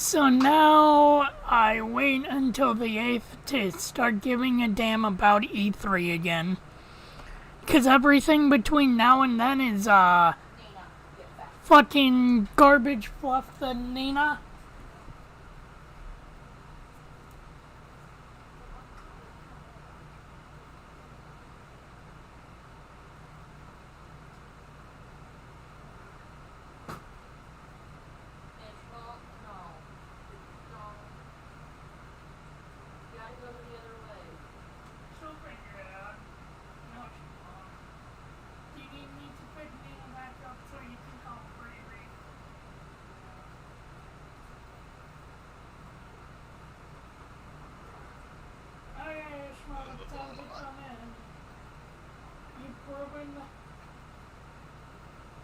So now I wait until the 8th to start giving a damn about E3 again. Because everything between now and then is, fucking garbage fluff the Nina.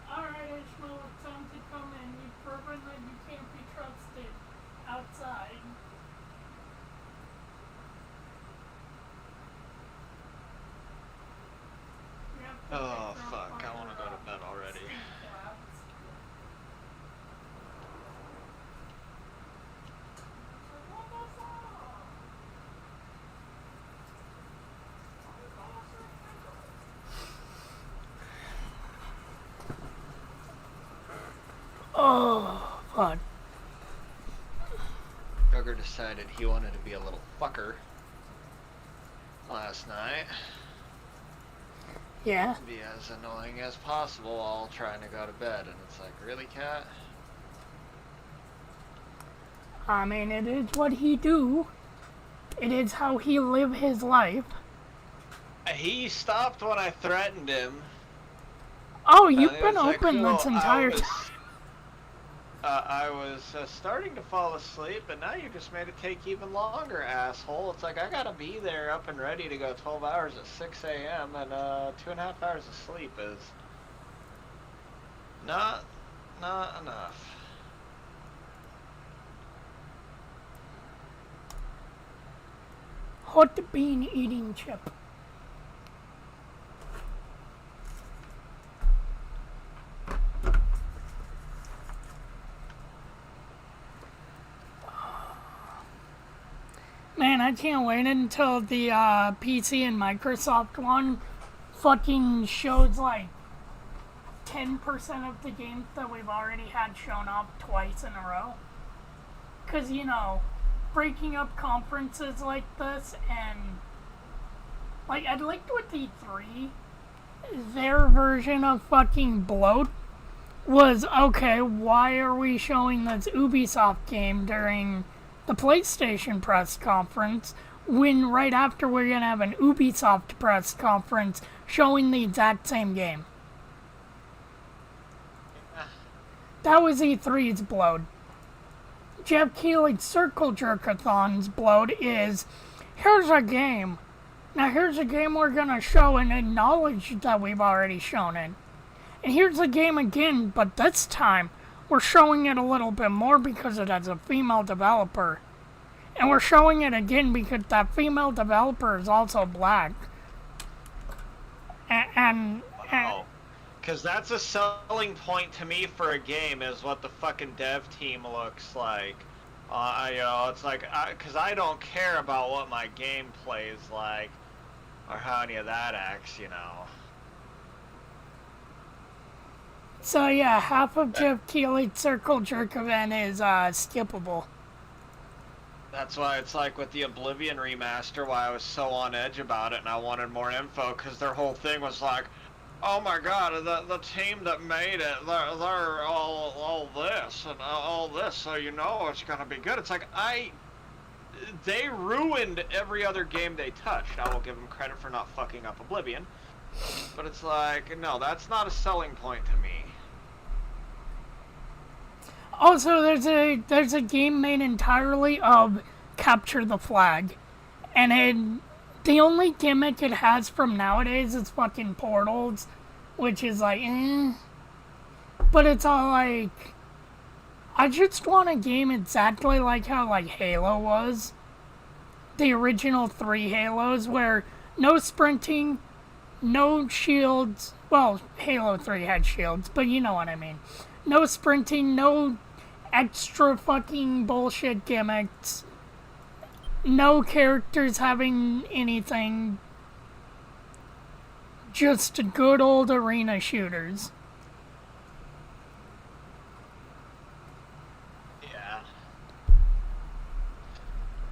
Alright, Ishmael, it's time to come in. You've proven that you can't be trusted outside. Oh, fuck. I want to go to bed already. Oh, fuck. Sugar decided he wanted to be a little fucker last night. Yeah? Be as annoying as possible while trying to go to bed. And it's like, really, cat? I mean, it is what he do. It is how he live his life. He stopped when I threatened him. Oh, you've been open this entire time. I was starting to fall asleep, but now you just made it take even longer, asshole. It's like I gotta be there up and ready to go 12 hours at 6 a.m. and 2.5 hours of sleep is not enough. Hot bean eating chip. Man, I can't wait until the PC and Microsoft one fucking shows like 10% of the games that we've already had shown up twice in a row. Because, you know, breaking up conferences like this and, like, I'd liked with E3, their version of fucking bloat was, okay, why are we showing this Ubisoft game during the PlayStation press conference when right after we're going to have an Ubisoft press conference showing the exact same game? That was E3's bloat. Jeff Keighley's Circle Jerkathon's bloat is, here's a game. Now here's a game we're going to show and acknowledge that we've already shown it. And here's the game again, but this time we're showing it a little bit more because it has a female developer. And we're showing it again because that female developer is also black. And wow. Because that's a selling point to me for a game, is what the fucking dev team looks like. It's like, because I don't care about what my game plays like, or how any of that acts, you know. So yeah, half of Jeff Keighley's Circle Jerk event is skippable. That's why it's like with the Oblivion remaster, why I was so on edge about it and I wanted more info, because their whole thing was like, oh my god, the team that made it, they're all this and all this, so you know it's gonna be good. It's like, they ruined every other game they touched. I will give them credit for not fucking up Oblivion, but it's like, no, that's not a selling point to me. Also, there's a game made entirely of Capture the Flag, and the only gimmick it has from nowadays is fucking portals, which is like, but it's all like, I just want a game exactly like how like Halo was, the original 3 Halos, where no sprinting, no shields. Well, Halo 3 had shields, but you know what I mean. No sprinting, no extra fucking bullshit gimmicks. No characters having anything. Just good old arena shooters. Yeah.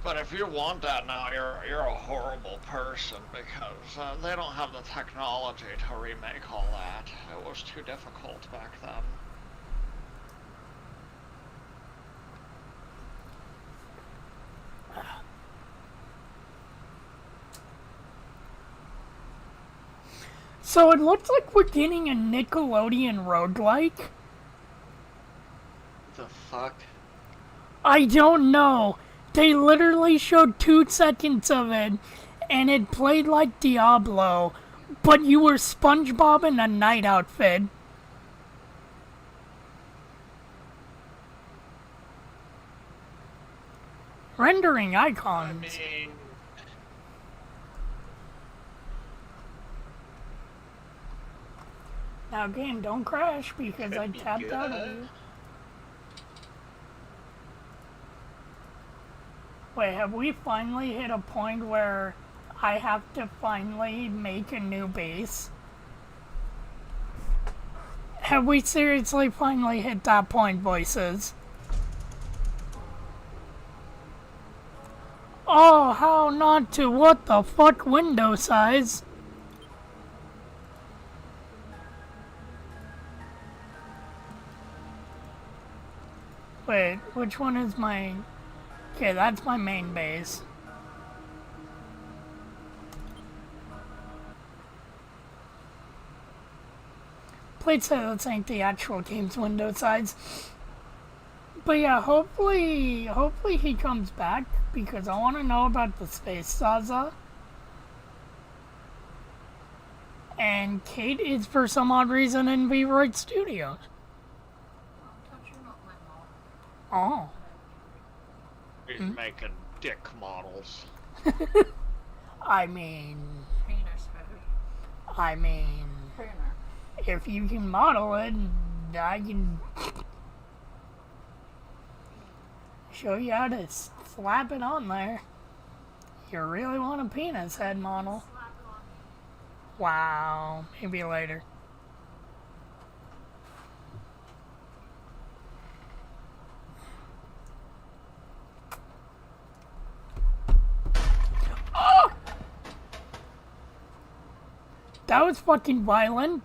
But if you want that now, you're a horrible person because they don't have the technology to remake all that. It was too difficult back then. So it looks like we're getting a Nickelodeon roguelike. The fuck? I don't know. They literally showed 2 seconds of it, and it played like Diablo, but you were SpongeBob in a night outfit. Rendering icons. I mean, Now game, don't crash because I be tapped out good. of you. Wait, have we finally hit a point where I have to finally make a new base? Have we seriously finally hit that point, voices? Oh, how not to? What the fuck, window size? Wait, which one is my... Okay, that's my main base. Please say this ain't the actual game's window size. But yeah, hopefully he comes back because I want to know about the space ZaZa. And Kate is for some odd reason in Vroid Studios. Oh. He's making dick models. I mean, if you can model it, I can show you how to slap it on there. You really want a penis head model? Wow, maybe later. Oh! That was fucking violent.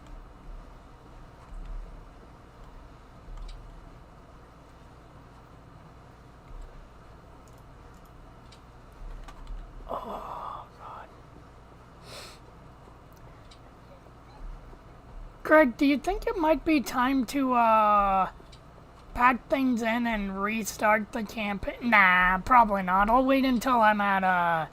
Oh, God. Greg, do you think it might be time to, pack things in and restart the campaign? Nah, probably not. I'll wait until I'm at,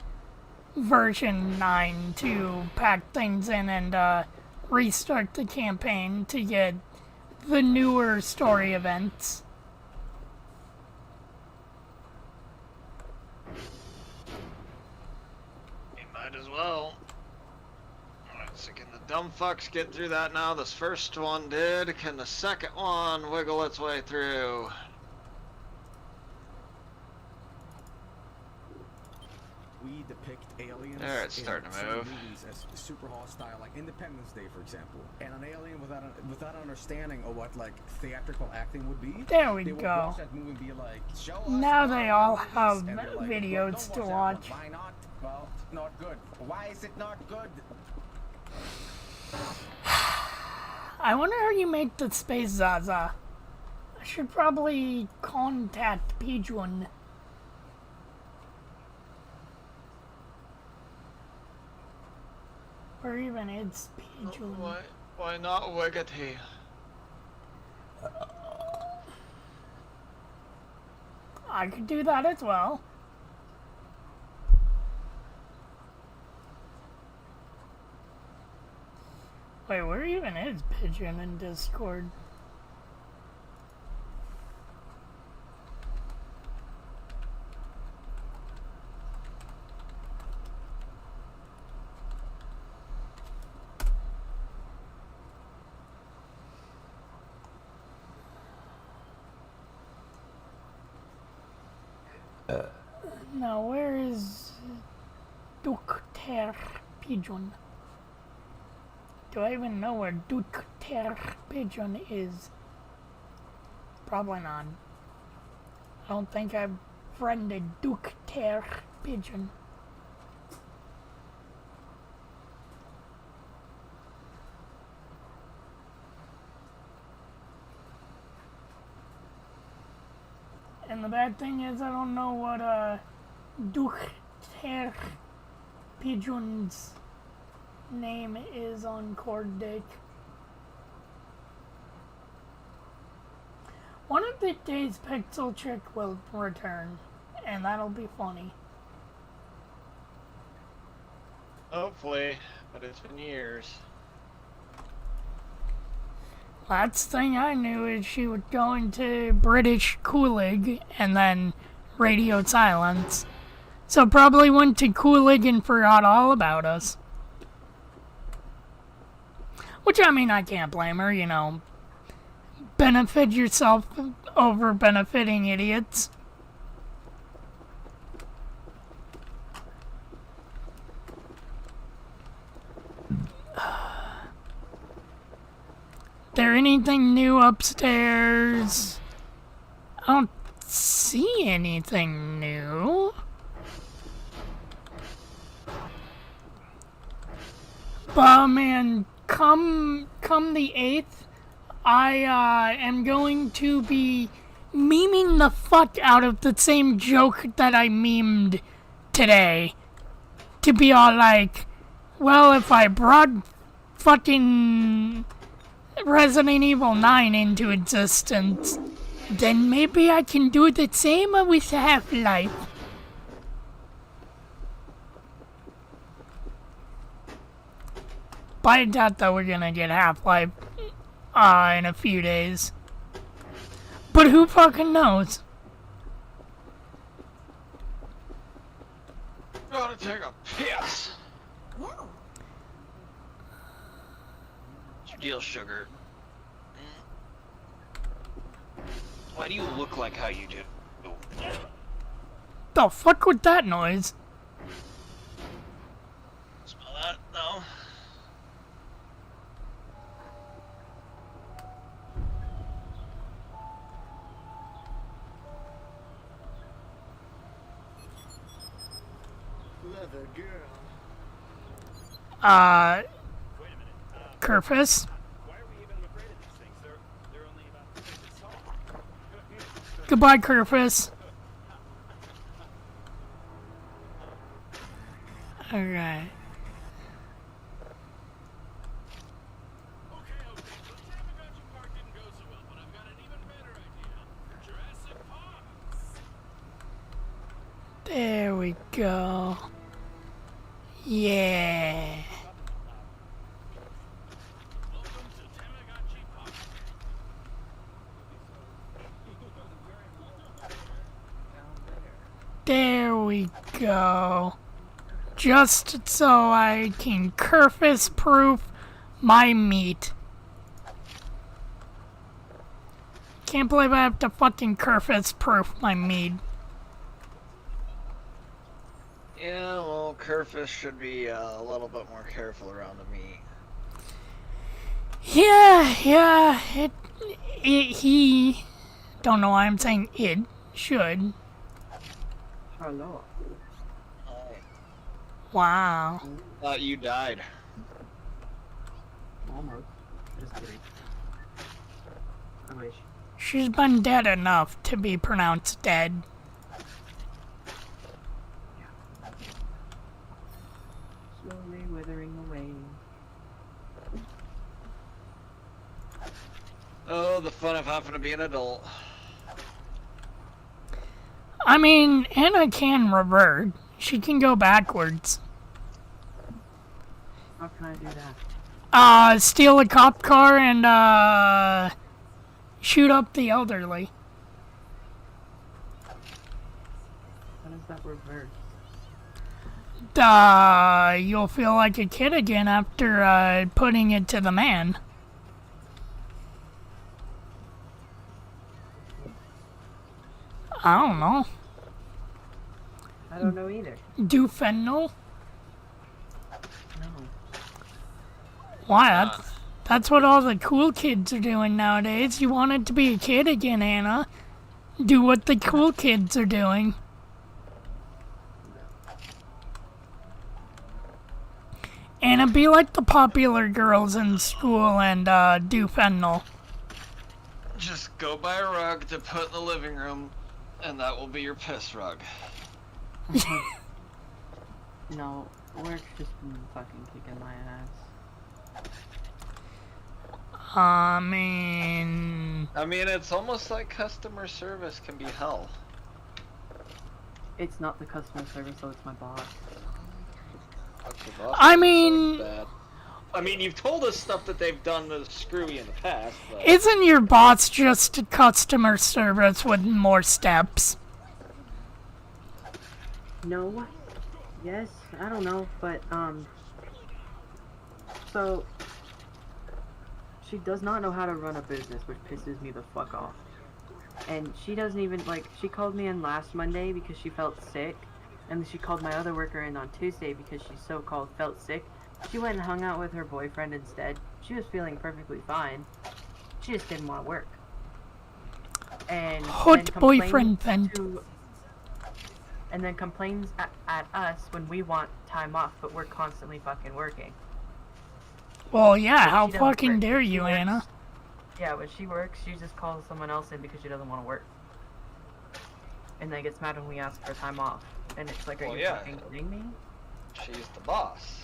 version 9 to pack things in and, restart the campaign to get the newer story events. You might as well. Alright, so can the dumb fucks get through that now? This first one did. Can the second one wiggle its way through? We depict aliens There, it's starting to in move. movies as super hostile, like Independence Day, for example. And an alien without an understanding of what like theatrical acting would be. There we they would go. watch that movie and be like, "Show us Now more they all movies." have And they're like, videos "Well, to don't watch. that one. Why not? Well, it's not good. Why is it not good? I wonder how you make the space ZaZa. I should probably contact Pigeon. Or even it's Pigeon. Why not Wiggity? I could do that as well. Wait, where even is Pigeon in Discord? Now, where is Dr. Pigeon? Do I even know where Dr. Pigeon is? Probably not. I don't think I've friended Dr. Pigeon. And the bad thing is I don't know what Dr. Pigeon's name is on Chord Deck. One of the days Pixel Chick will return, and that'll be funny. Hopefully, but it's been years. Last thing I knew is she would go into British Coolig and then radio silence. So probably went to Coolig and forgot all about us. Which, I mean, I can't blame her, you know. Benefit yourself over benefiting idiots. There anything new upstairs? I don't see anything new. But man, come the 8th, I am going to be memeing the fuck out of the same joke that I memed today. To be all like, well, if I brought fucking Resident Evil 9 into existence, then maybe I can do the same with Half-Life. But I doubt that we're gonna get Half-Life in a few days. But who fucking knows? Gotta take a piss. Yeah. What's your deal, sugar? Why do you look like how you do? The fuck with that noise? Smell that? No? Leather girl. Kerfus? Goodbye, Kerfus. Alright. There we go. Yeah. There we go. Just so I can Kerfus proof my meat. Can't believe I have to fucking Kerfus proof my meat. Yeah, well, Kerfus should be a little bit more careful around the meat. Yeah, he, don't know why I'm saying it, should. Hello. Wow. Thought you died. Almost. Just kidding. I wish. She's been dead enough to be pronounced dead. Slowly withering away. Oh, the fun of having to be an adult. I mean, Anna can revert. She can go backwards. How can I do that? Steal a cop car and, shoot up the elderly. How does that reverse? You'll feel like a kid again after, putting it to the man. I don't know. I don't know either. Do fentanyl? No. Why? That's what all the cool kids are doing nowadays. You wanted to be a kid again, Anna. Do what the cool kids are doing. Anna, be like the popular girls in school and do fentanyl. Just go buy a rug to put in the living room, and that will be your piss rug. No, work's just been fucking kicking my ass. I mean, it's almost like customer service can be hell. It's not the customer service, though, it's my boss. You've told us stuff that they've done to screw you in the past, but... isn't your boss just customer service with more steps? No. Yes, I don't know, but, so, she does not know how to run a business, which pisses me the fuck off. And she doesn't even, she called me in last Monday because she felt sick, and then she called my other worker in on Tuesday because she so-called felt sick. She went and hung out with her boyfriend instead. She was feeling perfectly fine. She just didn't want to work. And Hot boyfriend then. And then complains at us when we want time off, but we're constantly fucking working. Well, yeah, But how she doesn't fucking work. dare She you, works- Anna? Yeah, when she works, she just calls someone else in because she doesn't want to work. And then gets mad when we ask for time off. And it's like, are Well, you yeah. fucking kidding me? She's the boss.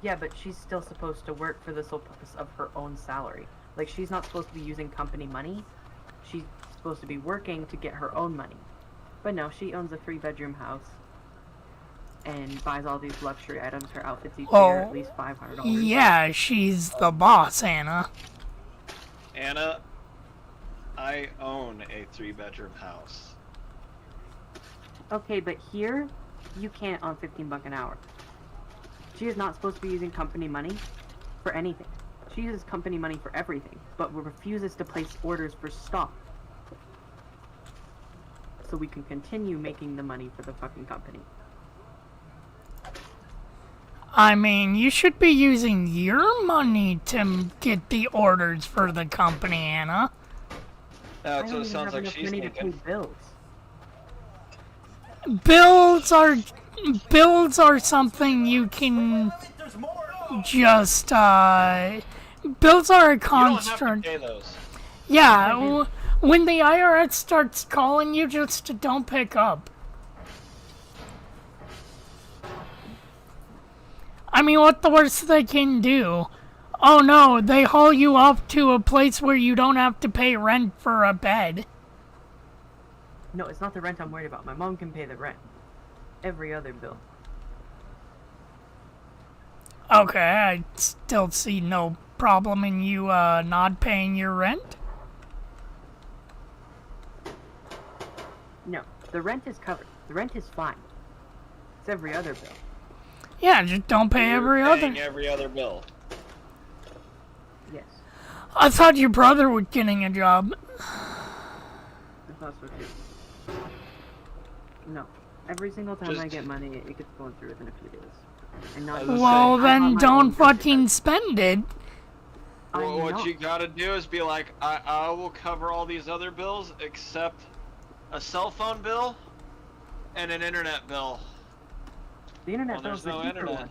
Yeah, but she's still supposed to work for the sole purpose of her own salary. Like, she's not supposed to be using company money. She's supposed to be working to get her own money. But no, she owns a 3-bedroom house. And buys all these luxury items. Her outfits each year at least $500. Yeah, she's the boss, Anna. Anna, I own a 3-bedroom house. Okay, but here, you can't on $15 an hour. She is not supposed to be using company money for anything. She uses company money for everything, but refuses to place orders for stock. So we can continue making the money for the fucking company. I mean, you should be using your money to get the orders for the company, Anna. That's I what don't it even sounds have like enough she's money to pay thinking. bills. Bills are something you can just, bills are a You don't have to construct. pay those. Yeah, when the IRS starts calling you, just don't pick up. I mean, what the worst they can do? Oh no, they haul you off to a place where you don't have to pay rent for a bed. No, it's not the rent I'm worried about. My mom can pay the rent. Every other bill. Okay, I still see no problem in you not paying your rent. No, the rent is covered. The rent is fine. It's every other bill. Yeah, just don't pay every You're other. paying every other bill. Yes, I thought your brother was getting a job. that's also true. No, every single time I get money, it gets going through within a few days. And not even- Well, I'm on then my don't own fucking spend it. I'm Well, what not. you gotta do is be like, I will cover all these other bills except a cell phone bill and an internet bill. The internet When bill's there's the no cheaper internet. one.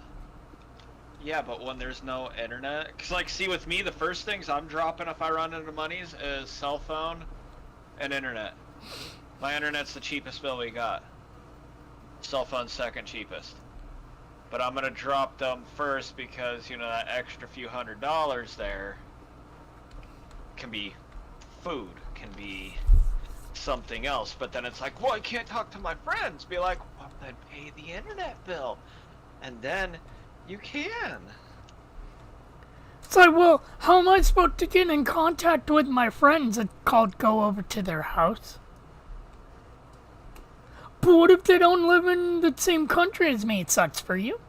Yeah, but when there's no internet, cause see with me, the first things I'm dropping if I run into monies is cell phone and internet. My internet's the cheapest bill we got. Cell phone's second cheapest. But I'm gonna drop them first because, that extra few $100s there can be food, can be something else. But then it's like, well, I can't talk to my friends. Be like, well, then pay the internet bill. And then you can. It's like, well, how am I supposed to get in contact with my friends? It's called go over to their house. But what if they don't live in the same country as me? It sucks for you.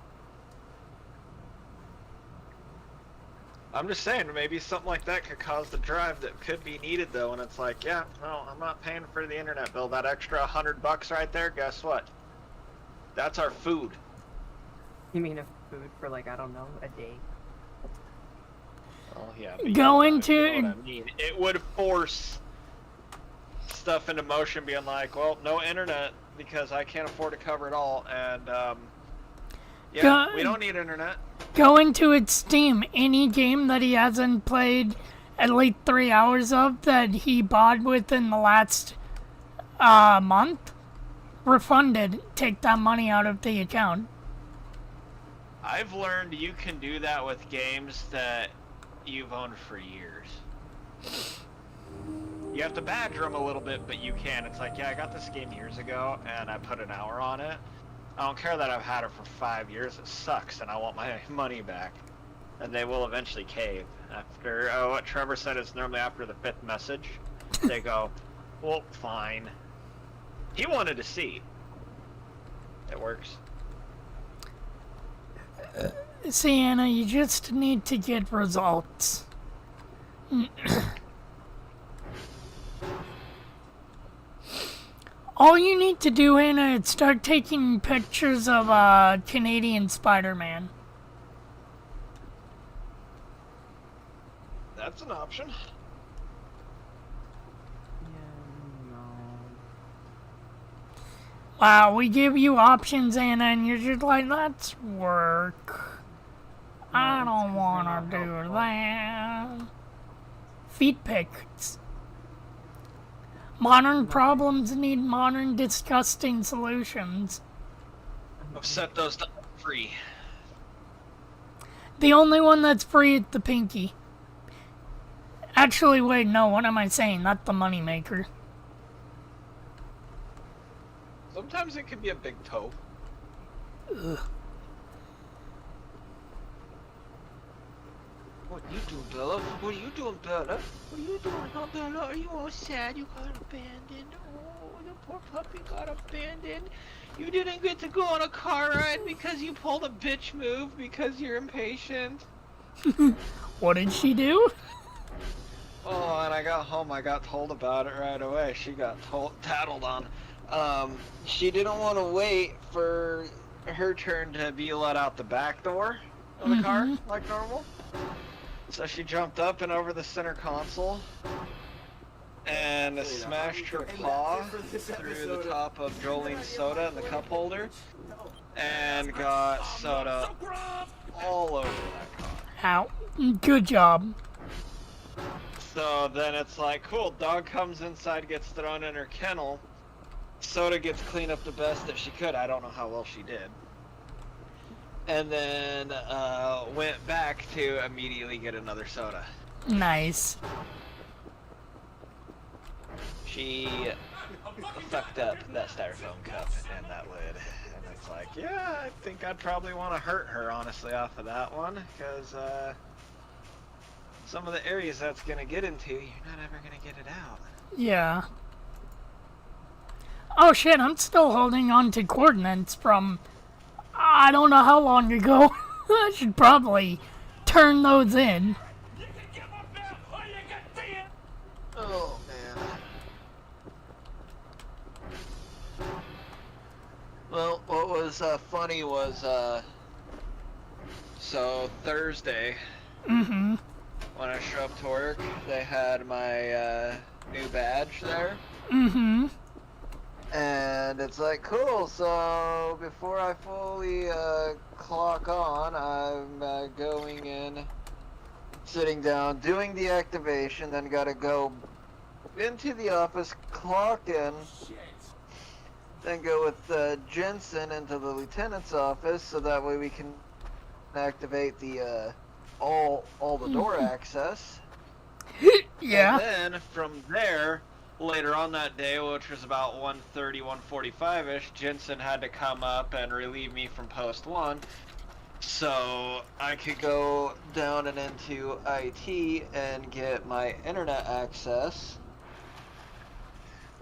I'm just saying, maybe something like that could cause the drive that could be needed, though, and it's like, yeah, no, I'm not paying for the internet bill. That extra $100 right there, guess what? That's our food. You mean a food for like, I don't know, a day? Oh, yeah. But Going you know what I mean. It would force stuff into motion, being like, well, no internet because I can't afford to cover it all, and, yeah, we don't need internet. Go into its Steam. Any game that he hasn't played at least 3 hours of that he bought within the last month, refunded. Take that money out of the account. I've learned you can do that with games that you've owned for years. You have to badger them a little bit, but you can. It's like, yeah, I got this game years ago, and I put an hour on it. I don't care that I've had it for 5 years. It sucks, and I want my money back. And they will eventually cave. After, what Trevor said is normally after the 5th message, they go, well, fine. He wanted to see. It works. See, Anna, you just need to get results. All you need to do, Anna, is start taking pictures of Canadian Spider-Man. That's an option. Yeah, no. Wow, we give you options, Anna, and you're just like, that's work. I don't want to do that. Feet pics. Modern problems need modern, disgusting solutions. I've set those to free. The only one that's free is the pinky. Actually, wait, no, what am I saying? That's the moneymaker. Sometimes it can be a big toe. Ugh. What are you doing, Bella? What are you doing, Bella? What are you doing, huh, Bella? Are you all sad you got abandoned? Oh, the poor puppy got abandoned. You didn't get to go on a car ride because you pulled a bitch move because you're impatient. What did she do? Oh, and I got home, I got told about it right away. She got tattled on. She didn't want to wait for her turn to be let out the back door of the car, like normal. So she jumped up and over the center console and smashed her paw through the top of Jolene's soda in the cup holder and got soda all over that car. Ow. Good job. So then it's like, cool, dog comes inside, gets thrown in her kennel, soda gets cleaned up the best that she could. I don't know how well she did. And then went back to immediately get another soda. Nice. She fucked up that styrofoam cup and that lid. And it's like, yeah, I think I'd probably want to hurt her, honestly, off of that one. Because some of the areas that's going to get into, you're not ever going to get it out. Yeah. Oh shit, I'm still holding on to coordinates from I don't know how long ago. I should probably turn those in. Oh, man. Well, what was funny was, so Thursday, when I show up to work, they had my new badge there. And it's like, cool, so before I fully clock on, I'm going in, sitting down, doing the activation, then gotta go into the office, clock in, then go with Jensen into the lieutenant's office, so that way we can activate the all the door access. Yeah. And then from there, later on that day, which was about 1:30, 1:45ish, Jensen had to come up and relieve me from post 1, so I could go down and into IT and get my internet access.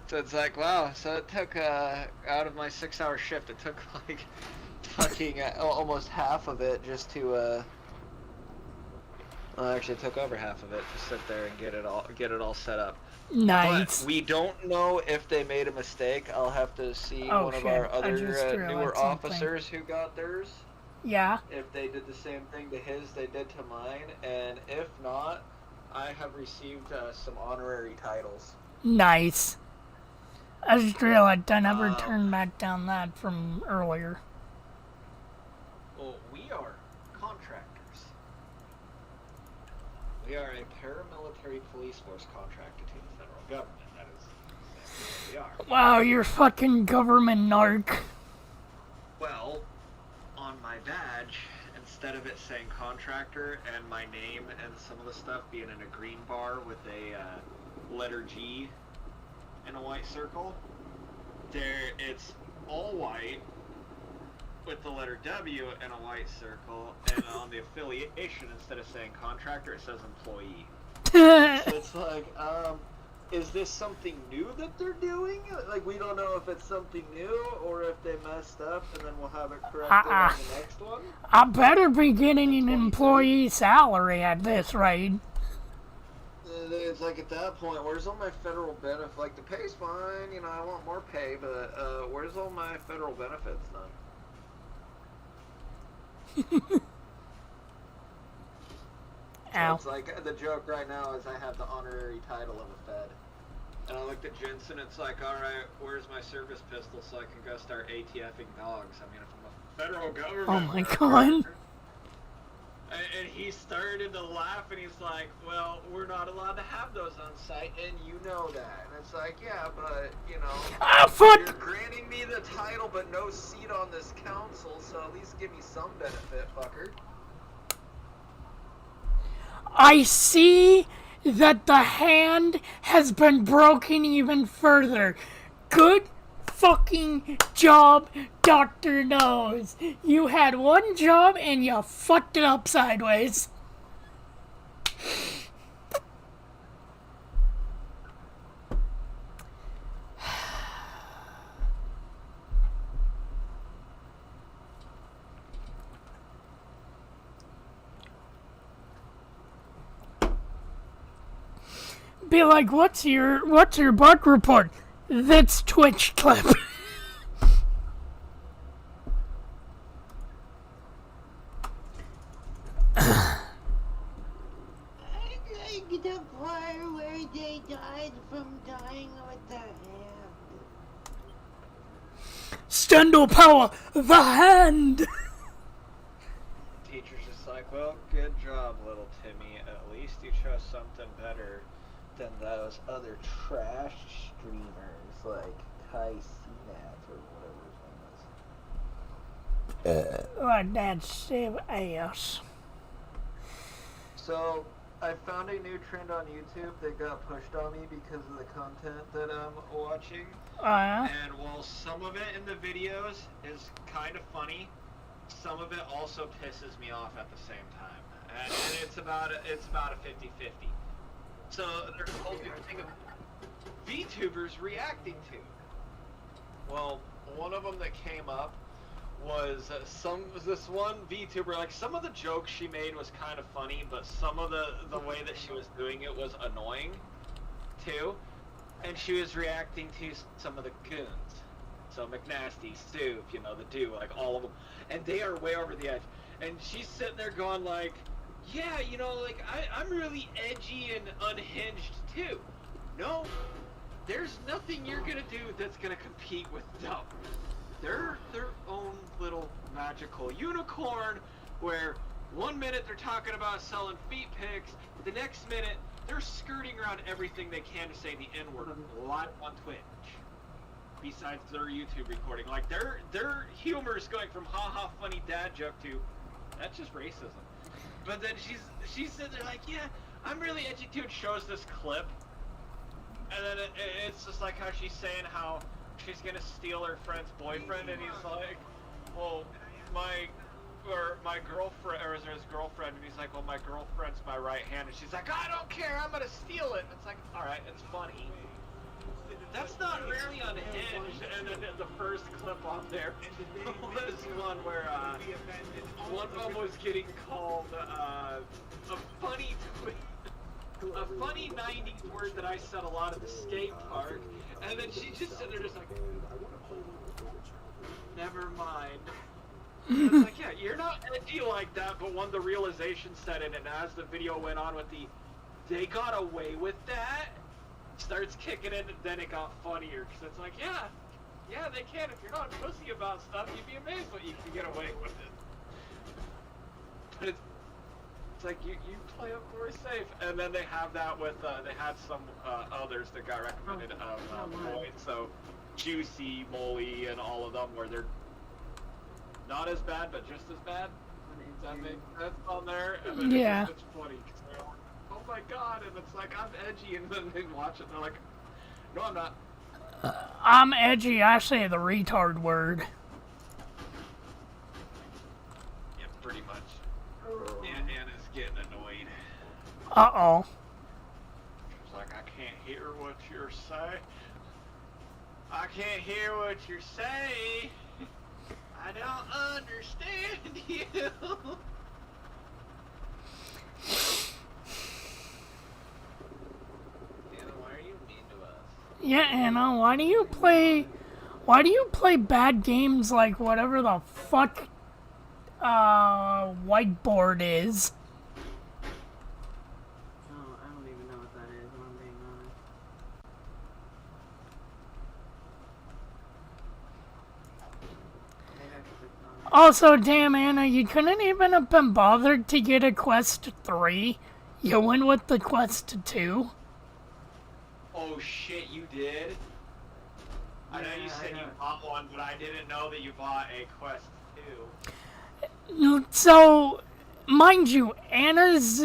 So it's like, wow, so it took, out of my 6-hour shift, it took like fucking almost half of it just to I actually took over half of it to sit there and get it all set up. Nice. But we don't know if they made a mistake. I'll have to see Oh, one of shit. our I other just realized newer something. officers who got theirs. Yeah. If they did the same thing to his, they did to mine, and if not, I have received some honorary titles. Nice. I just realized I never turned back down that from earlier. Well, we are contractors. We are a paramilitary police force contracted to the federal government. That is exactly what we are. Wow, you're fucking government narc. Well, on my badge, instead of it saying contractor and my name and some of the stuff being in a green bar with a letter G in a white circle, it's all white with the letter W in a white circle, and on the affiliation, instead of saying contractor, it says employee. So it's like, is this something new that they're doing? Like, we don't know if it's something new or if they messed up, and then we'll have it corrected on the next one. I better be getting an employee salary at this rate. It's like, at that point, where's all my federal benefits? Like, the pay's fine, you know, I want more pay, but where's all my federal benefits then? Ow. So it's like, the joke right now is I have the honorary title of a Fed. And I looked at Jensen, it's like, alright, where's my service pistol so I can go start ATFing dogs? I mean, if I'm a federal government Oh my worker. god. And he started to laugh, and he's like, well, we're not allowed to have those on site, and you know that. And it's like, yeah, but, you know, Ah, fuck! you're granting me the title, but no seat on this council, so at least give me some benefit, fucker. I see that the hand has been broken even further. Good fucking job, Dr. Nose. You had one job and you fucked it up sideways. Be like, what's your bug report? That's Twitch clip. I like the part where they died from dying with the hand. Stendhal Power, the hand. Teacher's just like, well, good job, little Timmy. At least you chose something better than those other trash streamers like Kai Cenat or whatever his name is. Like that save ass. So, I found a new trend on YouTube that got pushed on me because of the content that I'm watching. And while some of it in the videos is kind of funny, some of it also pisses me off at the same time. And it's about a 50-50. So there's a whole new thing of VTubers reacting to. Well, one of them that came up was this one VTuber. Like, some of the jokes she made was kind of funny, but some of the way that she was doing it was annoying too. And she was reacting to some of the goons. So McNasty, Stu, you know, the dude, like all of them, and they are way over the edge. And she's sitting there going like, yeah, you know, like, I'm really edgy and unhinged too. No, there's nothing you're gonna do that's gonna compete with them. They're their own little magical unicorn, where one minute they're talking about selling feet pics, the next minute they're skirting around everything they can to say the N-word live on Twitch. Besides their YouTube recording, like their humor is going from haha funny dad joke to that's just racism. But then she's sitting there like, yeah, I'm really edgy too, and shows this clip, and then it's just like how she's saying how she's gonna steal her friend's boyfriend, and he's like, well, my girlfriend, or his girlfriend, and he's like, well, my girlfriend's my right hand, and she's like, I don't care, I'm gonna steal it. And it's like, all right, it's funny, That's not really unhinged. And then the first clip on there was one where one of them was getting called a funny a funny 90s word that I said a lot at the skate park, and then she just sitting there just like, never mind. And it's like, yeah, you're not edgy like that, but when the realization set in, and as the video went on with the, they got away with that, starts kicking in, and then it got funnier, because it's like, yeah, they can. If you're not pussy about stuff, you'd be amazed what you can get away with it. But it's like, you play it more safe. And then they have that with, they had some others that got recommended of Boyd, so Juicy, Molly, and all of them, where they're not as bad, but just as bad. Does that make sense on there? And then Yeah. it's funny, because they're like, oh my god, and it's like, I'm edgy, and then they watch it, and they're like, no, I'm not. I'm edgy, I say the retard word. Yeah, pretty much. Anna's getting annoyed. Uh-oh. She's like, I can't hear what you're saying. I can't hear what you're saying. I don't understand you. Anna, why are you mean to us? Yeah, Anna, why do you play bad games like whatever the fuck whiteboard is? Oh, I don't even know what that is, if I'm being honest. Maybe I should click on it. Also, damn, Anna, you couldn't even have been bothered to get a Quest 3. You went with the Quest 2. Oh shit, you did? I know you Yeah, said I you know. bought one, but I didn't know that you bought a Quest 2. So, mind you, Anna's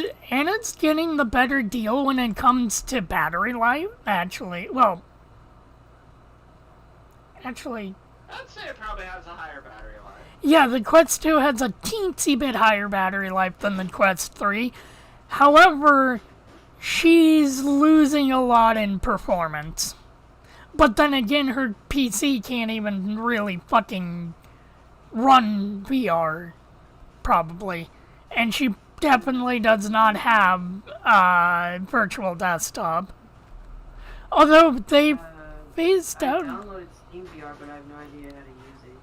getting the better deal when it comes to battery life. Actually, I'd say it probably has a higher battery life. yeah, the Quest 2 has a teensy bit higher battery life than the Quest 3. However, she's losing a lot in performance. But then again, her PC can't even really fucking run VR, probably. And she definitely does not have virtual desktop. Although they phased I out. downloaded Steam VR, but I have no idea how to use it.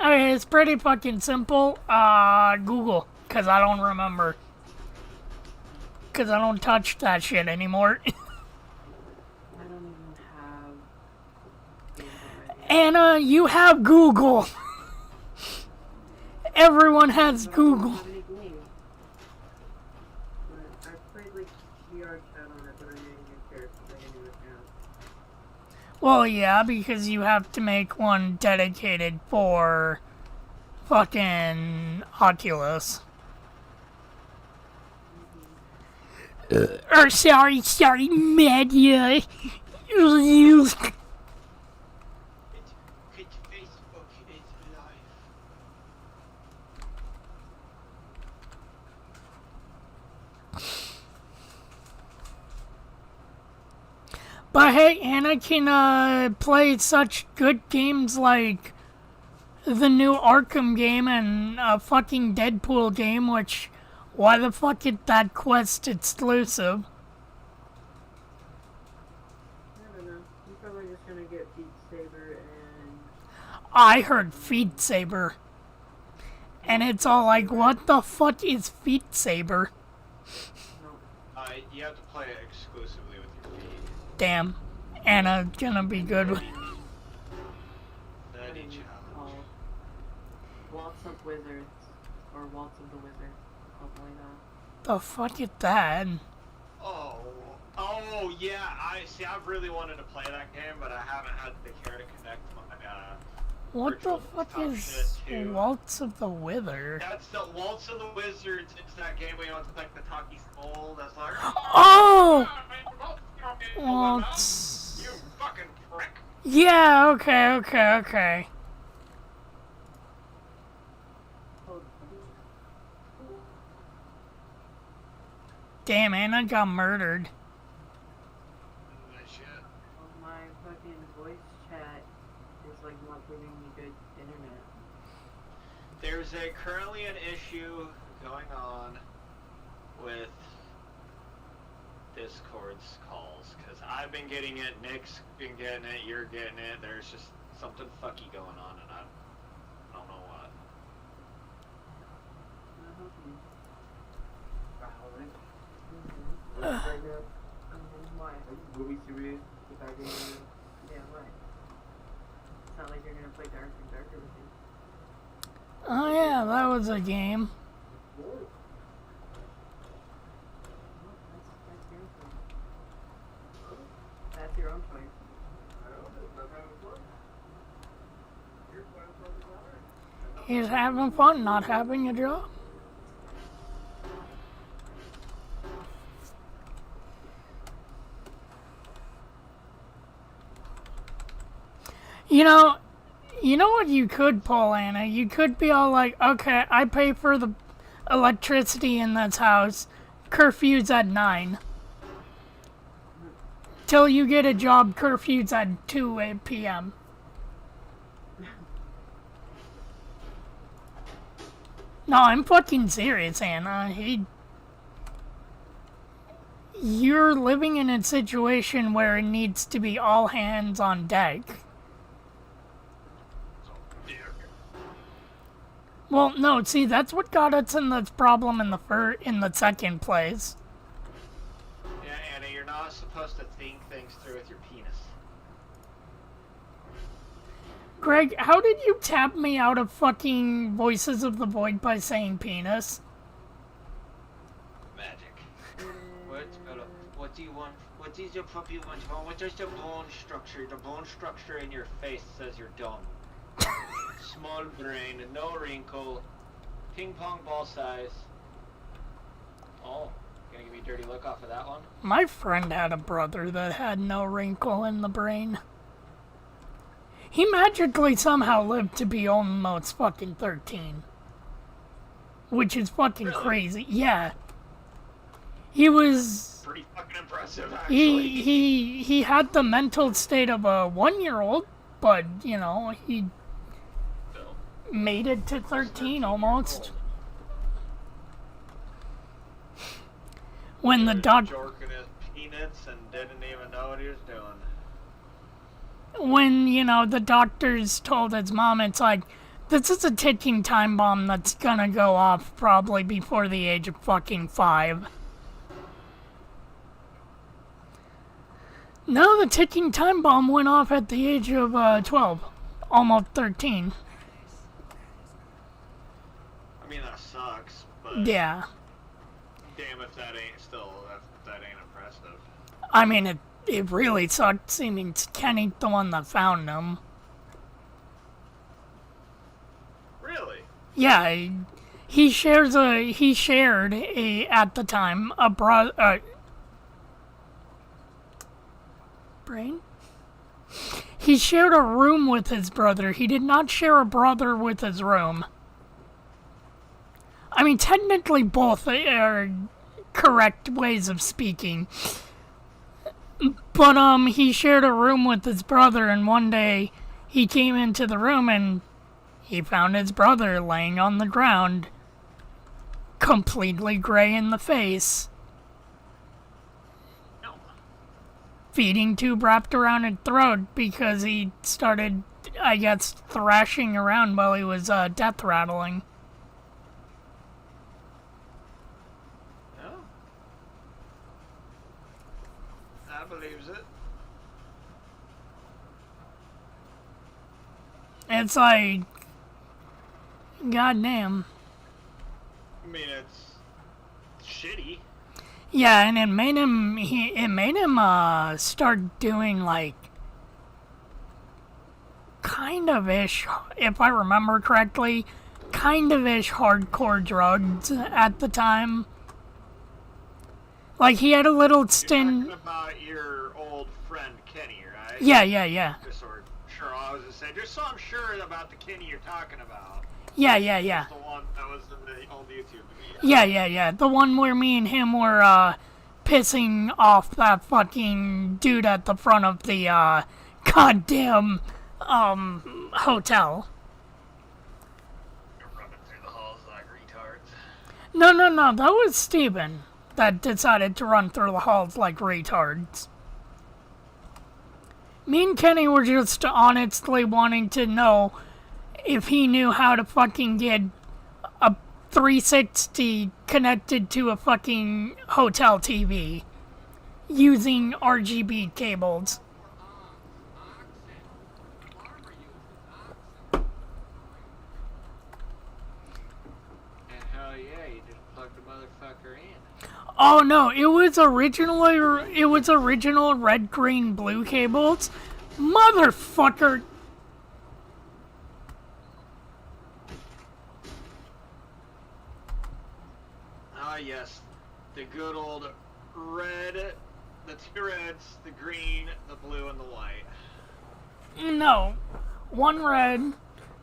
Okay, it's pretty fucking simple. Google, because I don't remember. Because I don't touch that shit anymore. I don't even have Steam VR. Anna, you have Google. Everyone has But I don't Google. have any games. But I played like VR chat on it, but I didn't even care because I didn't even account. Well, yeah, because you have to make one dedicated for fucking Oculus. Or sorry, media. You. It's Facebook, it's life. But hey, Anna can play such good games like the new Arkham game and a fucking Deadpool game, which, why the fuck is that Quest exclusive? I don't know. I'm probably just gonna get Beat Saber and I heard Feed Saber. And it's all like, what the fuck is Feed Saber? no. You have to play it exclusively with your feet. Damn. Anna gonna be good with. Daddy challenge. Called Waltz of Wizards or Waltz of the Wizard, something like that. The fuck is that? Oh yeah. I've really wanted to play that game, but I haven't had the care to connect my What the virtual fuck desktop is shit, too. Waltz of the Wither? That's the Waltz of the Wizards. It's that game where you want to like the talkie skull. That's like. Oh! You Waltz. fucking prick. Yeah, okay. Damn, Anna got murdered. Shit. My fucking voice chat is like not giving me good internet. There's currently an issue going on with Discord's calls, because I've been getting it, Nick's been getting it, you're getting it. There's just something fucky going on, and I don't know what. Why? Movie serious? Yeah, why? It's not like you're gonna play Darker and Darker with me. Oh yeah, that was a game. That's your own choice. He's having fun, not having a job. You know what you could pull, Anna? You could be all like, okay, I pay for the electricity in this house. Curfew's at 9. Till you get a job, curfew's at 2 p.m. No, I'm fucking serious, Anna. You're living in a situation where it needs to be all hands on deck. Well, no, see, that's what got us in this problem in the second place. Yeah, Anna, you're not supposed to think things through with your penis. Greg, how did you tap me out of fucking Voices of the Void by saying penis? Magic. What do you want? What does your puppy want? What is the bone structure? The bone structure in your face says you're dumb. Small brain, no wrinkle, ping pong ball size. Oh, gonna give me a dirty look off of that one? My friend had a brother that had no wrinkle in the brain. He magically somehow lived to be almost fucking 13. Which is fucking Really? crazy. Yeah. He was... Pretty fucking impressive, actually. He had the mental state of a 1-year-old, but, he Bill. made it to 13 almost. When the He was doc... jorking his peanuts and didn't even know what he was doing. When, the doctors told his mom, it's like, this is a ticking time bomb that's gonna go off probably before the age of fucking 5. No, the ticking time bomb went off at the age of 12. Almost 13. I mean, that sucks, but Yeah. damn if that ain't still, that ain't impressive. I mean, it really sucked seeming Kenny the one that found him. Really? Yeah, he shared at the time a brain? He shared a room with his brother. He did not share a brother with his room. I mean, technically both are correct ways of speaking. But, he shared a room with his brother, and one day he came into the room and he found his brother laying on the ground, completely gray in the face. No. Feeding tube wrapped around his throat because he started, I guess, thrashing around while he was death rattling. No. I believes it. It's like, goddamn. I mean, it's shitty. Yeah, and it made him start doing like kind of ish, if I remember correctly, kind of ish hardcore drugs at the time. Like he had a little You're stint. talking about your old friend Kenny, right? Yeah. Just sort of sure. I was just saying, just so I'm sure about the Kenny you're talking about. Yeah. The one that was in the old YouTube video. Yeah. The one where me and him were pissing off that fucking dude at the front of the goddamn hotel. You're running through the halls like retards. No, that was Steven that decided to run through the halls like retards. Me and Kenny were just honestly wanting to know if he knew how to fucking get a 360 connected to a fucking hotel TV using RGB cables. And hell yeah, you just plug the motherfucker in. Oh no, it was original red, green, blue cables. Motherfucker. Ah yes, the good old red, the two reds, the green, the blue, and the white. No. One red.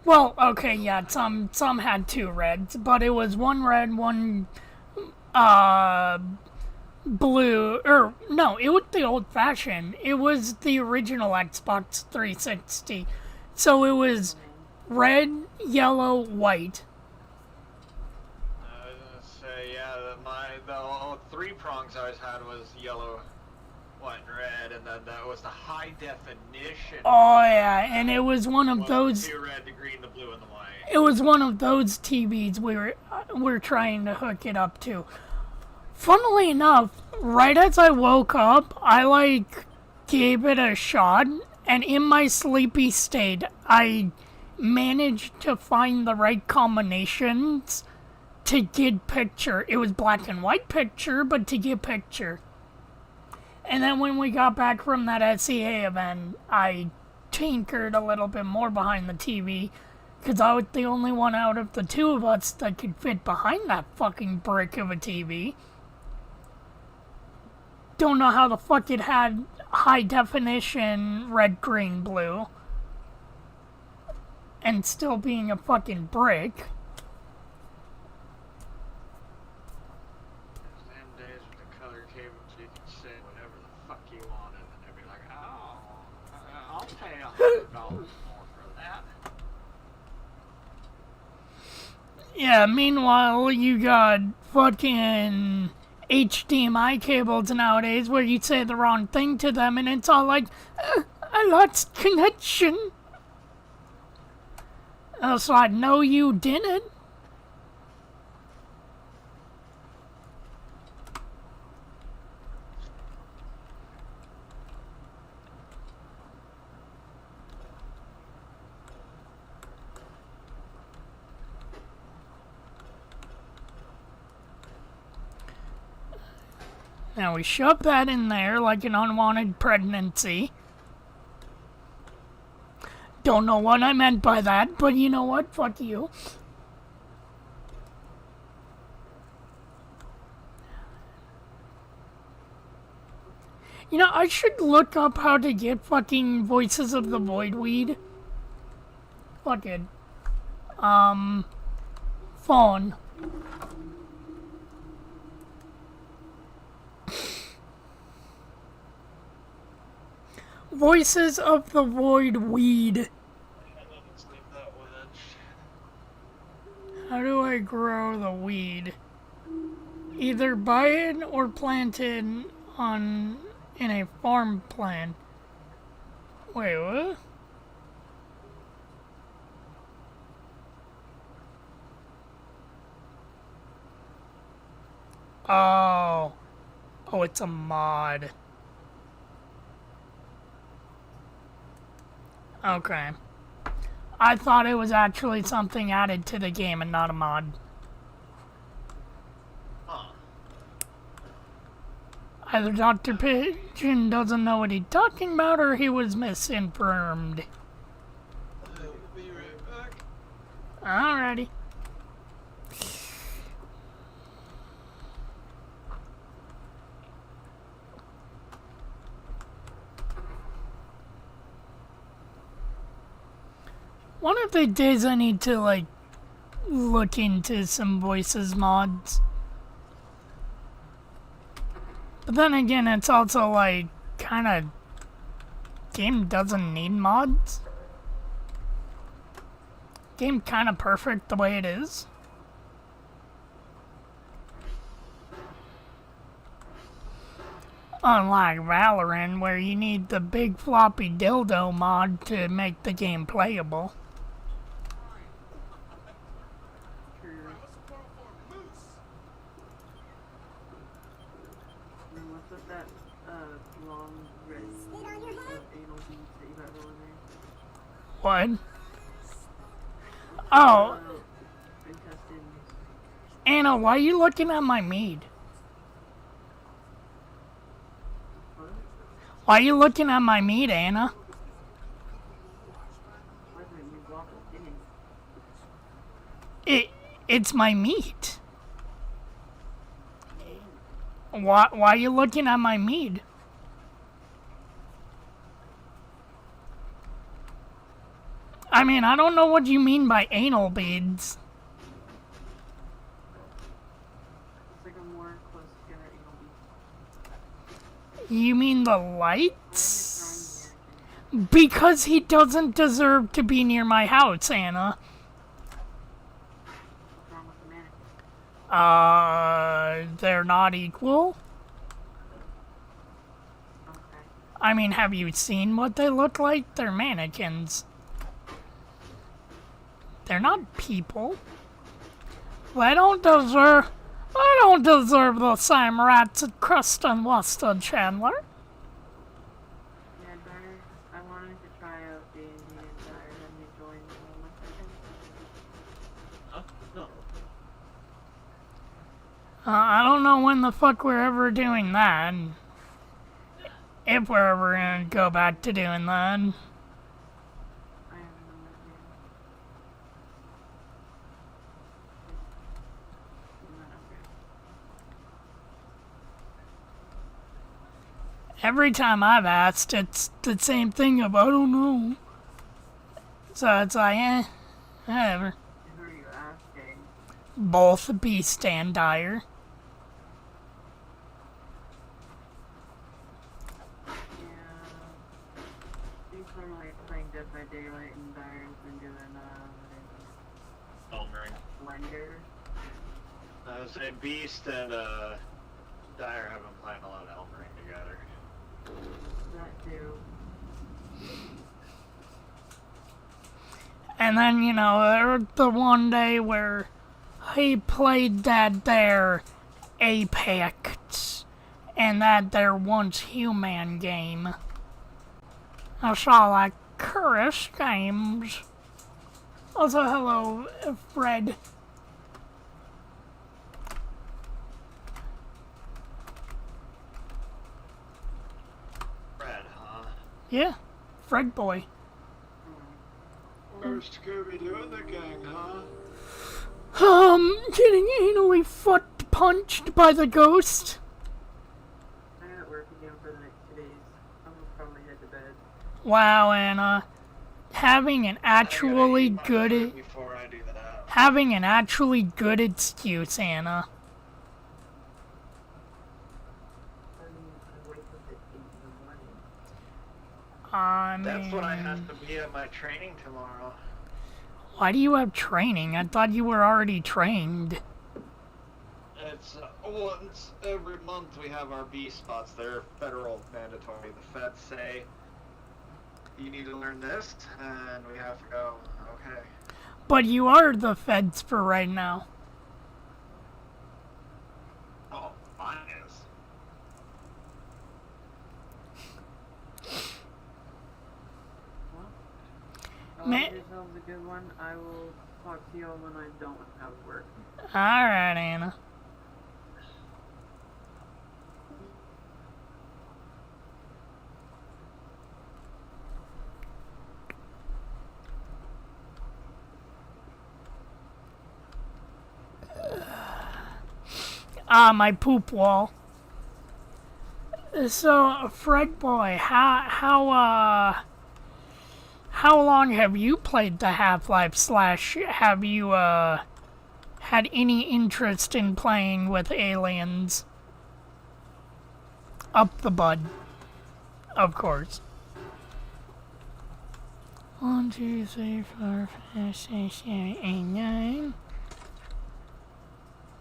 Well, okay, yeah, some had two reds, but it was one red, one blue, or no, it was the old-fashioned. It was the original Xbox 360. So it was red, yellow, white. I was gonna say, yeah, the three prongs I always had was yellow, white, and red, and then that was the high definition. Oh yeah, and it was one of those. The two red, the green, the blue, and the white. It was one of those TVs we were trying to hook it up to. Funnily enough, right as I woke up, I gave it a shot, and in my sleepy state, I managed to find the right combinations to get picture. It was black and white picture, but to get picture. And then when we got back from that SEA event, I tinkered a little bit more behind the TV, because I was the only one out of the two of us that could fit behind that fucking brick of a TV. Don't know how the fuck it had high definition red, green, blue, and still being a fucking brick. Those damn days with the color cables, you can say whatever the fuck you wanted, and they'd be like, oh, I'll pay $100 more for that. Yeah, meanwhile, you got fucking HDMI cables nowadays where you say the wrong thing to them and it's all like, I lost connection. I was like, no, you didn't. Now we shove that in there like an unwanted pregnancy. Don't know what I meant by that, but you know what? Fuck you. You know, I should look up how to get fucking Voices of the Void weed. Fuck it. Phone. Voices of the Void weed. How do I grow the weed? Either buy it or plant it in a farm plan. Wait, what? Oh. Oh, it's a mod. Okay. I thought it was actually something added to the game and not a mod. Huh. Either Dr. Pigeon doesn't know what he's talking about or he was misinformed. I'll be right back. Alrighty. One of the days I need to, look into some Voices mods. But then again, it's also like kind of game doesn't need mods. Game kind of perfect the way it is. Unlike Valorant, where you need the big floppy dildo mod to make the game playable. True. And what's with that long red anal beads that you got rolling there? What? Oh, Intestines. Anna, why are you looking at my mead? What? Why are you looking at my meat, Anna? Why did you walk in? It's my meat. Why are you looking at my meat? I mean, I don't know what you mean by anal beads. It's like a more close together anal bead. You mean the lights? Because he doesn't deserve to be near my house, Anna. What's wrong with the mannequin? They're not equal. Okay. I mean, have you seen what they look like? They're mannequins. They're not people. I don't deserve the same rats at Crust and Wusted, Chandler. Yeah, Dyer, I wanted to try out D&D and Dyer had me join one second. Huh? No. I don't know when the fuck we're ever doing that. If we're ever gonna go back to doing that. I have no idea. Every time I've asked, it's the same thing of, I don't know. So it's like, whatever. Who are you asking? Both Beast and Dyer. Yeah. He's normally playing Dead by Daylight and Dyer's been doing, Elmering. Blender. I was saying Beast and Dyer have been playing a lot of Elmering together. That too. And then, you know, there was the one day where he played that there Apex and that there Once Human game. I saw like Curious Games. Also, hello, Fred. Fred, huh? Yeah, Fred boy. Where's Scooby-Doo and the gang, huh? Getting anally foot punched by the ghost. I got work again for the next 2 days. I'm gonna probably head to bed. Wow, Anna. Having an actually good Before I do that. having an actually good excuse, Anna. I wake up at 8 in the morning. I mean, That's when I have to be at my training tomorrow. why do you have training? I thought you were already trained. It's once every month we have our B spots. They're federal mandatory. The feds say you need to learn this, and we have to go. Okay. But you are the feds for right now. Oh, mine is. Well, Ma- have yourselves a good one. I will talk to you all when I don't have work. Alright, Anna. My poop wall. So, Fred boy, how long have you played the Half-Life / have you, had any interest in playing with aliens? up the bud. Of course. 1, 2, 3, 4, 5, 6, 7, 8, 9.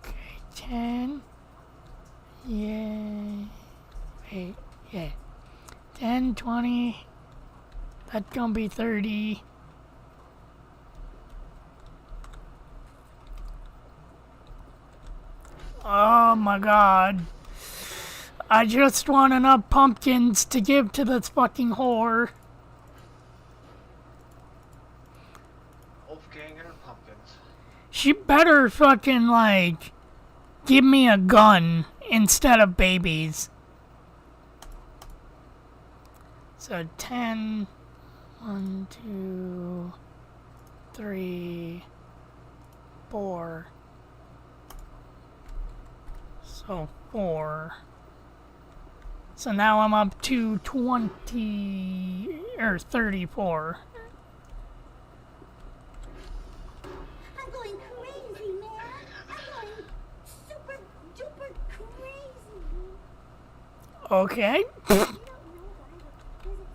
Okay, 10. Yeah. Wait, yeah. 10, 20. That's gonna be 30. Oh my god. I just want enough pumpkins to give to this fucking whore. Wolfgang and her pumpkins. She better fucking, like, give me a gun instead of babies. So 10, 1, 2, 3, 4. So 4. So now I'm up to 20 or 34. I'm going crazy, man. I'm going super duper crazy. Okay. You don't know, but I have a physical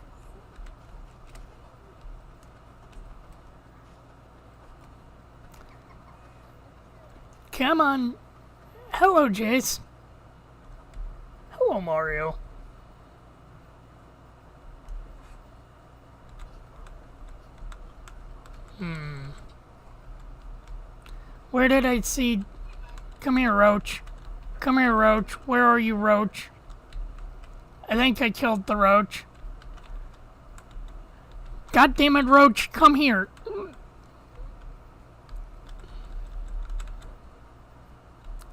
Come on. Hello, Jace. Hello, Mario. Where did I see... Come here, Roach. Come here, Roach. Where are you, Roach? I think I killed the Roach. God damn it, Roach. Come here.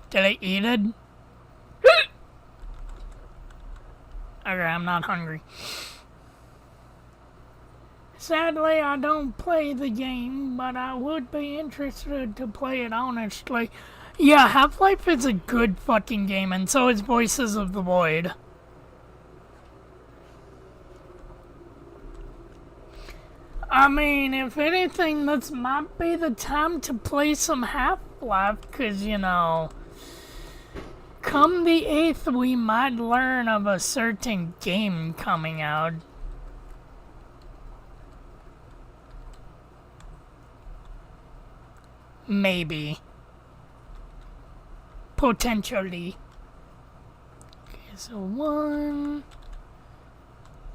Did I eat it? Okay, I'm not hungry. Sadly, I don't play the game, but I would be interested to play it honestly. Yeah, Half-Life is a good fucking game, and so is Voices of the Void. I mean, if anything, this might be the time to play some Half-Life, because, you know, come the 8th, we might learn of a certain game coming out. Maybe. Potentially. Okay, so 1,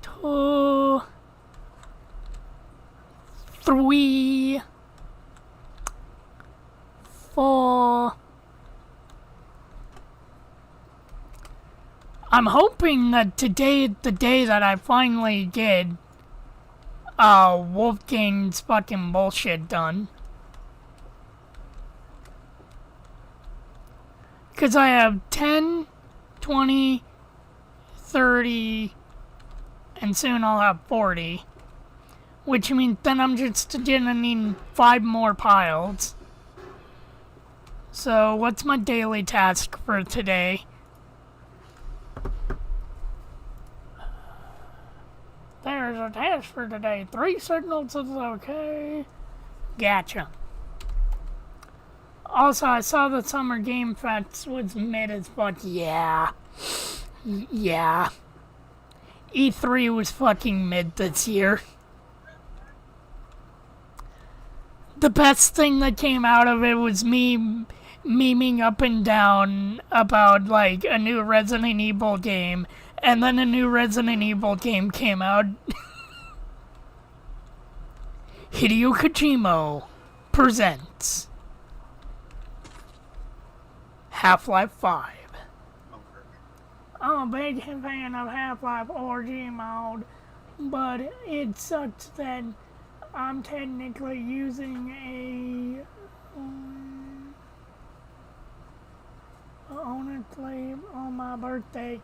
2, 3, 4. I'm hoping that today is the day that I finally get Wolfgang's fucking bullshit done. Because I have 10, 20, 30, and soon I'll have 40. Which means then I'm just gonna need 5 more piles. So, what's my daily task for today? There's a task for today. 3 signals is okay. Gotcha. Also, I saw the Summer Game Fest was mid as fuck. Yeah. Yeah. E3 was fucking mid this year. The best thing that came out of it was me memeing up and down about, like, a new Resident Evil game, and then a new Resident Evil game came out. Hideo Kojima presents Half-Life 5. I'm a big fan of Half-Life Orgy mode, but it sucks that I'm technically using a... honestly, on my birthday,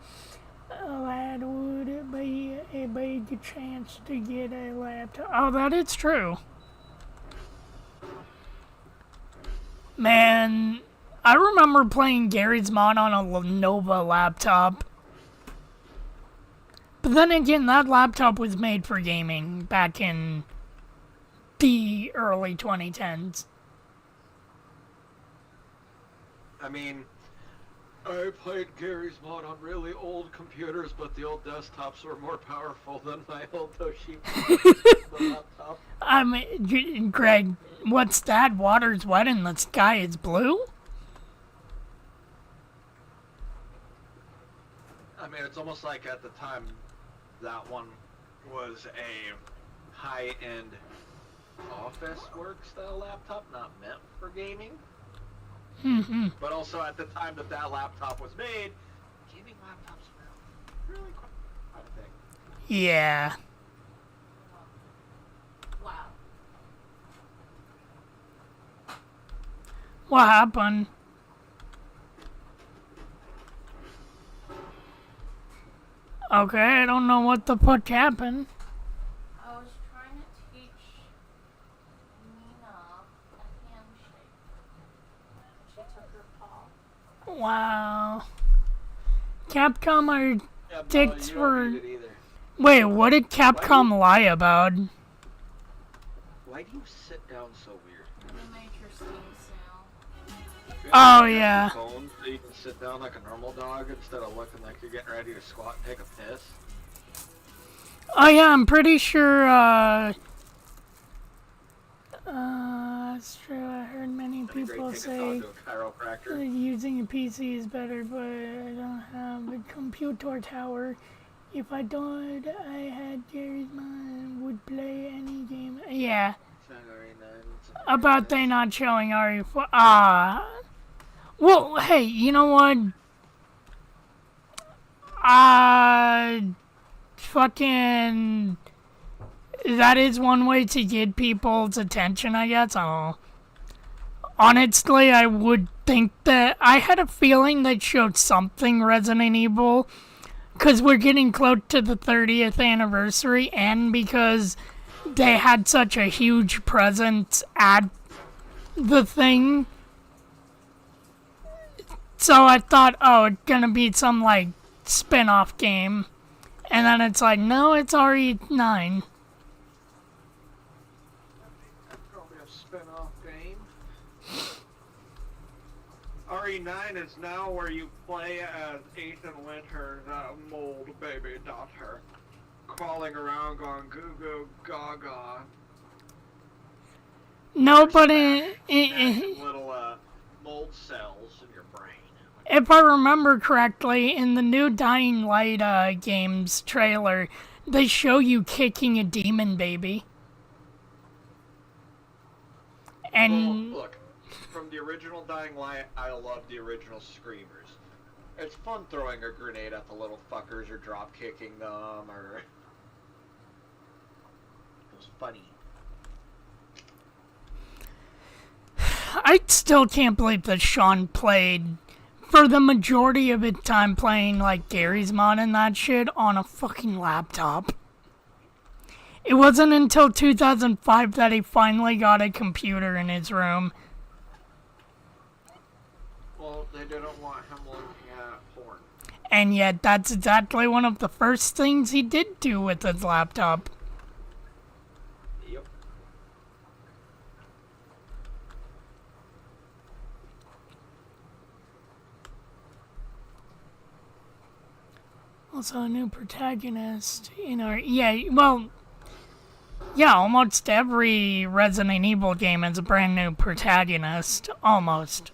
that would be a big chance to get a laptop. Oh, that is true. Man, I remember playing Gary's Mod on a Lenovo laptop. But then again, that laptop was made for gaming back in the early 2010s. I mean, I played Gary's mod on really old computers, but the old desktops were more powerful than my old Toshiba laptop. Greg, what's that? Water's wet and the sky is blue? I mean, it's almost like at the time that one was a high-end office work style laptop, not meant for gaming. Mm-hmm. But also at the time that laptop was made, gaming laptops were really quite a thing. Yeah. Wow. What happened? Okay, I don't know what the fuck happened. I was trying to teach Nina a handshake. She took her paw. Wow. Capcom are Yeah, dicks you for... don't need it either. Wait, what did Capcom lie about? Why do you sit down so weird? We made your Steam sale. Oh, yeah. Phone so you can sit down like a normal dog instead of looking like you're getting ready to squat and take a piss. Oh, yeah, I'm pretty sure, that's true. I heard many people say using a PC is better, but I don't have a computer tower. If I don't, I had Gary's mom would play any game. Yeah. About they not showing RE4. Well, hey, you know what? Fucking... That is one way to get people's attention, I guess. I don't know. Honestly, I would think that... I had a feeling they showed something Resident Evil, because we're getting close to the 30th anniversary, and because they had such a huge presence at the thing. So I thought, oh, it's gonna be some, like, spin-off game. And then it's like, no, it's RE9. Probably a spin-off game. RE9 is now where you play as Ethan Winter's mold baby daughter, crawling around going goo goo gaga. No, but little mold cells in your brain. if I remember correctly, in the new Dying Light games trailer, they show you kicking a demon baby. And Well, look, from the original Dying Light, I love the original Screamers. It's fun throwing a grenade at the little fuckers or drop kicking them, or... It was funny. I still can't believe that Sean played, for the majority of his time playing, like, Gary's mod and that shit on a fucking laptop. It wasn't until 2005 that he finally got a computer in his room. Well, they didn't want him looking at porn. And yet, that's exactly one of the first things he did do with his laptop. Yep. Also, a new protagonist in our... Yeah, well... Yeah, almost every Resident Evil game has a brand new protagonist. Almost.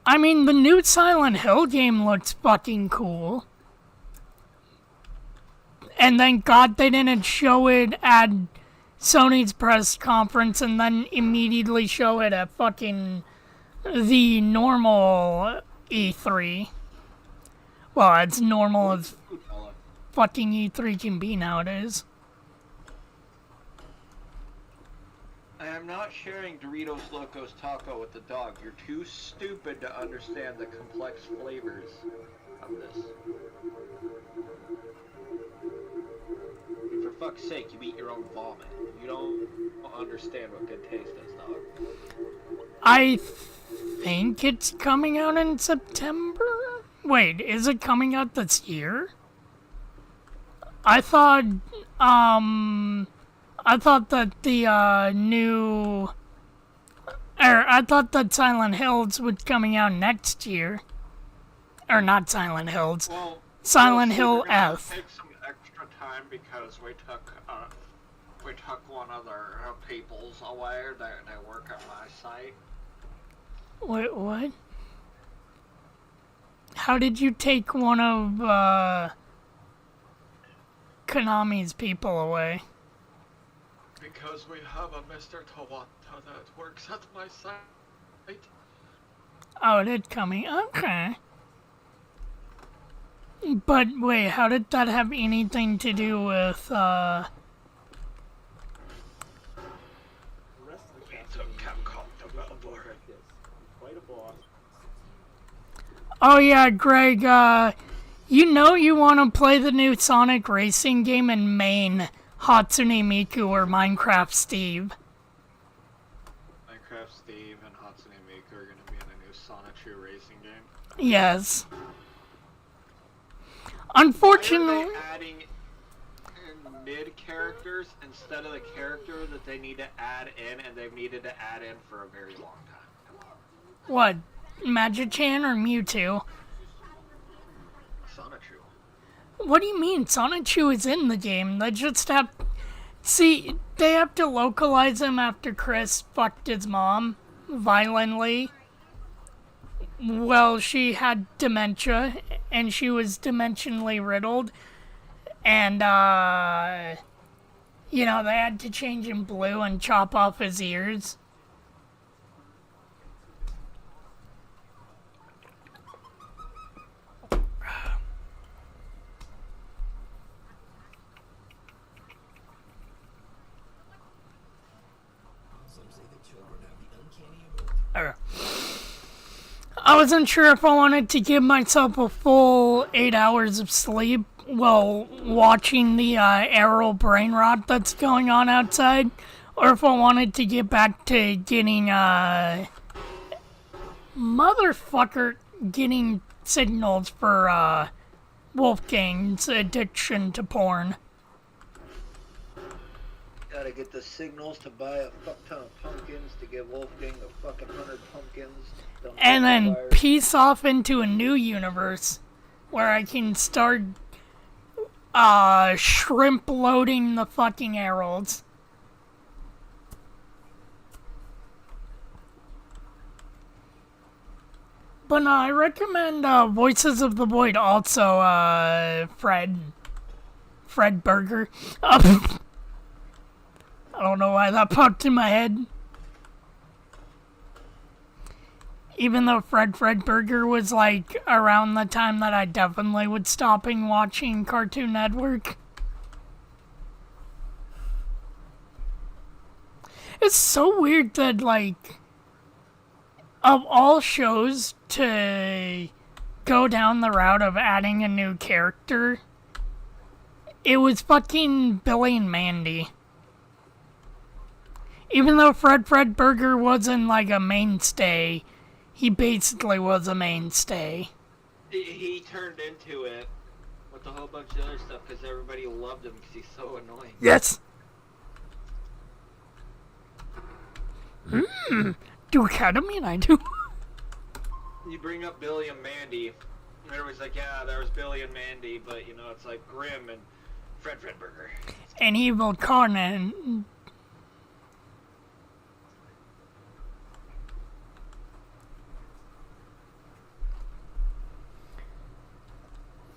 I mean, the new Silent Hill game looks fucking cool. And thank God they didn't show it at Sony's press conference and then immediately show it at fucking the normal E3. Well, it's normal as fucking E3 can be nowadays. I am not sharing Doritos Locos Taco with the dog. You're too stupid to understand the complex flavors of this. For fuck's sake, you eat your own vomit. You don't understand what good taste is, dog. I think it's coming out in September? Wait, is it coming out this year? I thought that the new I thought that Silent Hills was coming out next year. Or not Silent Hills. Well, Silent see, Hill they're gonna F. Take some extra time because we took one of their peoples away. They work at my site. Wait, what? How did you take one of Konami's people away? Because we have a Mr. Tawata that works at my site. Oh, it is coming. Okay. But wait, how did that have anything to do with Oh yeah, Greg, you know you want to play the new Sonic racing game in Maine, Hatsune Miku or Minecraft Steve. Minecraft Steve and Hatsune Miku are going to be in a new Sonic 2 racing game. Yes. Why Unfortunately... are they adding in mid-characters instead of the character that they need to add in and they've needed to add in for a very long time? What? Magic-Chan or Mewtwo? Sonichu. What do you mean? Sonichu is in the game. They just have... See, they have to localize him after Chris fucked his mom violently. Well, she had dementia, and she was dimensionally riddled. And, you know, they had to change him blue and chop off his ears. I wasn't sure if I wanted to give myself a full 8 hours of sleep while watching the aerial brain rot that's going on outside, or if I wanted to get back to getting getting signals for Wolfgang's addiction to porn. Gotta get the signals to buy a fuck ton of pumpkins to give Wolfgang the fucking 100 pumpkins. And then piece off into a new universe where I can start shrimp loading the fucking heralds. But no, I recommend Voices of the Void also, Fred Burger. I don't know why that popped in my head. Even though Fred Burger was like around the time that I definitely would stopping watching Cartoon Network. It's so weird that like of all shows to go down the route of adding a new character, it was fucking Billy and Mandy. Even though Fred Burger wasn't like a mainstay, he basically was a mainstay. He turned into it with a whole bunch of other stuff because everybody loved him because he's so annoying. Yes. Do Academy and I do. You bring up Billy and Mandy, and everybody's like, yeah, there was Billy and Mandy, but you know, it's like Grimm and Fred Burger. And Evil Conan.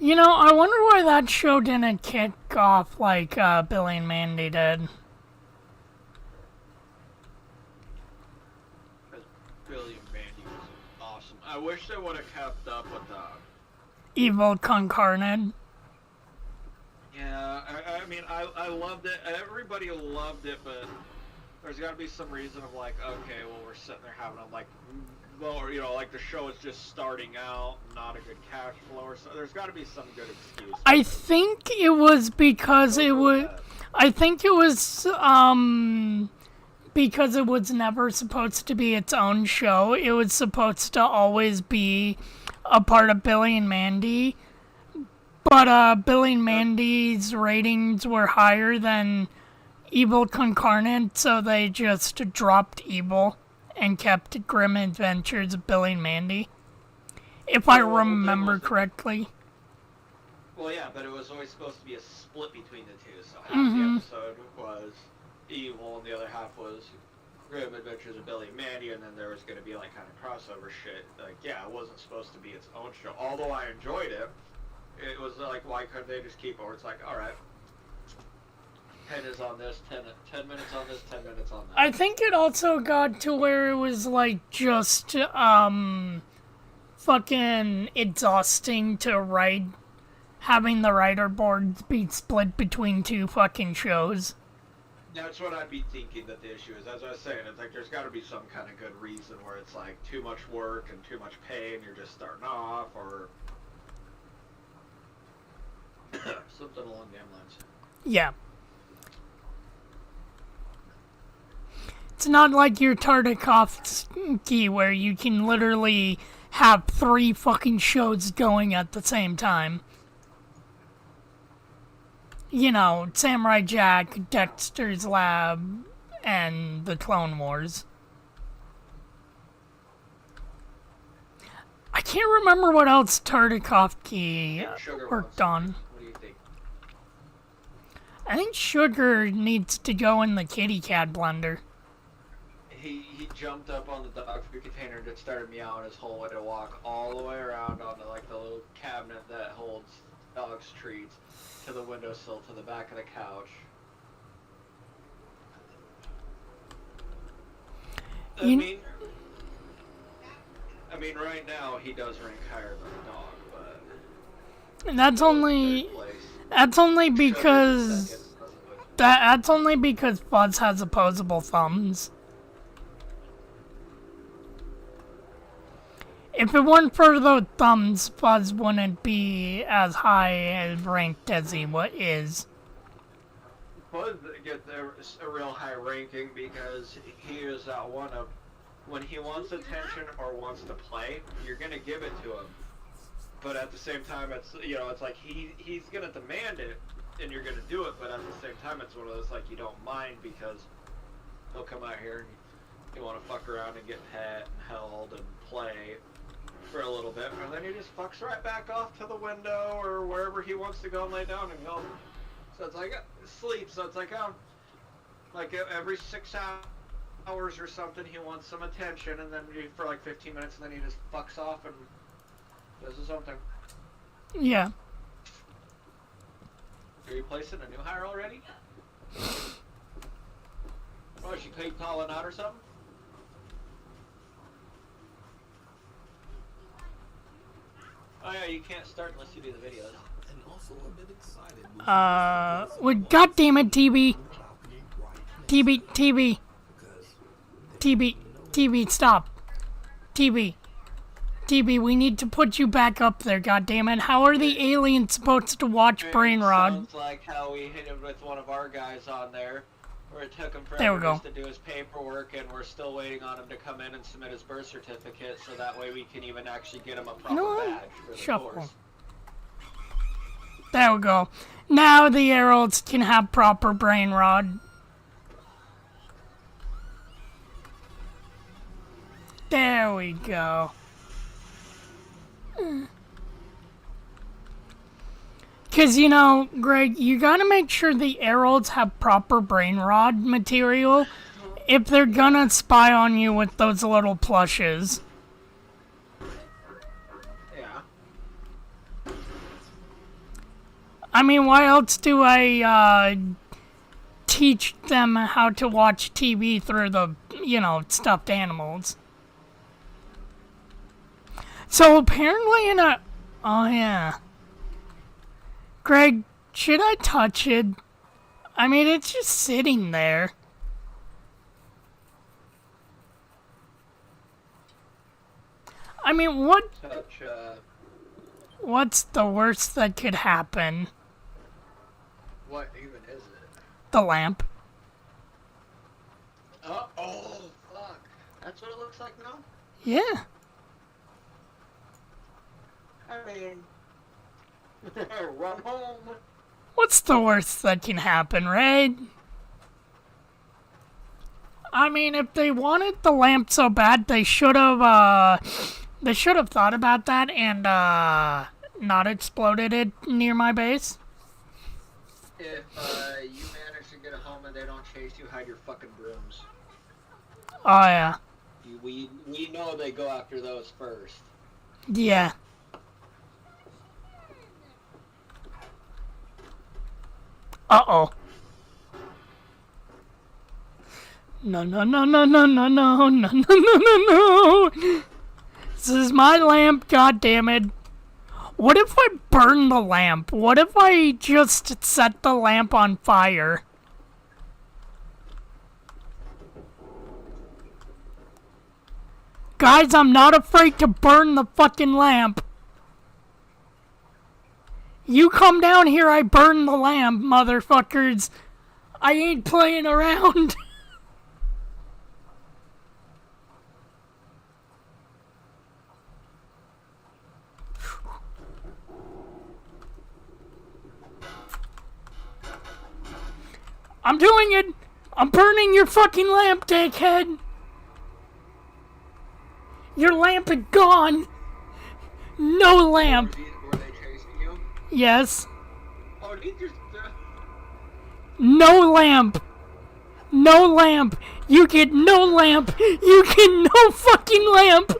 You know, I wonder why that show didn't kick off like Billy and Mandy did. Billy and Mandy was awesome. I wish they would have kept up with Evil Concarnate. Yeah, I mean, I loved it. Everybody loved it, but there's got to be some reason of like, okay, well, we're sitting there having a like, well, you know, like the show is just starting out, not a good cash flow, or so. There's got to be some good excuse. I think it was because it was. I think it was because it was never supposed to be its own show. It was supposed to always be a part of Billy and Mandy. But Billy and Mandy's ratings were higher than Evil Concarnate, so they just dropped Evil and kept Grim Adventures of Billy and Mandy. If I remember correctly. Well, yeah, but it was always supposed to be a split between the two. So half the episode was evil, and the other half was Grim Adventures of Billy and Mandy, and then there was going to be like kind of crossover shit. Like, yeah, it wasn't supposed to be its own show. Although I enjoyed it, it was like, why couldn't they just keep it? Where it's like, all right, 10 is on this, 10 minutes on this, 10 minutes on that. I think it also got to where it was like just fucking exhausting to write, having the writer boards be split between two fucking shows. That's what I'd be thinking that the issue is. As I was saying, it's like there's got to be some kind of good reason where it's like too much work and too much pay and you're just starting off, or something along them lines. Yeah. It's not like your Tartakovsky where you can literally have 3 fucking shows going at the same time. You know, Samurai Jack, Dexter's Lab, and the Clone Wars. I can't remember what else Tartakovsky worked on. What do you think? I think Sugar needs to go in the kitty cat blender. He jumped up on the dog food container and just started meowing his whole way to walk all the way around onto like the little cabinet that holds dog's treats, to the windowsill, to the back of the couch. I mean, right now he does rank higher than the dog, but And that's only because that's only because Fuzz has opposable thumbs. If it weren't for those thumbs, Fuzz wouldn't be as high as ranked as he is. Buzz gets a real high ranking because he is one of, when he wants attention or wants to play, you're gonna give it to him. But at the same time, it's, you know, it's like he's gonna demand it, and you're gonna do it. But at the same time, it's one of those like you don't mind because he'll come out here and you want to fuck around and get pet and held and play for a little bit, and then he just fucks right back off to the window or wherever he wants to go and lay down and go. So it's like sleep. So it's like like every 6 hours or something, he wants some attention, and then for like 15 minutes, and then he just fucks off and does his own thing. Yeah. Are you placing a new hire already? Oh, she keep calling out or something? Oh yeah, you can't start unless you do the videos. And also a bit excited. Well, goddammit, TB. TB, stop. TB, we need to put you back up there, goddammit. How are the aliens supposed to watch Brainrod? Sounds like how we hit him with one of our guys on there, where it took him There we forever go. just to do his paperwork, and we're still waiting on him to come in and submit his birth certificate, so that way we can even actually get him a proper know what? badge for the Shuffle. course. There we go. Now the Heralds can have proper Brainrod. There we go. Because, you know, Greg, you gotta make sure the Heralds have proper Brainrod material if they're gonna spy on you with those little plushes. Yeah. I mean, why else do I, teach them how to watch TV through the, you know, stuffed animals? So apparently in a... Oh, yeah. Greg, should I touch it? I mean, it's just sitting there. I mean, what's the worst that could happen? What even is it? The lamp. Oh, fuck. That's what it looks like now? Yeah. I mean, run home. What's the worst that can happen, right? I mean, if they wanted the lamp so bad, they should have thought about that and not exploded it near my base. If you manage to get home and they don't chase you, hide your fucking brooms. Oh yeah, We know they go after those first. yeah. Uh-oh. No, no, no, no, no, no, no, no, no, no, no, no. This is my lamp, god damn it. What if I burn the lamp? What if I just set the lamp on fire? Guys, I'm not afraid to burn the fucking lamp. You come down here, I burn the lamp, motherfuckers. I ain't playing around. I'm doing it. I'm burning your fucking lamp, dickhead. Your lamp is gone. No lamp. Were they chasing you? Yes. Oh, these just... No lamp. No lamp. You get no lamp. You get no fucking lamp.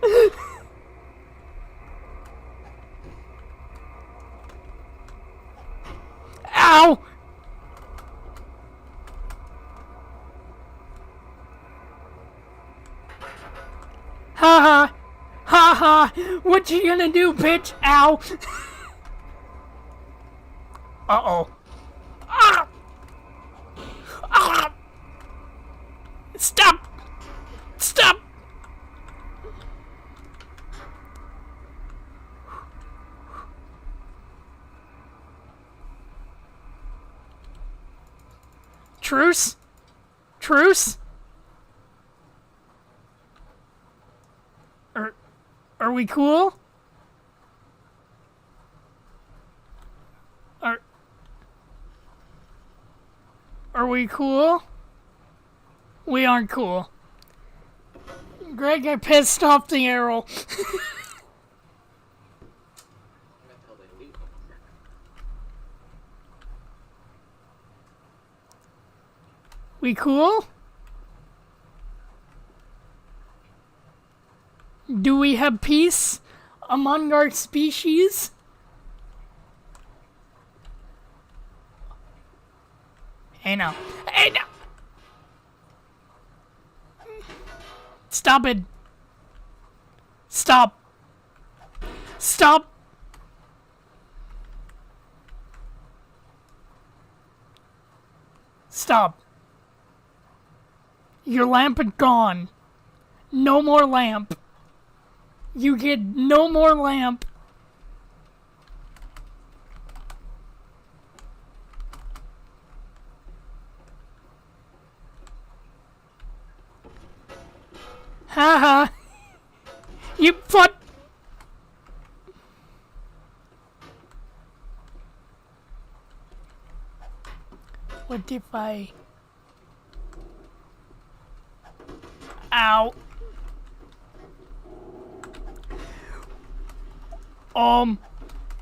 Ow. Ha ha. Ha ha. What you gonna do, bitch? Ow. Uh-oh. Ah! Ah! Stop! Stop! Truce? Truce? Are we cool? Are we cool? We aren't cool. Greg, I pissed off the arrow. We cool? Do we have peace among our species? Hey now. Hey now! Stop it. Stop. Stop. Stop. Your lamp is gone. No more lamp. You get no more lamp. Haha. You fuck. What if I... Ow.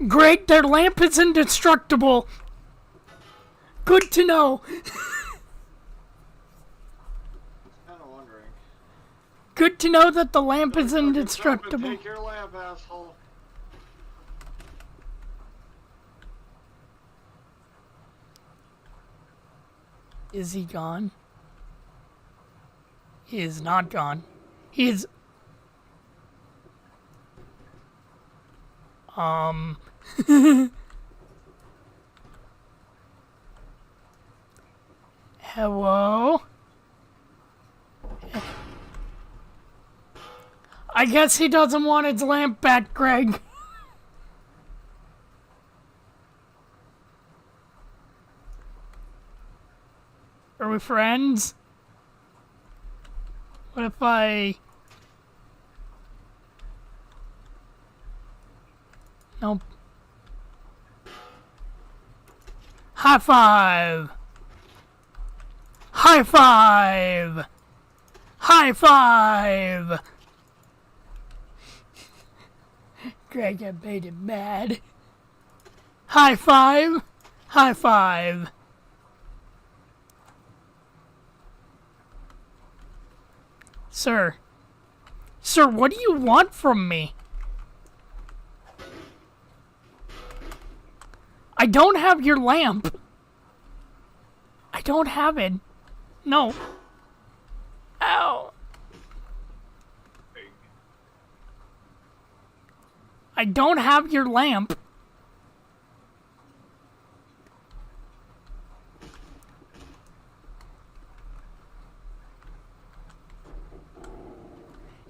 Great, their lamp is indestructible. Good to know. Kinda wondering. Good to know that the lamp is indestructible. Take your lamp, asshole. Is he gone? He is not gone. He is... Hello? I guess he doesn't want his lamp back, Greg. Are we friends? What if I... Nope. High five! High five! High five! Greg, I made him mad. High five! High five! Sir. Sir, what do you want from me? I don't have your lamp. I don't have it. No. Ow. I don't have your lamp.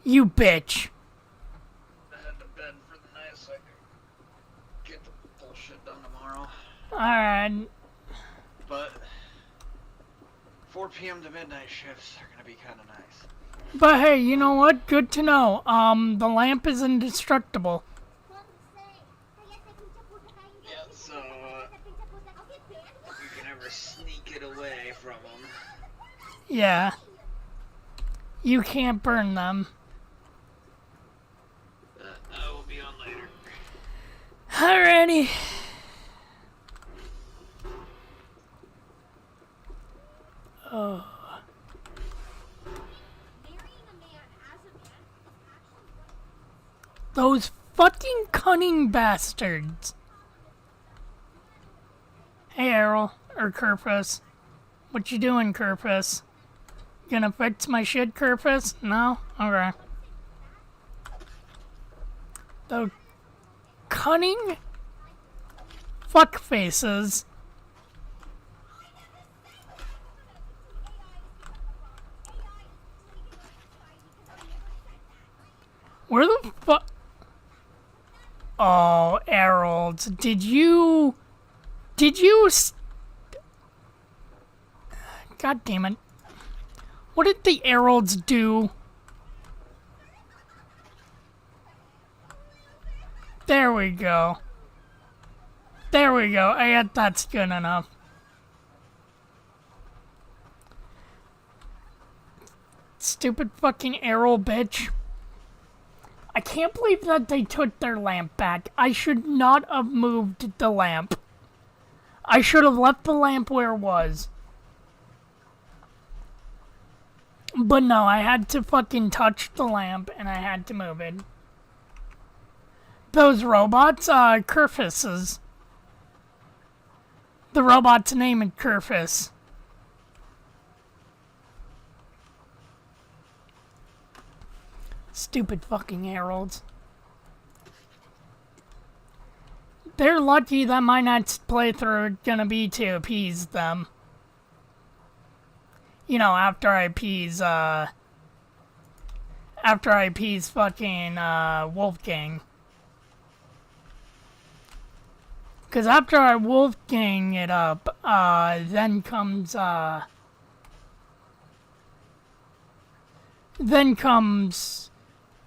You bitch. I had to bed for the night so I could get the bullshit done tomorrow. Alright. But 4 p.m. to midnight shifts are gonna be kind of nice. But hey, you know what? Good to know. The lamp is indestructible. Yeah, so you can never sneak it away from them. Yeah. You can't burn them. I will be on later. Alrighty. Oh. Those fucking cunning bastards. Hey, Errol. Or Kerfus. What you doing, Kerfus? Gonna fix my shit, Kerfus? No? Okay. The cunning fuck faces. Where the fuck? Oh, Errol, did you God damn it. What did the Heralds do? There we go. There we go. That's good enough. Stupid fucking Errol bitch. I can't believe that they took their lamp back. I should not have moved the lamp. I should have left the lamp where it was. But no, I had to fucking touch the lamp and I had to move it. Those robots, Kerfuses. The robot's name is Kerfus. Stupid fucking heralds. They're lucky that my next playthrough is gonna be to appease them. You know, after I appease fucking, Wolfgang. Cause after I Wolfgang it up, then comes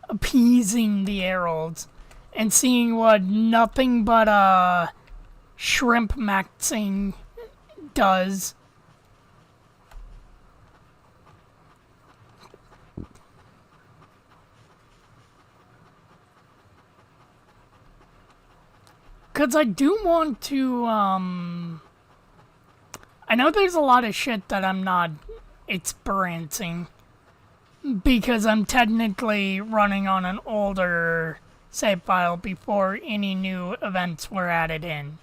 appeasing the heralds and seeing what nothing but shrimp maxing does. Cause I do want to I know there's a lot of shit that I'm not experiencing. Because I'm technically running on an older save file before any new events were added in.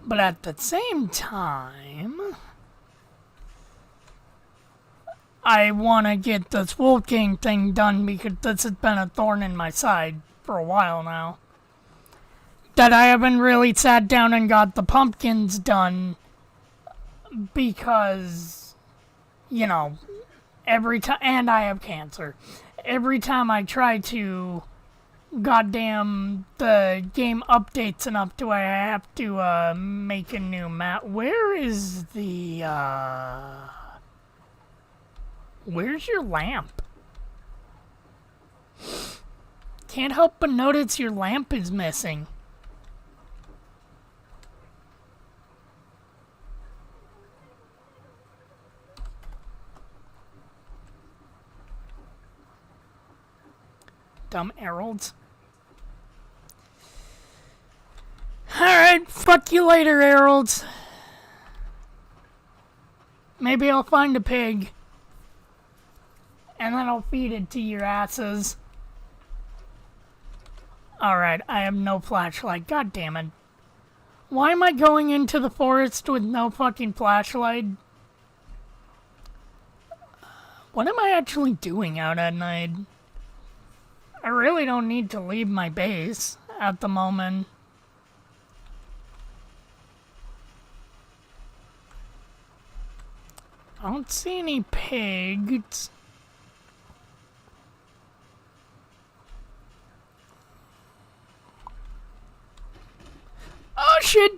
But at the same time, I want to get this Wolfgang thing done because this has been a thorn in my side for a while now. That I haven't really sat down and got the pumpkins done because, you know, every time, and I have cancer. Every time I try to, goddamn, the game updates enough do I have to make a new map. Where is the, where's your lamp? Can't help but notice your lamp is missing. dumb heralds. Alright, fuck you later, heralds. Maybe I'll find a pig. And then I'll feed it to your asses. Alright, I have no flashlight. God damn it. Why am I going into the forest with no fucking flashlight? What am I actually doing out at night? I really don't need to leave my base at the moment. I don't see any pigs. Oh shit!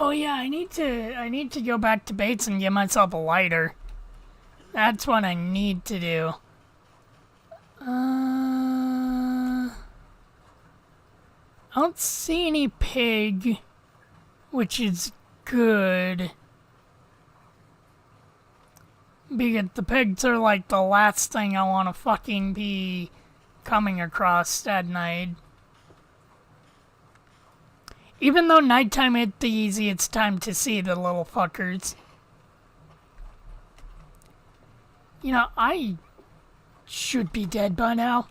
Oh yeah, I need to go back to Bates and get myself a lighter. That's what I need to do. I don't see any pig, which is good. Because the pigs are like the last thing I want to fucking be coming across at night. Even though nighttime is the easiest time to see the little fuckers. You know, I should be dead by now.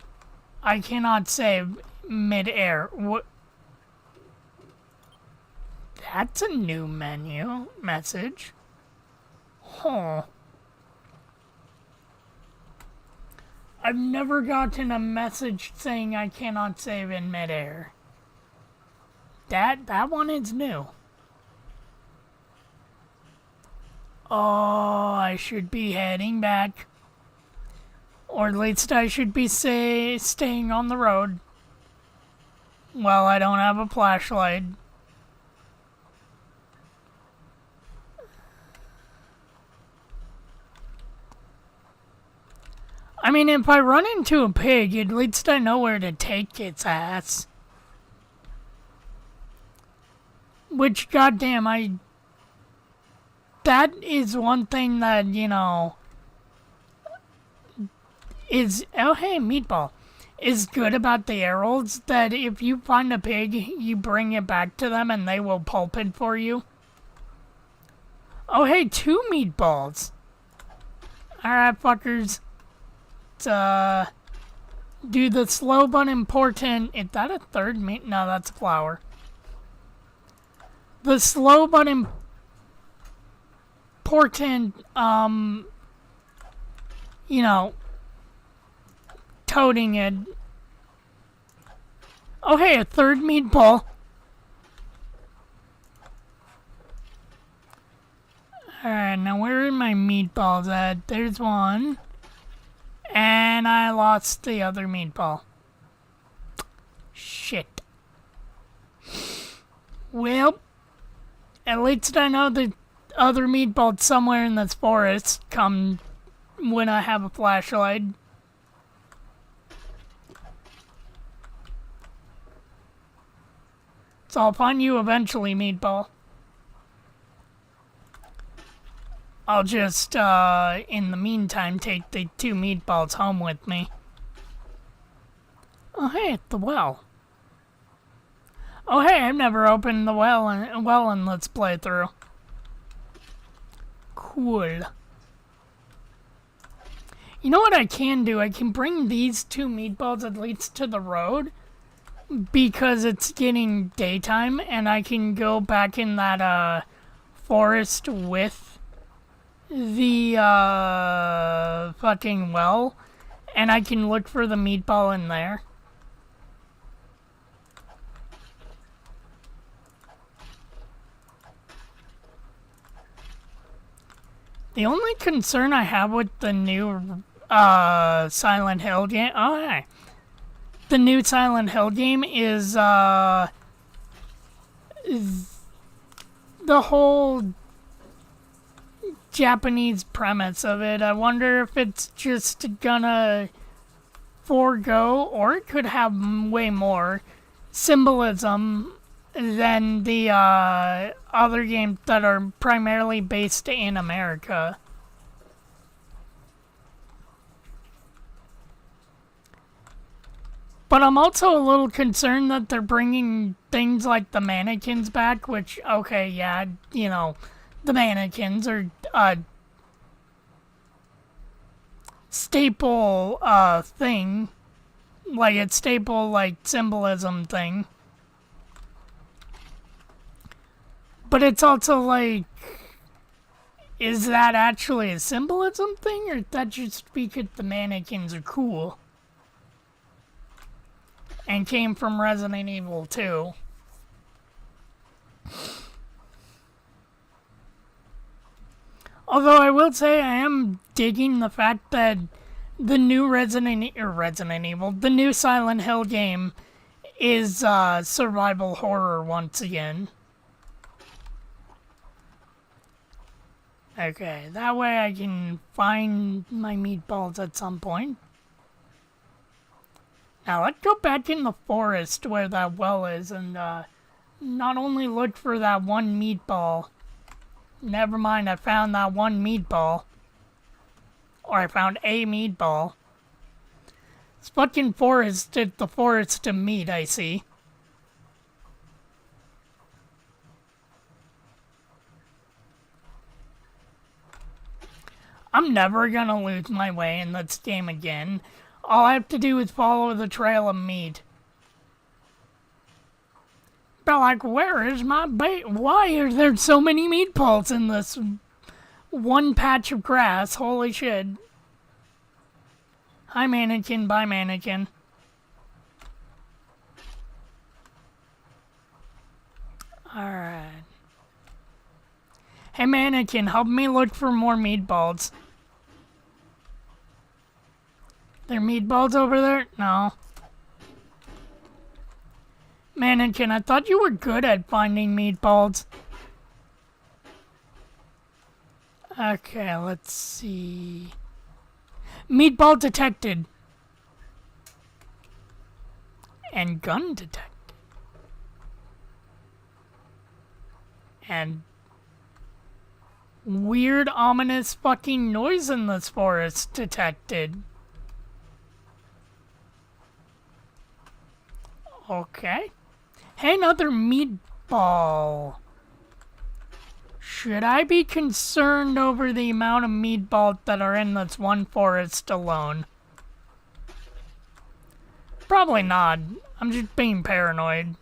I cannot save mid-air. What? That's a new menu message. Huh. I've never gotten a message saying I cannot save in mid-air. That one is new. Oh, I should be heading back. Or at least I should be staying on the road. Well, I don't have a flashlight. I mean, if I run into a pig, at least I know where to take its ass. Which, goddamn, that is one thing that, you know, is, oh hey, meatball, is good about the heralds, that if you find a pig, you bring it back to them and they will pulp it for you. Oh hey, 2 meatballs. Alright, fuckers. Let's, do the slow but important, is that a third meat? No, that's a flower. The slow but important, you know, toting it. Oh hey, a third meatball. Alright, now where are my meatballs at? There's one. And I lost the other meatball. Shit. Well, at least I know the other meatball's somewhere in this forest come when I have a flashlight. So I'll find you eventually, meatball. I'll just, in the meantime, take the 2 meatballs home with me. Oh, hey, it's the well. Oh, hey, I've never opened the well in Let's Play Through. Cool. You know what I can do? I can bring these 2 meatballs at least to the road because it's getting daytime and I can go back in that, forest with the fucking well, and I can look for the meatball in there. The only concern I have with the new Silent Hill game, oh hey, the new Silent Hill game is the whole Japanese premise of it. I wonder if it's just gonna forego, or it could have way more symbolism than the other games that are primarily based in America. But I'm also a little concerned that they're bringing things like the mannequins back, which, okay, yeah, you know, the mannequins are staple thing, like it's staple like symbolism thing. But it's also like, is that actually a symbolism thing, or is that just because the mannequins are cool and came from Resident Evil 2? Although I will say I am digging the fact that the new the new Silent Hill game is survival horror once again. Okay, that way I can find my meatballs at some point. Now let's go back in the forest where that well is and not only look for that one meatball. Never mind, I found that one meatball. Or I found a meatball. This fucking forest is the forest of meat, I see. I'm never gonna lose my way in this game again. All I have to do is follow the trail of meat. But like, where is my bait? Why are there so many meatballs in this one patch of grass? Holy shit. Hi mannequin, bye mannequin. Alright. Hey mannequin, help me look for more meatballs. There meatballs over there? No. Mannequin, I thought you were good at finding meatballs. Okay, let's see. Meatball detected. And gun detected. And weird, ominous fucking noise in this forest detected. Okay. Hey, another meatball. Should I be concerned over the amount of meatballs that are in this one forest alone? Probably not. I'm just being paranoid.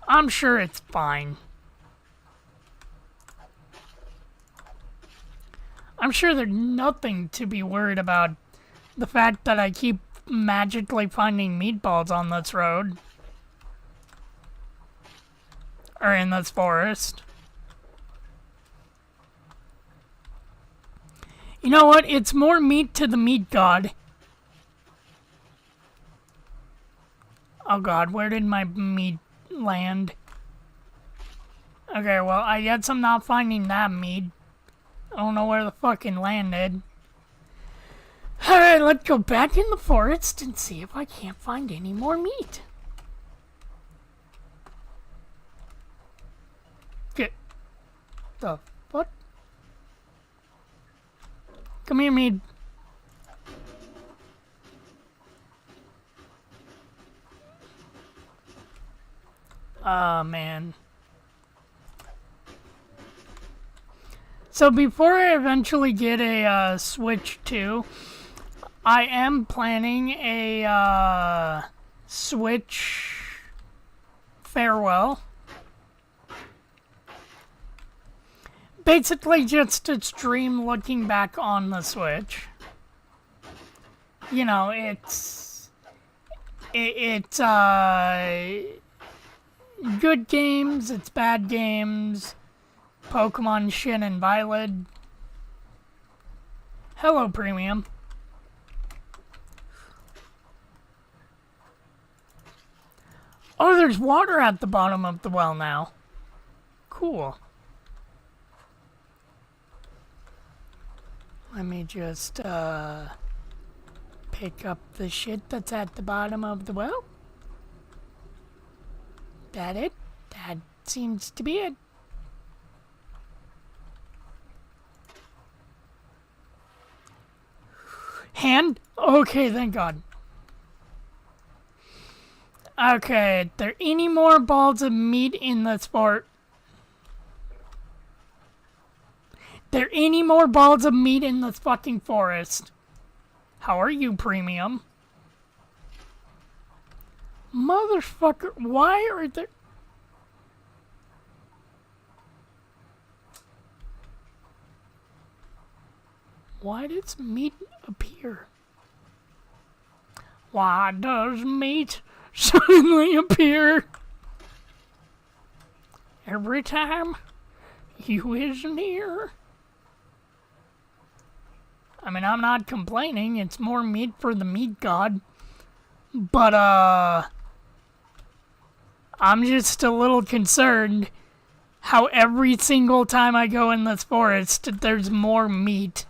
I'm sure it's fine. I'm sure there's nothing to be worried about the fact that I keep magically finding meatballs on this road. Or in this forest. You know what? It's more meat to the meat god. Oh god, where did my meat land? Okay, well, I guess I'm not finding that meat. I don't know where the fucking landed. Alright, let's go back in the forest and see if I can't find any more meat. Get the fuck? Come here, meat. Oh, man. So before I eventually get a Switch 2, I am planning a Switch farewell. Basically just a stream looking back on the Switch. You know, it's good games, it's bad games, Pokemon Shin and Violet. Hello, Premium. Oh, there's water at the bottom of the well now. Cool. Let me just, pick up the shit that's at the bottom of the well. That it? That seems to be it. Hand? Okay, thank God. Okay, are there any more balls of meat in the sport? There any more balls of meat in this fucking forest? How are you, Premium? Motherfucker, why are there... Why does meat appear? Why does meat suddenly appear every time you is near? I mean, I'm not complaining. It's more meat for the meat god. But, I'm just a little concerned how every single time I go in this forest, there's more meat.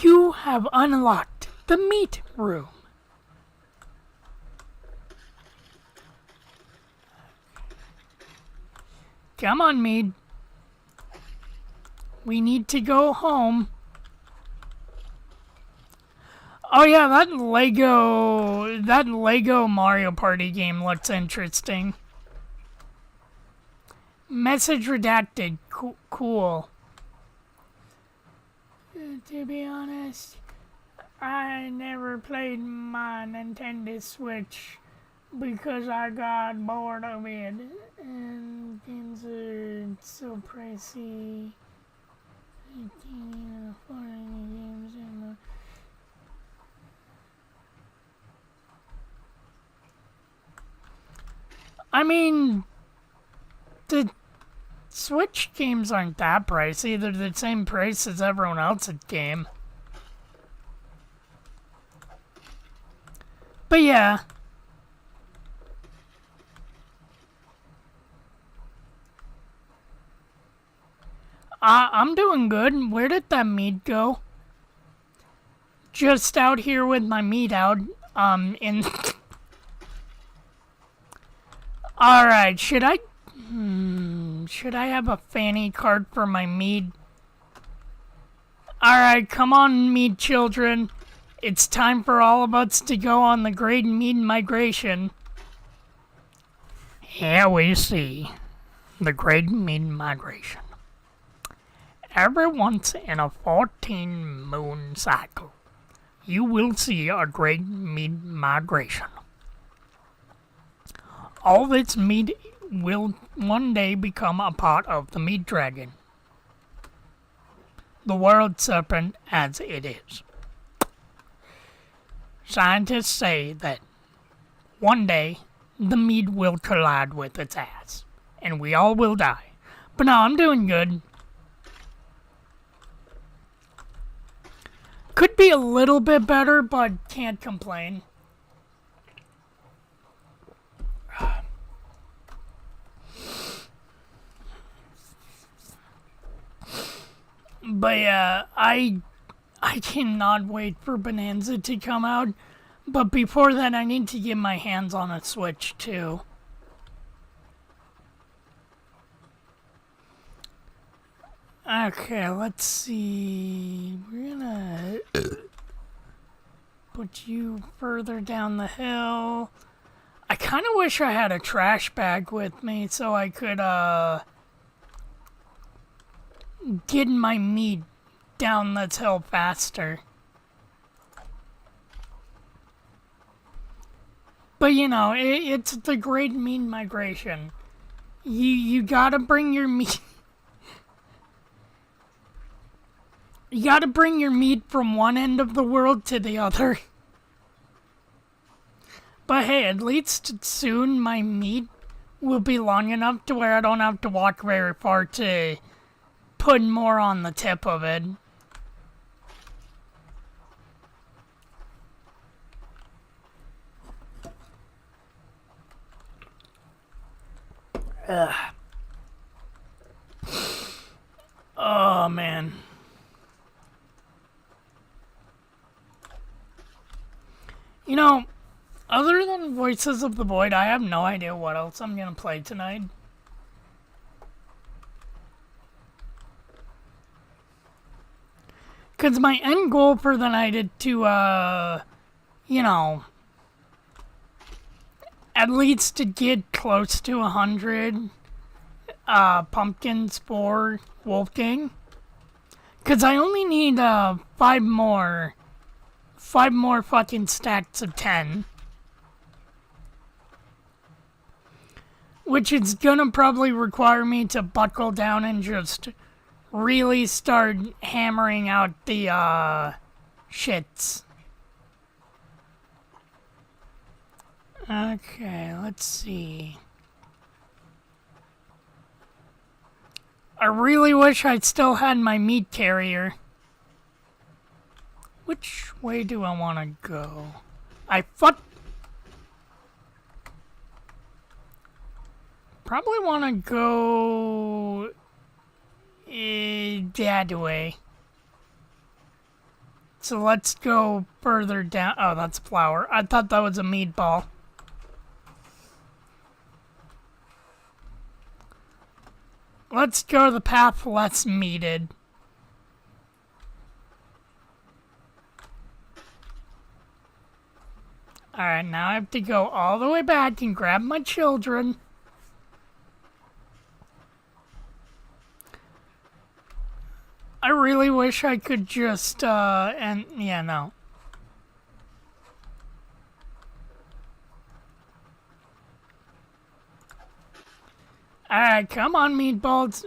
You have unlocked the meat room. Come on, Mead. We need to go home. Oh yeah, that Lego Mario Party game looks interesting. Message redacted. Cool. To be honest, I never played my Nintendo Switch because I got bored of it, and games are so pricey. I can't even afford any games anymore. I mean, the Switch games aren't that pricey. They're the same price as everyone else's game. But yeah. I'm doing good. Where did that meat go? Just out here with my meat out. In... Alright, should I have a fanny cart for my meat? Alright, come on, meat children. It's time for all of us to go on the great meat migration. Here we see the great meat migration. Every once in a 14-moon cycle, you will see a great meat migration. All this meat will one day become a part of the meat dragon. The world serpent as it is. Scientists say that one day the meat will collide with its ass, and we all will die. But no, I'm doing good. Could be a little bit better, but can't complain. But yeah, I cannot wait for Bonanza to come out. But before that, I need to get my hands on a Switch too. Okay, let's see. We're gonna put you further down the hill. I kind of wish I had a trash bag with me so I could, get my meat down this hill faster. But you know, it's the great meat migration. You gotta bring your meat... You gotta bring your meat from one end of the world to the other. But hey, at least soon my meat will be long enough to where I don't have to walk very far to put more on the tip of it. Ugh. Oh, man. You know, other than Voices of the Void, I have no idea what else I'm gonna play tonight. Because my end goal for the night is to, you know, at least to get close to 100 pumpkins for Wolfgang. Because I only need 5 more fucking stacks of 10. Which is gonna probably require me to buckle down and just really start hammering out the shits. Okay, let's see. I really wish I still had my meat carrier. Which way do I want to go? Probably want to go that way. So let's go further down. Oh, that's flour. I thought that was a meatball. Let's go the path less meated. Alright, now I have to go all the way back and grab my children. I really wish I could just, yeah, no. Alright, come on, meatballs.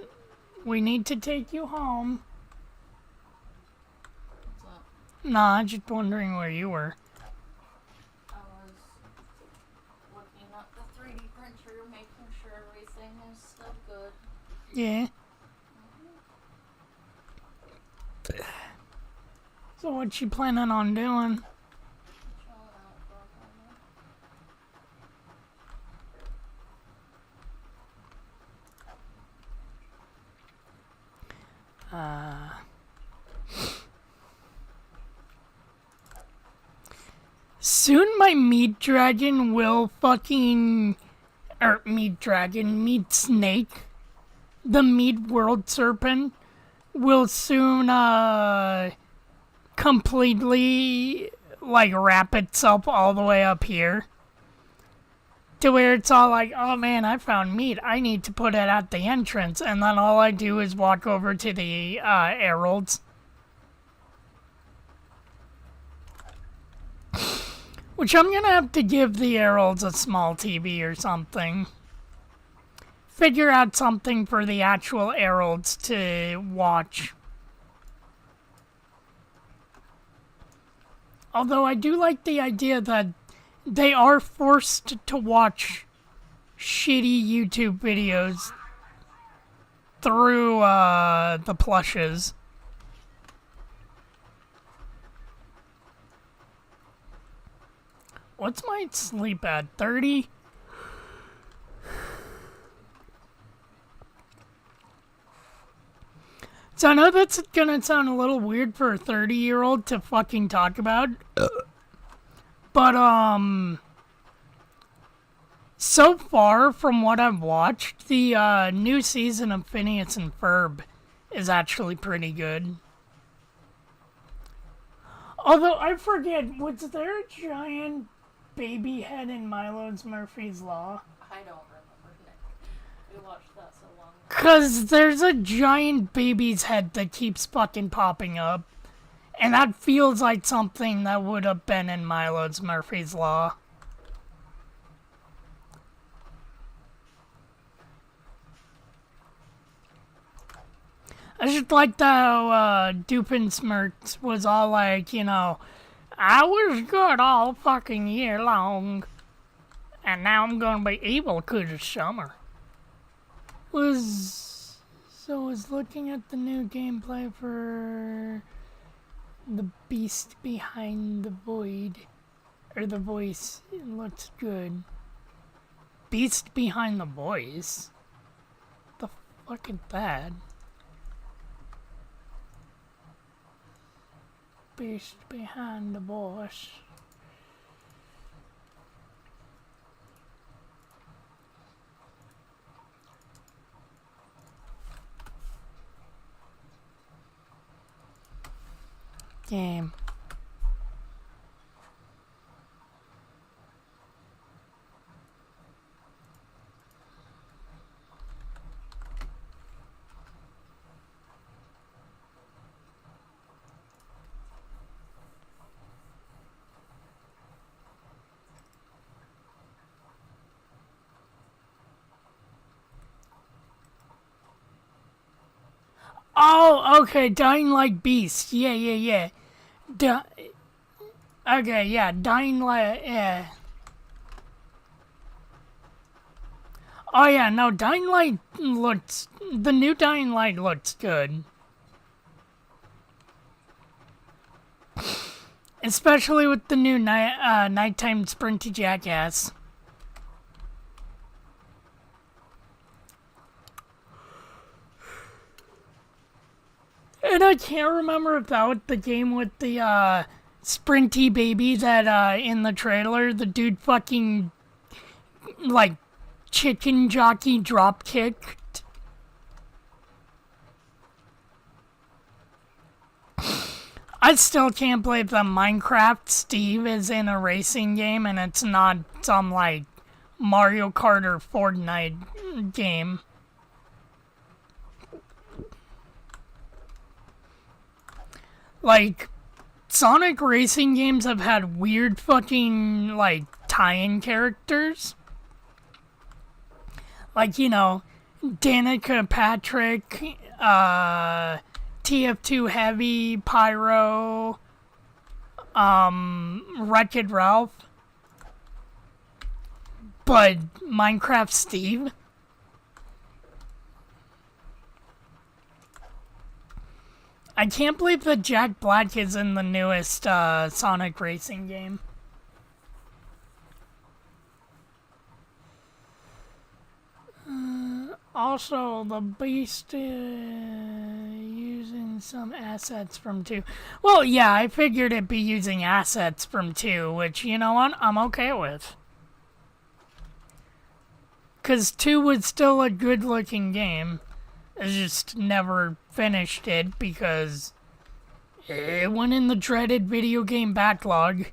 We need to take you home. What's up? Nah, I'm just wondering where you were. I was looking at the 3D printer, making sure everything is still good. Yeah. So what you planning on doing? Chilling out for a moment. Soon my meat dragon will fucking... meat snake. The meat world serpent will soon, completely, like, wrap itself all the way up here. To where it's all like, oh man, I found meat. I need to put it at the entrance. And then all I do is walk over to the, heralds. Which I'm gonna have to give the heralds a small TV or something. Figure out something for the actual heralds to watch. Although I do like the idea that they are forced to watch shitty YouTube videos through the plushes. What's my sleep at? 30? So I know that's gonna sound a little weird for a 30-year-old to fucking talk about. But, so far from what I've watched, the new season of Phineas and Ferb is actually pretty good. Although, I forget, was there a giant baby head in Milo's Murphy's Law? I don't remember, Nick. We watched that so long ago. 'Cause there's a giant baby's head that keeps fucking popping up. And that feels like something that would have been in Milo's Murphy's Law. I just liked how Doofenshmirtz was all like, you know, I was good all fucking year long, and now I'm gonna be evil 'cause it's summer. Was looking at the new gameplay for the beast behind the void, or the voice. It looks good. Beast behind the voice? The fuck is that? Beast behind the voice. game. Oh, okay, Dying Like Beast. Yeah. Okay, yeah, Dying Light, yeah. Oh yeah, no, the new Dying Light looks good. Especially with the new nighttime sprinty jackass. And I can't remember if that was the game with the sprinty baby that in the trailer the dude fucking like chicken jockey drop kicked. I still can't believe that Minecraft Steve is in a racing game and it's not some like Mario Kart or Fortnite game. Like, Sonic racing games have had weird fucking, like, tie-in characters. Like, you know, Danica Patrick, TF2 Heavy, Pyro, Wreck-It Ralph. But Minecraft Steve? I can't believe that Jack Black is in the newest Sonic racing game. Also, the Beast using some assets from 2. Well, yeah, I figured it'd be using assets from 2, which, you know what, I'm okay with. Because 2 was still a good-looking game. I just never finished it because it went in the dreaded video game backlog.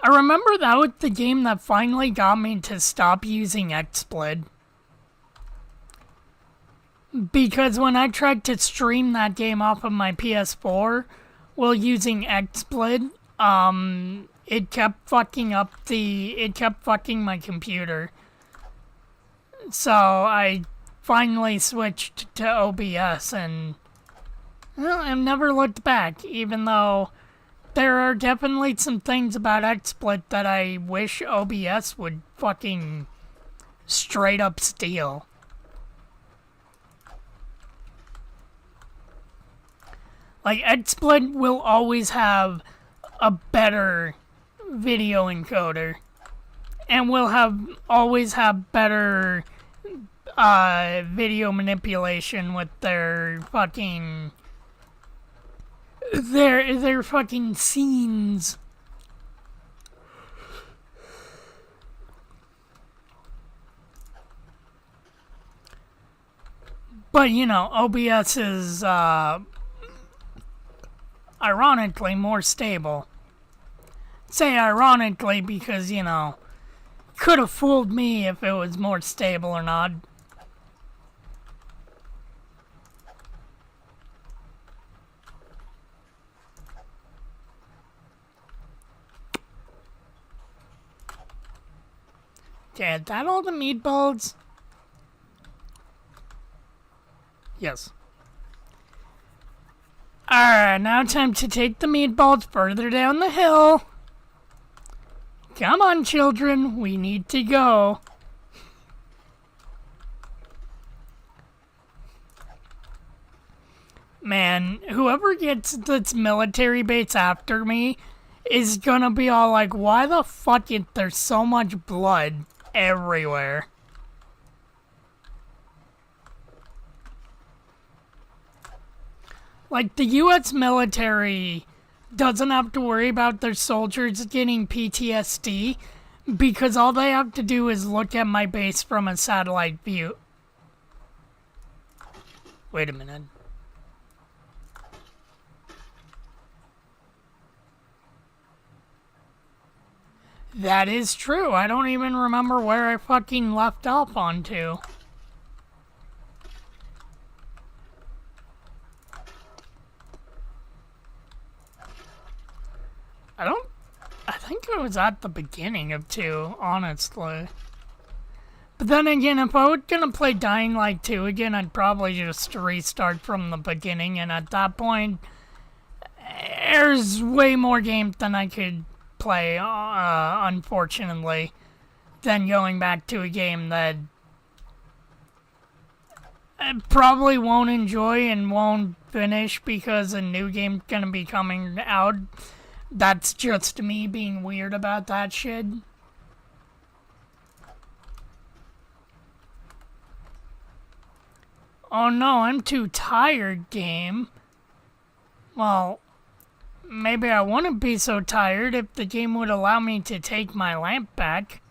I remember that was the game that finally got me to stop using XSplit. Because when I tried to stream that game off of my PS4 while using XSplit, it kept fucking my computer. So I finally switched to OBS and, well, I've never looked back, even though there are definitely some things about XSplit that I wish OBS would fucking straight up steal. Like, XSplit will always have a better video encoder, and will always have better video manipulation with their fucking scenes. But you know, OBS is ironically more stable. Say ironically because, you know, could have fooled me if it was more stable or not. Okay, is that all the meatballs? Yes. Alright, now time to take the meatballs further down the hill. Come on, children, we need to go. Man, whoever gets this military base after me is gonna be all like, why the fuck is there so much blood everywhere? Like, the US military doesn't have to worry about their soldiers getting PTSD because all they have to do is look at my base from a satellite view. Wait a minute. That is true. I don't even remember where I fucking left off onto. I think it was at the beginning of 2, honestly. But then again, if I was gonna play Dying Light 2 again, I'd probably just restart from the beginning, and at that point, there's way more games than I could play, unfortunately, than going back to a game that I probably won't enjoy and won't finish because a new game's gonna be coming out. That's just me being weird about that shit. Oh no, I'm too tired, game. Well, maybe I wouldn't be so tired if the game would allow me to take my lamp back.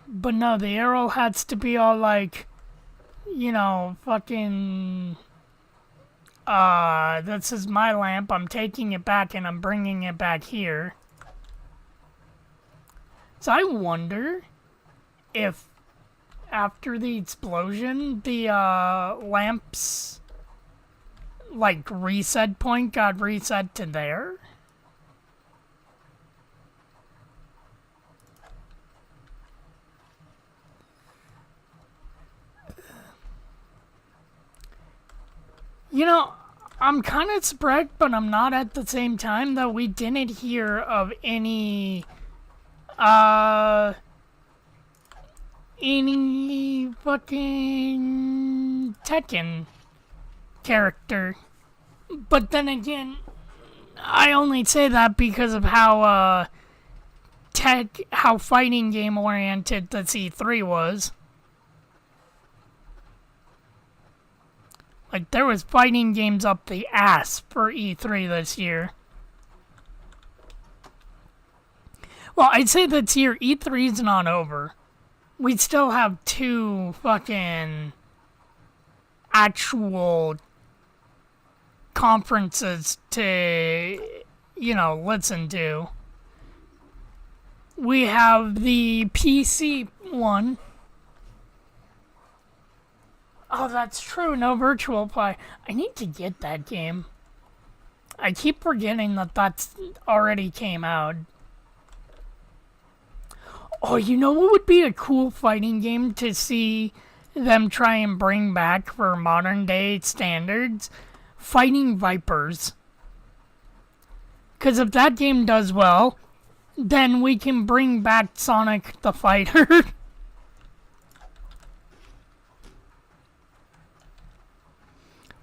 But no, the arrow has to be all like, you know, fucking... this is my lamp, I'm taking it back and I'm bringing it back here. So I wonder if after the explosion, the lamp's like reset point got reset to there. You know, I'm kind of surprised, but I'm not at the same time that we didn't hear of any fucking Tekken character. But then again, I only say that because of how how fighting game oriented the C3 was. Like, there was fighting games up the ass for E3 this year. Well, I'd say this year E3's not over. We still have 2 fucking actual conferences to, you know, listen to. We have the PC one. Oh, that's true, no virtual play. I need to get that game. I keep forgetting that that's already came out. Oh, you know what would be a cool fighting game to see them try and bring back for modern day standards? Fighting Vipers. Because if that game does well, then we can bring back Sonic the Fighter.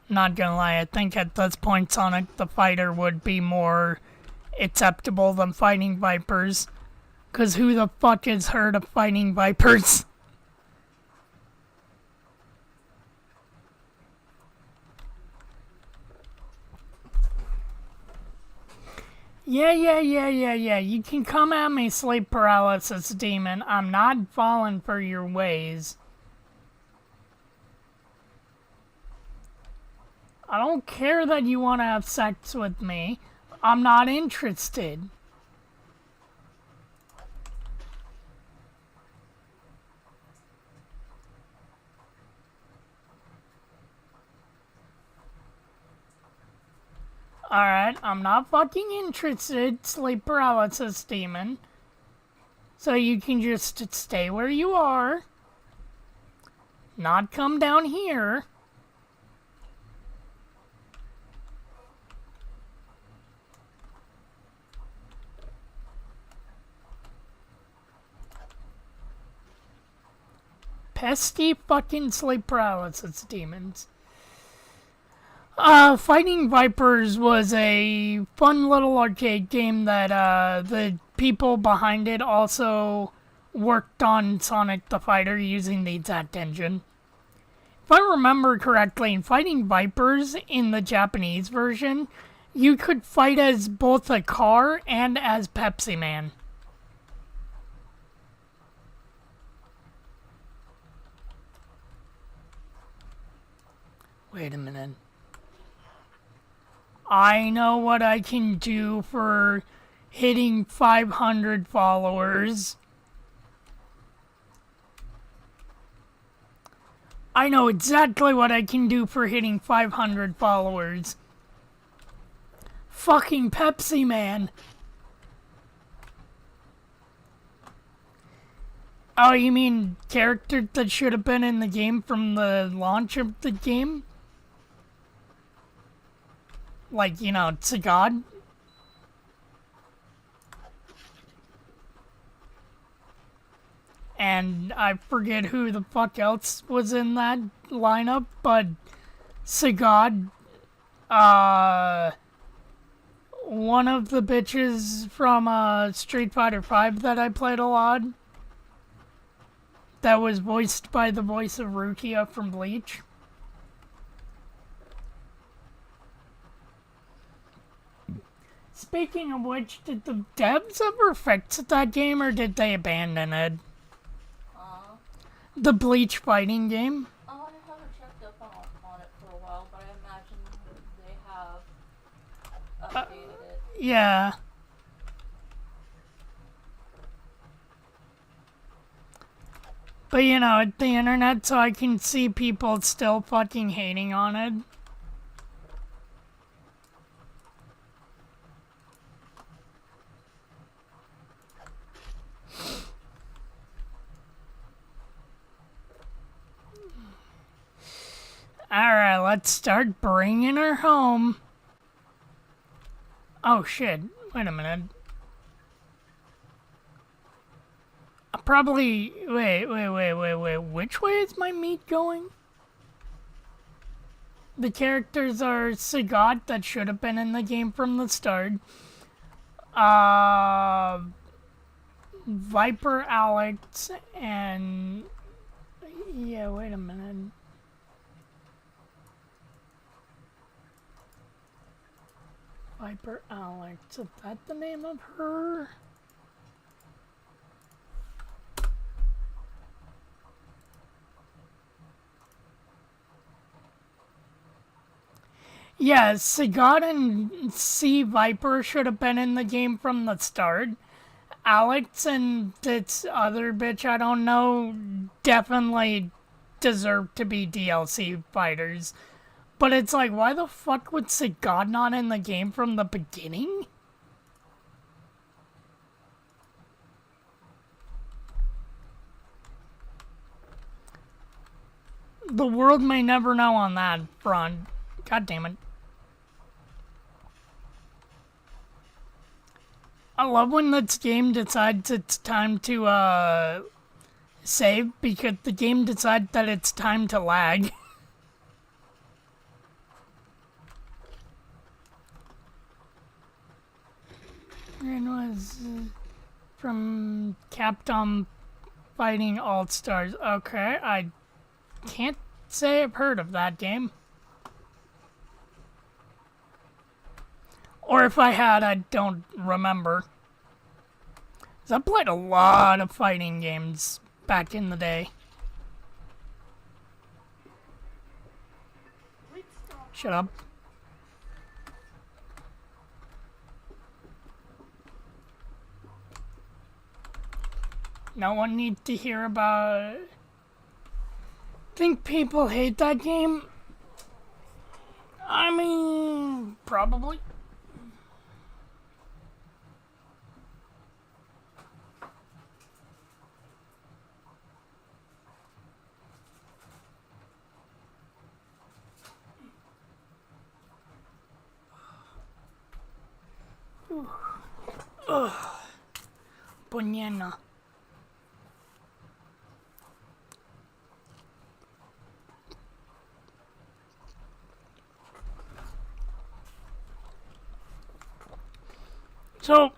Not gonna lie, I think at this point Sonic the Fighter would be more acceptable than Fighting Vipers. Cause who the fuck has heard of Fighting Vipers? Yeah. You can come at me, sleep paralysis demon. I'm not falling for your ways. I don't care that you want to have sex with me. I'm not interested. Alright, I'm not fucking interested, sleep paralysis demon. So you can just stay where you are. Not come down here. Pesky fucking sleep paralysis demons. Fighting Vipers was a fun little arcade game that the people behind it also worked on Sonic the Fighter using the exact engine. If I remember correctly, in Fighting Vipers in the Japanese version, you could fight as both a car and as Pepsi Man. Wait a minute. I know what I can do for hitting 500 followers. I know exactly what I can do for hitting 500 followers. Fucking Pepsi Man. Oh, you mean character that should have been in the game from the launch of the game? Like, you know, ZaZa? And I forget who the fuck else was in that lineup, but ZaZa, one of the bitches from Street Fighter V that I played a lot, that was voiced by the voice of Rukia from Bleach. Speaking of which, did the devs ever fix that game or did they abandon it? The Bleach fighting game? Oh, I haven't checked up on it for a while, but I imagine they have updated it. Yeah. But you know, it's the internet, so I can see people still fucking hating on it. Alright, let's start bringing her home. Oh shit, wait a minute. Probably, wait, which way is my meat going? The characters are ZaZa, that should have been in the game from the start. Viper Alex, and... yeah, wait a minute. Viper Alex, is that the name of her? Yeah, ZaZa and Sea Viper should have been in the game from the start. Alex and this other bitch I don't know definitely deserve to be DLC fighters. But it's like, why the fuck was ZaZa not in the game from the beginning? The world may never know on that front. God damn it. I love when this game decides it's time to save, because the game decides that it's time to lag. And was from Capcom Fighting All-Stars. Okay, I can't say I've heard of that game. Or if I had, I don't remember. 'Cause I played a lot of fighting games back in the day. Shut up. No one needs to hear about it. Think people hate that game? I mean, probably. Banana. So,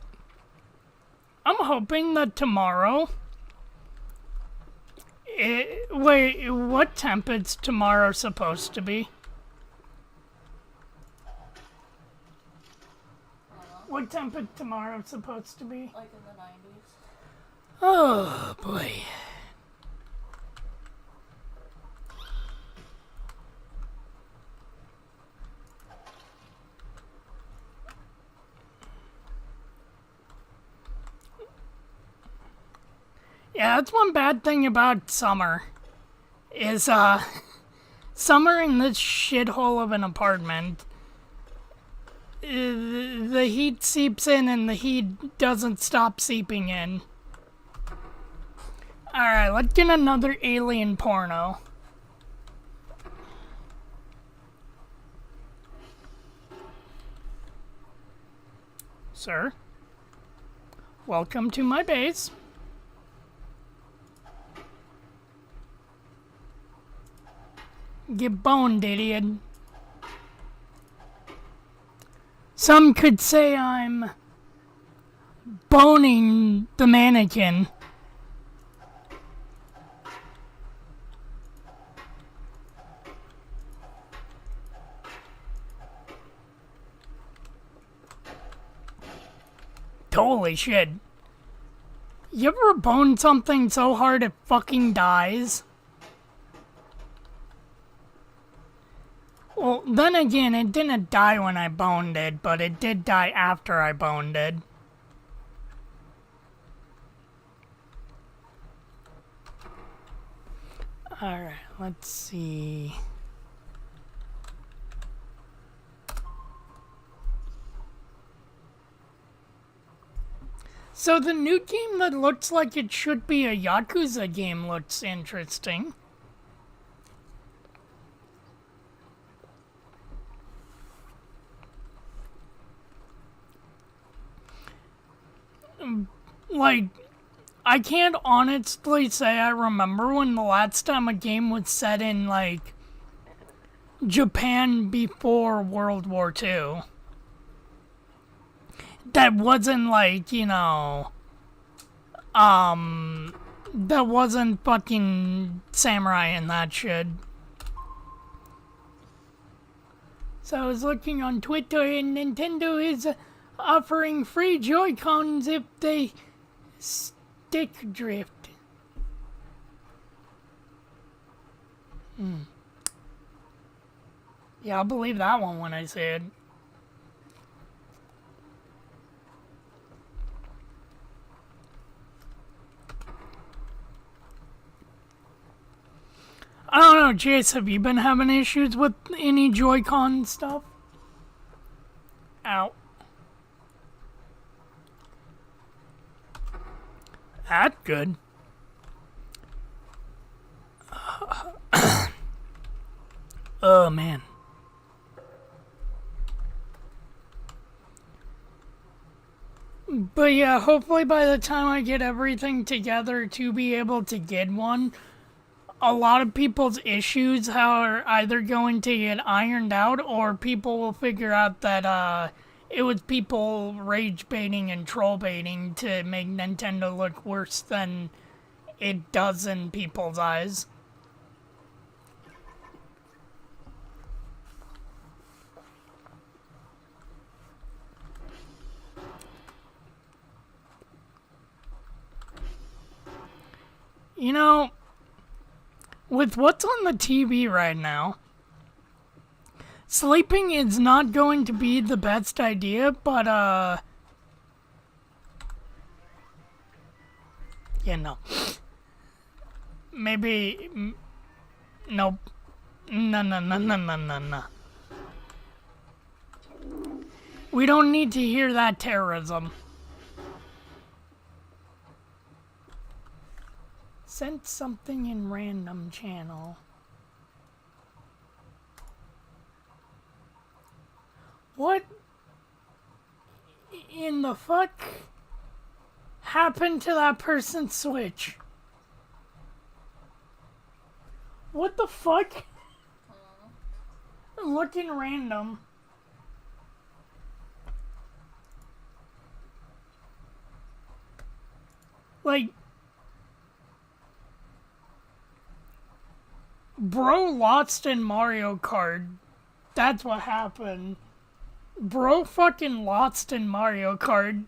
I'm hoping that tomorrow... wait, what temp is tomorrow supposed to be? What temp is tomorrow supposed to be? Like in the 90s. Oh, boy. Yeah, that's one bad thing about summer. Is, summer in this shithole of an apartment. The heat seeps in and the heat doesn't stop seeping in. Alright, let's get another alien porno. Sir, welcome to my base. Get boned, idiot. Some could say I'm boning the mannequin. Holy shit. You ever bone something so hard it fucking dies? Well, then again, it didn't die when I boned it, but it did die after I boned it. Alright, let's see. So the new game that looks like it should be a Yakuza game looks interesting. Like, I can't honestly say I remember when the last time a game was set in, like, Japan before World War II. That wasn't like, you know, that wasn't fucking samurai and that shit. So I was looking on Twitter and Nintendo is offering free Joy-Cons if they stick drift. Yeah, I'll believe that one when I see it. I don't know, Jace, have you been having issues with any Joy-Con stuff? Ow. That's good. Oh, man. But yeah, hopefully by the time I get everything together to be able to get one, a lot of people's issues are either going to get ironed out or people will figure out that it was people rage baiting and troll baiting to make Nintendo look worse than it does in people's eyes. You know, with what's on the TV right now, sleeping is not going to be the best idea, but, yeah, no. Maybe, nope. No. We don't need to hear that terrorism. Sent something in random channel. What in the fuck happened to that person's Switch? What the fuck? Looking random. Like, bro lost in Mario Kart. That's what happened. Bro fucking lost in Mario Kart.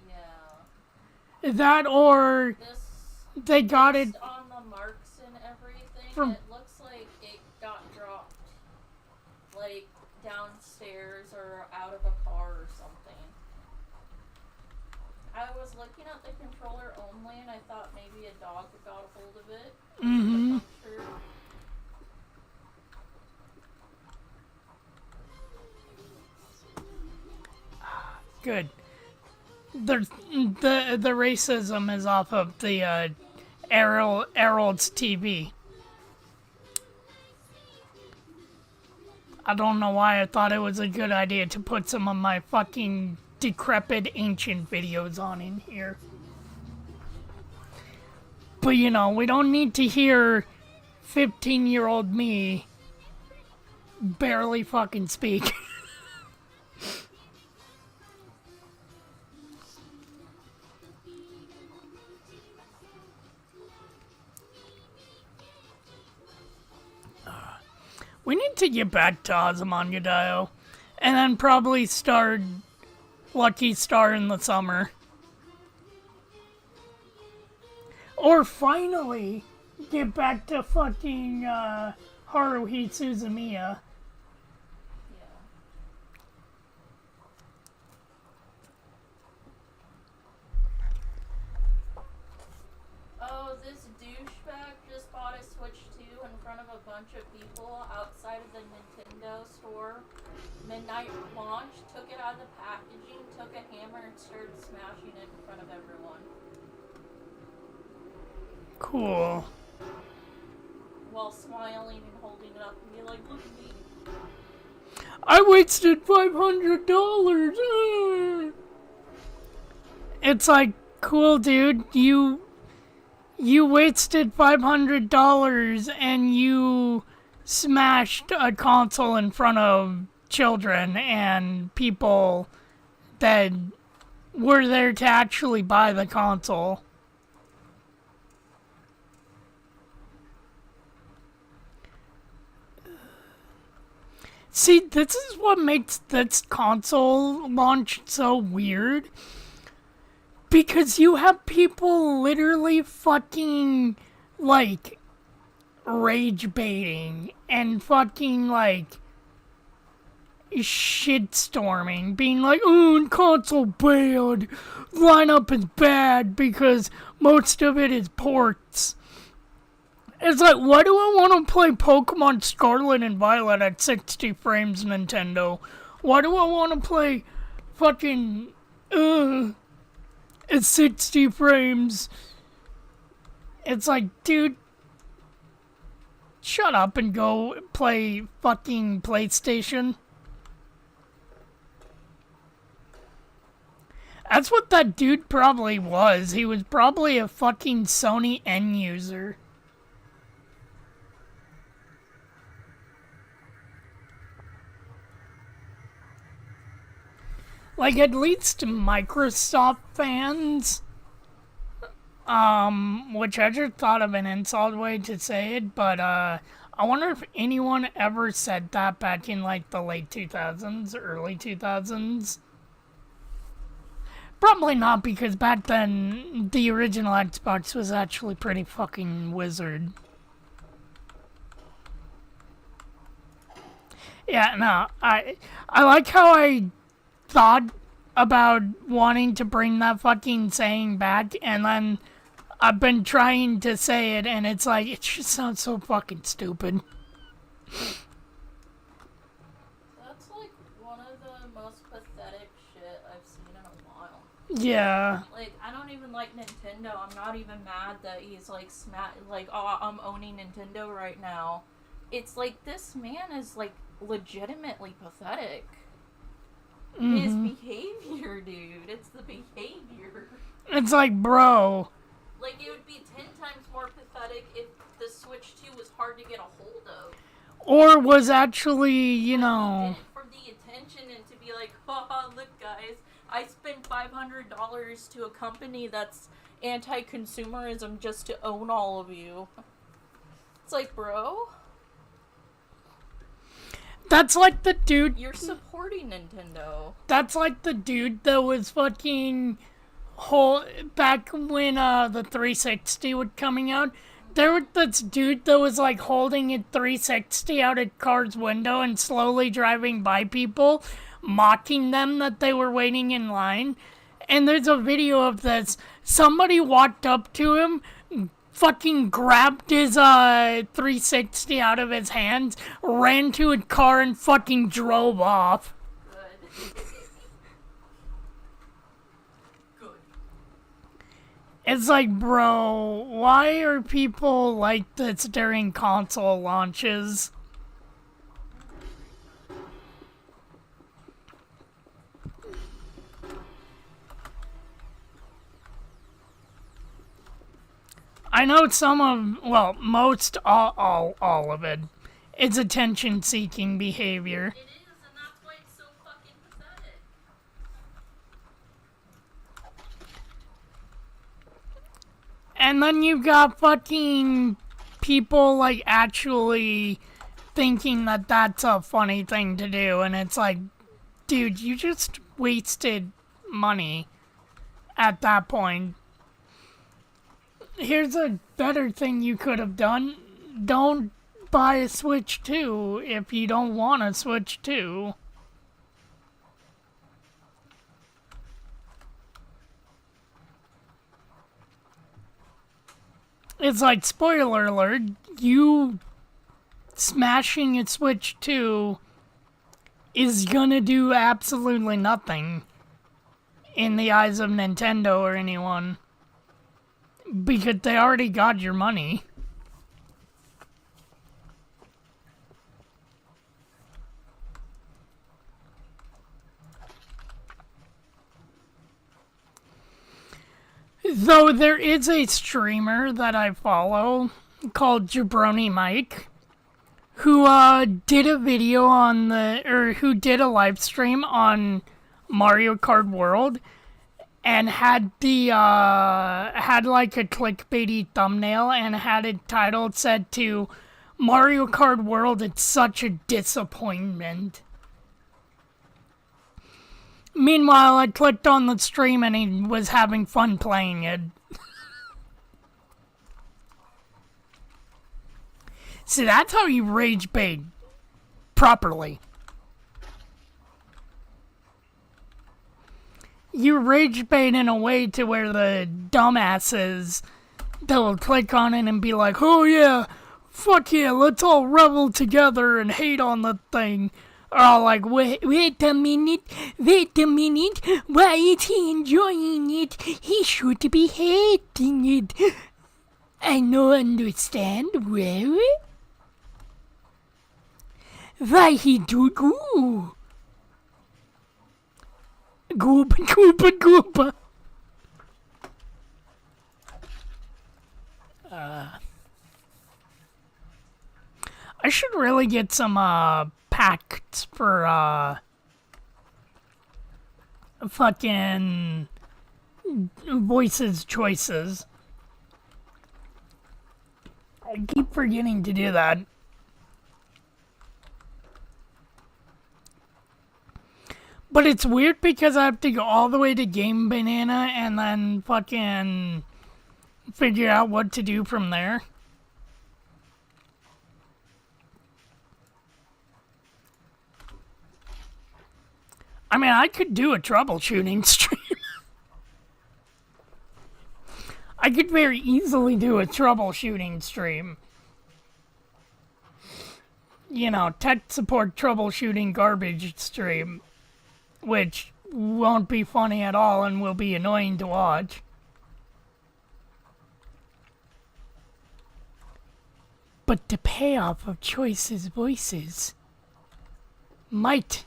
Yeah. That or This, they got it based on the marks and everything, from- it looks like it got dropped, like, downstairs or out of a car or something. I was looking at the controller only, and I thought maybe a dog got a hold of it. Mm-hmm. Good. The racism is off of the Herald's TV. I don't know why I thought it was a good idea to put some of my fucking decrepit ancient videos on in here. But you know, we don't need to hear 15-year-old me barely fucking speak. We need to get back to Ozymandias, and then probably start Lucky Star in the summer. Or finally get back to fucking Haruhi Suzumiya. Oh, this douchebag just bought a Switch 2 in front of a bunch of people outside of the Nintendo store. Midnight launch, took it out of the packaging, took a hammer and started smashing it in front of everyone. Cool. While smiling and holding it up and be like, look at me. I wasted $500. It's like, cool, dude. You wasted $500 and you smashed a console in front of children and people that were there to actually buy the console. See, this is what makes this console launch so weird. Because you have people literally fucking, like, rage baiting and fucking, like, shitstorming. Being like, oh, console bad. Lineup is bad because most of it is ports. It's like, why do I want to play Pokemon Scarlet and Violet at 60 frames, Nintendo? Why do I want to play fucking, at 60 frames? It's like, dude, shut up and go play fucking PlayStation. That's what that dude probably was. He was probably a fucking Sony end user. Like, at least Microsoft fans, which I just thought of an insult way to say it, but, I wonder if anyone ever said that back in, like, the late 2000s, early 2000s. Probably not, because back then, the original Xbox was actually pretty fucking wizard. Yeah, no, I like how I thought about wanting to bring that fucking saying back, and then I've been trying to say it, and it's like, it just sounds so fucking stupid. That's like one of the most pathetic shit I've seen in a while. Yeah. Like, I don't even like Nintendo. I'm not even mad that he's like oh, I'm owning Nintendo right now. It's like, this man is like legitimately pathetic. Mm-hmm. His behavior, dude. It's the behavior. It's like, bro. Like, it would be 10 times more pathetic if the Switch 2 was hard to get a hold of. Or was actually, you know... Did it for the attention and to be like, haha, look guys, I spent $500 to a company that's anti-consumerism just to own all of you. It's like, bro... That's like the dude... You're supporting Nintendo. That's like the dude that was fucking... back when the 360 was coming out. There was this dude that was like holding a 360 out at car's window and slowly driving by people, mocking them that they were waiting in line. And there's a video of this. Somebody walked up to him, fucking grabbed his 360 out of his hands, ran to a car, and fucking drove off. Good. Good. It's like, bro, why are people like this during console launches? I know most, all of it. It's attention-seeking behavior. It is, and that's why it's so fucking pathetic. And then you've got fucking people, like, actually thinking that that's a funny thing to do. And it's like, dude, you just wasted money at that point. Here's a better thing you could have done. Don't buy a Switch 2 if you don't want a Switch 2. It's like, spoiler alert, you smashing a Switch 2 is gonna do absolutely nothing in the eyes of Nintendo or anyone. Because they already got your money. Though there is a streamer that I follow called Jabroni Mike who did a video on who did a live stream on Mario Kart World. And had had like a clickbaity thumbnail and had it titled, said to Mario Kart World, it's such a disappointment. Meanwhile, I clicked on the stream and he was having fun playing it. See, that's how you rage bait properly. You rage bait in a way to where the dumbasses that will click on it and be like, oh yeah, fuck yeah, let's all revel together and hate on the thing. Are all like, wait a minute, why is he enjoying it? He should be hating it. I no understand, well, why he do go? Gooba. I should really get some packs for fucking voices choices. I keep forgetting to do that. But it's weird because I have to go all the way to Game Banana and then fucking figure out what to do from there. I mean, I could do a troubleshooting stream. I could very easily do a troubleshooting stream. You know, tech support troubleshooting garbage stream. Which won't be funny at all and will be annoying to watch. But the payoff of Choice's voices might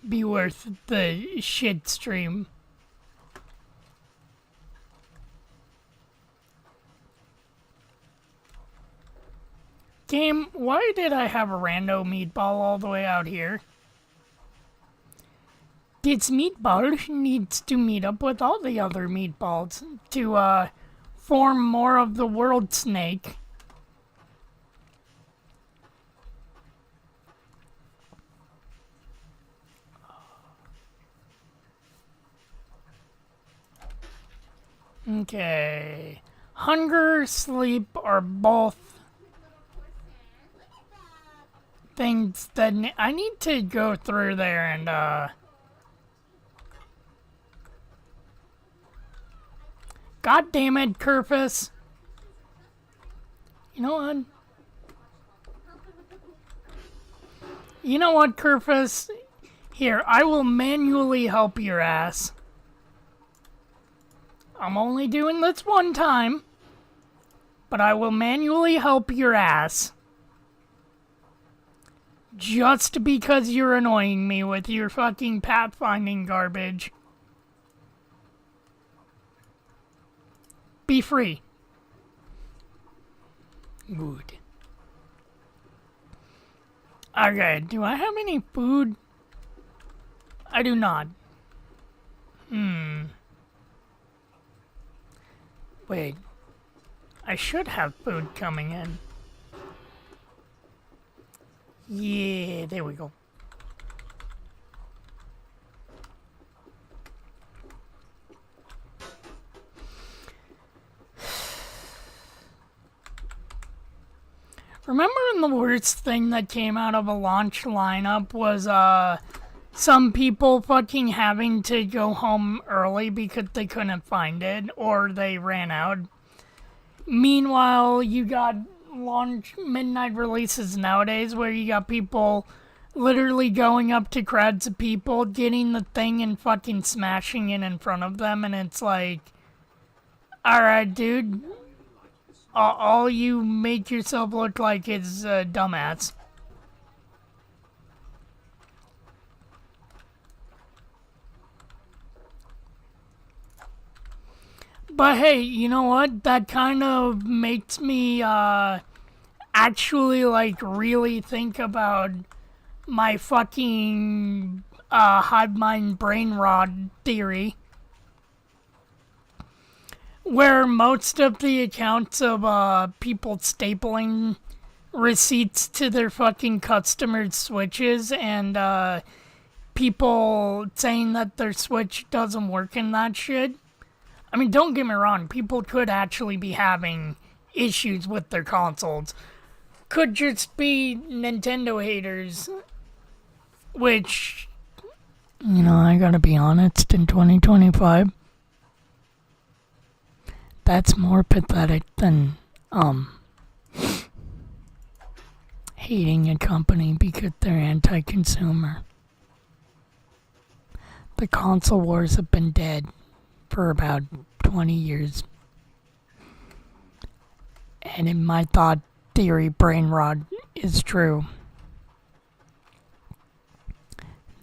be worth the shit stream. Game, why did I have a rando meatball all the way out here? This meatball needs to meet up with all the other meatballs to form more of the world snake. Okay. Hunger, sleep are both things that I need to go through there and God damn it, Kerfus. You know what? You know what, Kerfus? Here, I will manually help your ass. I'm only doing this one time, but I will manually help your ass. Just because you're annoying me with your fucking pathfinding garbage. Be free. Good. Okay, do I have any food? I do not. Wait. I should have food coming in. Yeah, there we go. Remember the worst thing that came out of a launch lineup was, some people fucking having to go home early because they couldn't find it, or they ran out. Meanwhile, you got launch midnight releases nowadays where you got people literally going up to crowds of people, getting the thing and fucking smashing it in front of them, and it's like, alright, dude, all you make yourself look like is a dumbass. But hey, you know what? That kind of makes me actually like really think about my fucking hive mind brain rot theory, where most of the accounts of people stapling receipts to their fucking customers' Switches and people saying that their Switch doesn't work and that shit. I mean, don't get me wrong, people could actually be having issues with their consoles. Could just be Nintendo haters, which, you know, I gotta be honest, in 2025, that's more pathetic than, hating a company because they're anti-consumer. The console wars have been dead for about 20 years. And in my thought theory, brain rot is true.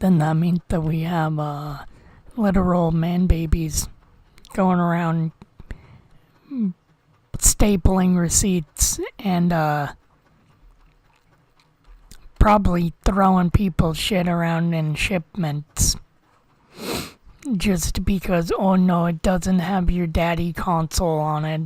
Then that means that we have literal man babies going around stapling receipts and probably throwing people's shit around in shipments. Just because, oh no, it doesn't have your daddy console on it.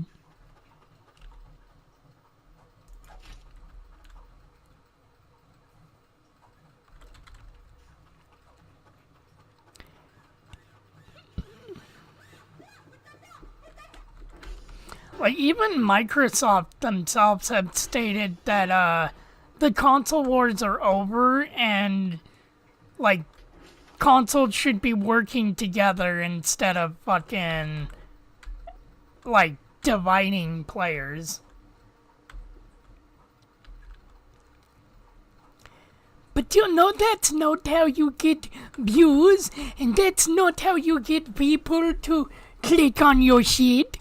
Like, even Microsoft themselves have stated that the console wars are over and, like, consoles should be working together instead of fucking, like, dividing players. But you know, that's not how you get views, and that's not how you get people to click on your shit.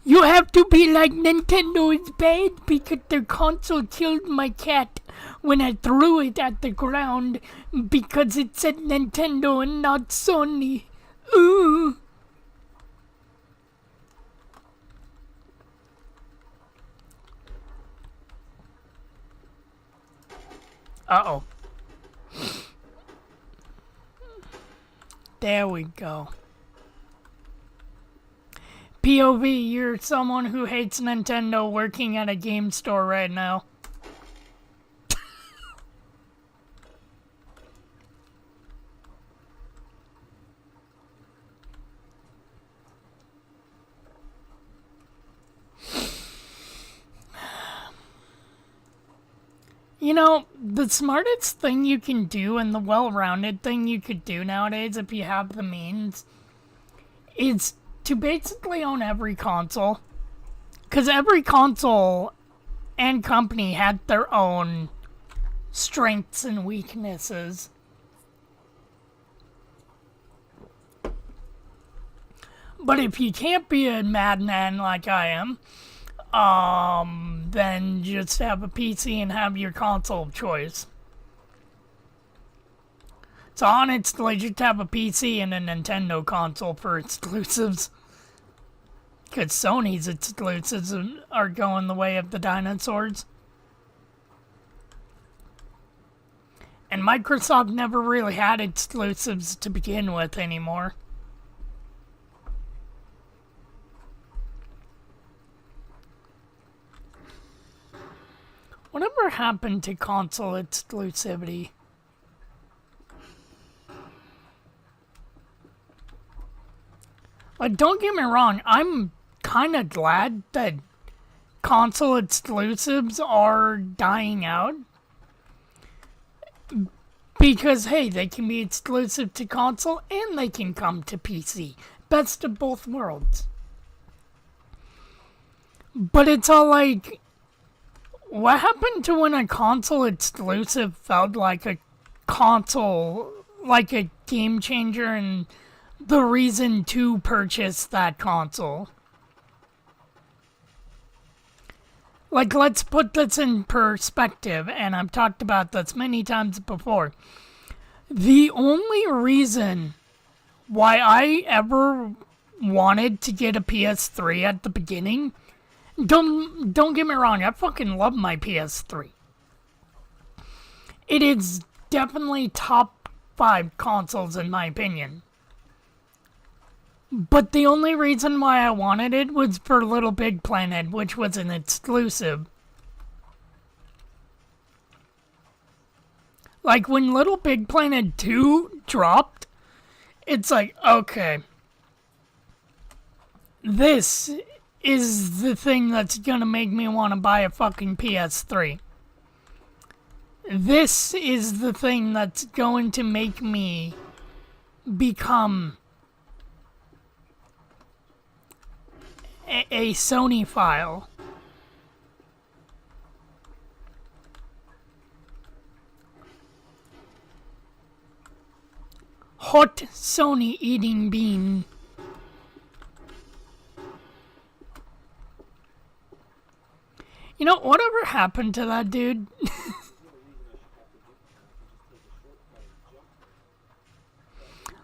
You have to be like, Nintendo is bad because their console killed my cat when I threw it at the ground because it said Nintendo and not Sony. Ooh. Uh-oh. There we go. POV, you're someone who hates Nintendo working at a game store right now. You know, the smartest thing you can do and the well-rounded thing you could do nowadays if you have the means is to basically own every console, because every console and company had their own strengths and weaknesses. But if you can't be a madman like I am, then just have a PC and have your console of choice. So honestly, just have a PC and a Nintendo console for exclusives. Because Sony's exclusives are going the way of the dinosaurs. And Microsoft never really had exclusives to begin with anymore. Whatever happened to console exclusivity? Like, don't get me wrong, I'm kind of glad that console exclusives are dying out. Because, hey, they can be exclusive to console and they can come to PC. Best of both worlds. But it's all like, what happened to when a console exclusive felt like a console, like a game changer and the reason to purchase that console? Like, let's put this in perspective, and I've talked about this many times before. The only reason why I ever wanted to get a PS3 at the beginning, don't get me wrong, I fucking love my PS3. It is definitely top 5 consoles in my opinion. But the only reason why I wanted it was for Little Big Planet, which was an exclusive. Like, when Little Big Planet 2 dropped, it's like, okay, this is the thing that's gonna make me want to buy a fucking PS3. This is the thing that's going to make me become a Sony file. Hot Sony eating bean. You know, whatever happened to that dude?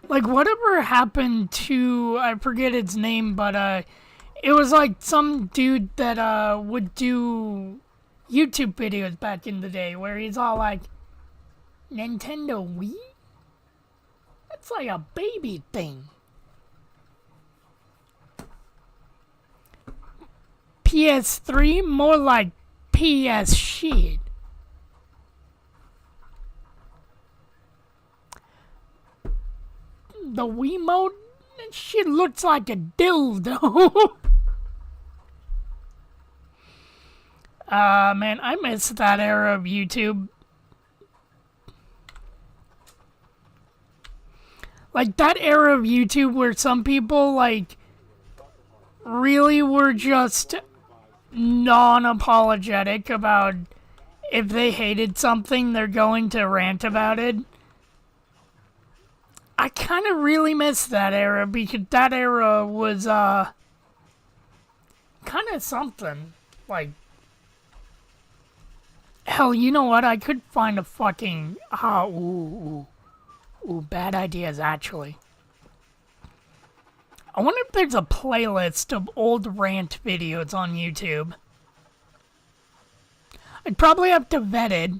Like, whatever happened to, I forget its name, but, it was like some dude that, would do YouTube videos back in the day, where he's all like, Nintendo Wii? That's like a baby thing. PS3? More like PS shit. The Wiimote? That shit looks like a dildo. Man, I miss that era of YouTube. Like, that era of YouTube where some people, like, really were just non-apologetic about if they hated something, they're going to rant about it. I kind of really miss that era because that era was, kind of something. Like, hell, you know what? I could find a fucking, bad ideas, actually. I wonder if there's a playlist of old rant videos on YouTube. I'd probably have to vet it,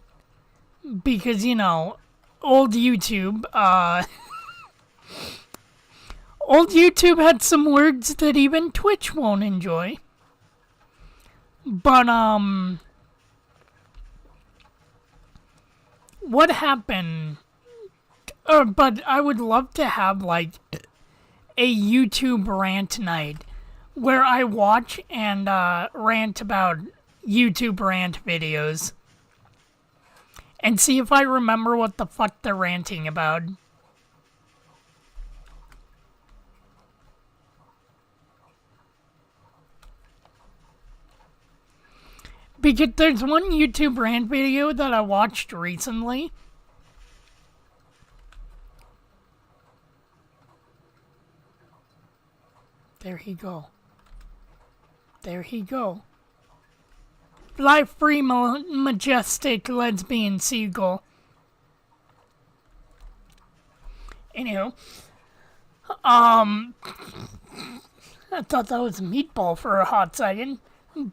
because, you know, old YouTube, old YouTube had some words that even Twitch won't enjoy. But, what happened? But I would love to have, like, a YouTube rant night where I watch and rant about YouTube rant videos and see if I remember what the fuck they're ranting about. Because there's one YouTube rant video that I watched recently. There he go. There he go. Fly free, majestic lesbian seagull. Anywho. I thought that was a meatball for a hot second.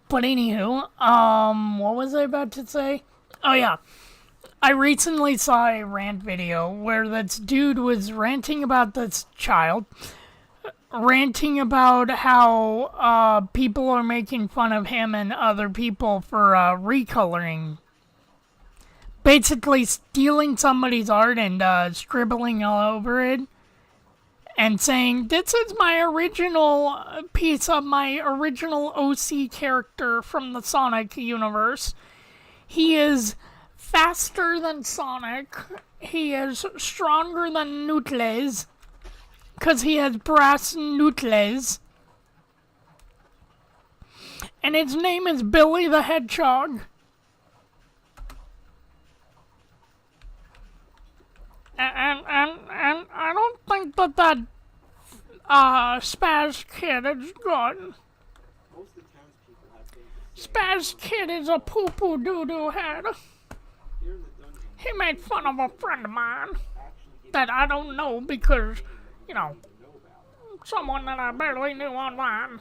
But anywho, what was I about to say? Oh yeah. I recently saw a rant video where this dude was ranting about this child. Ranting about how people are making fun of him and other people for recoloring. Basically stealing somebody's art and scribbling all over it. And saying, this is my original piece of my original OC character from the Sonic universe. He is faster than Sonic. He is stronger than Noodles. Because he has brass noodles. And his name is Billy the Hedgehog. And I don't think that Spaz Kid is good. Spaz Kid is a poo-poo doo-doo head. He made fun of a friend of mine that I don't know because, you know, someone that I barely knew online.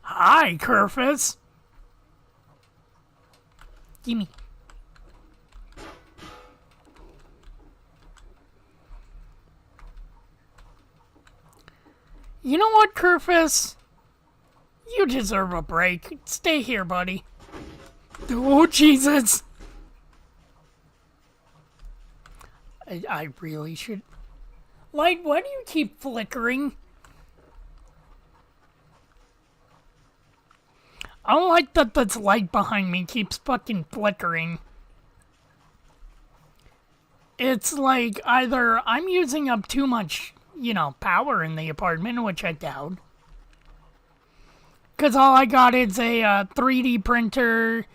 Hi, Kerfus. Gimme. You know what, Kerfus? You deserve a break. Stay here, buddy. Oh, Jesus. I really should... Light, why do you keep flickering? I don't like that this light behind me keeps fucking flickering. It's like either I'm using up too much, you know, power in the apartment, which I doubt. Because all I got is a 3D printer,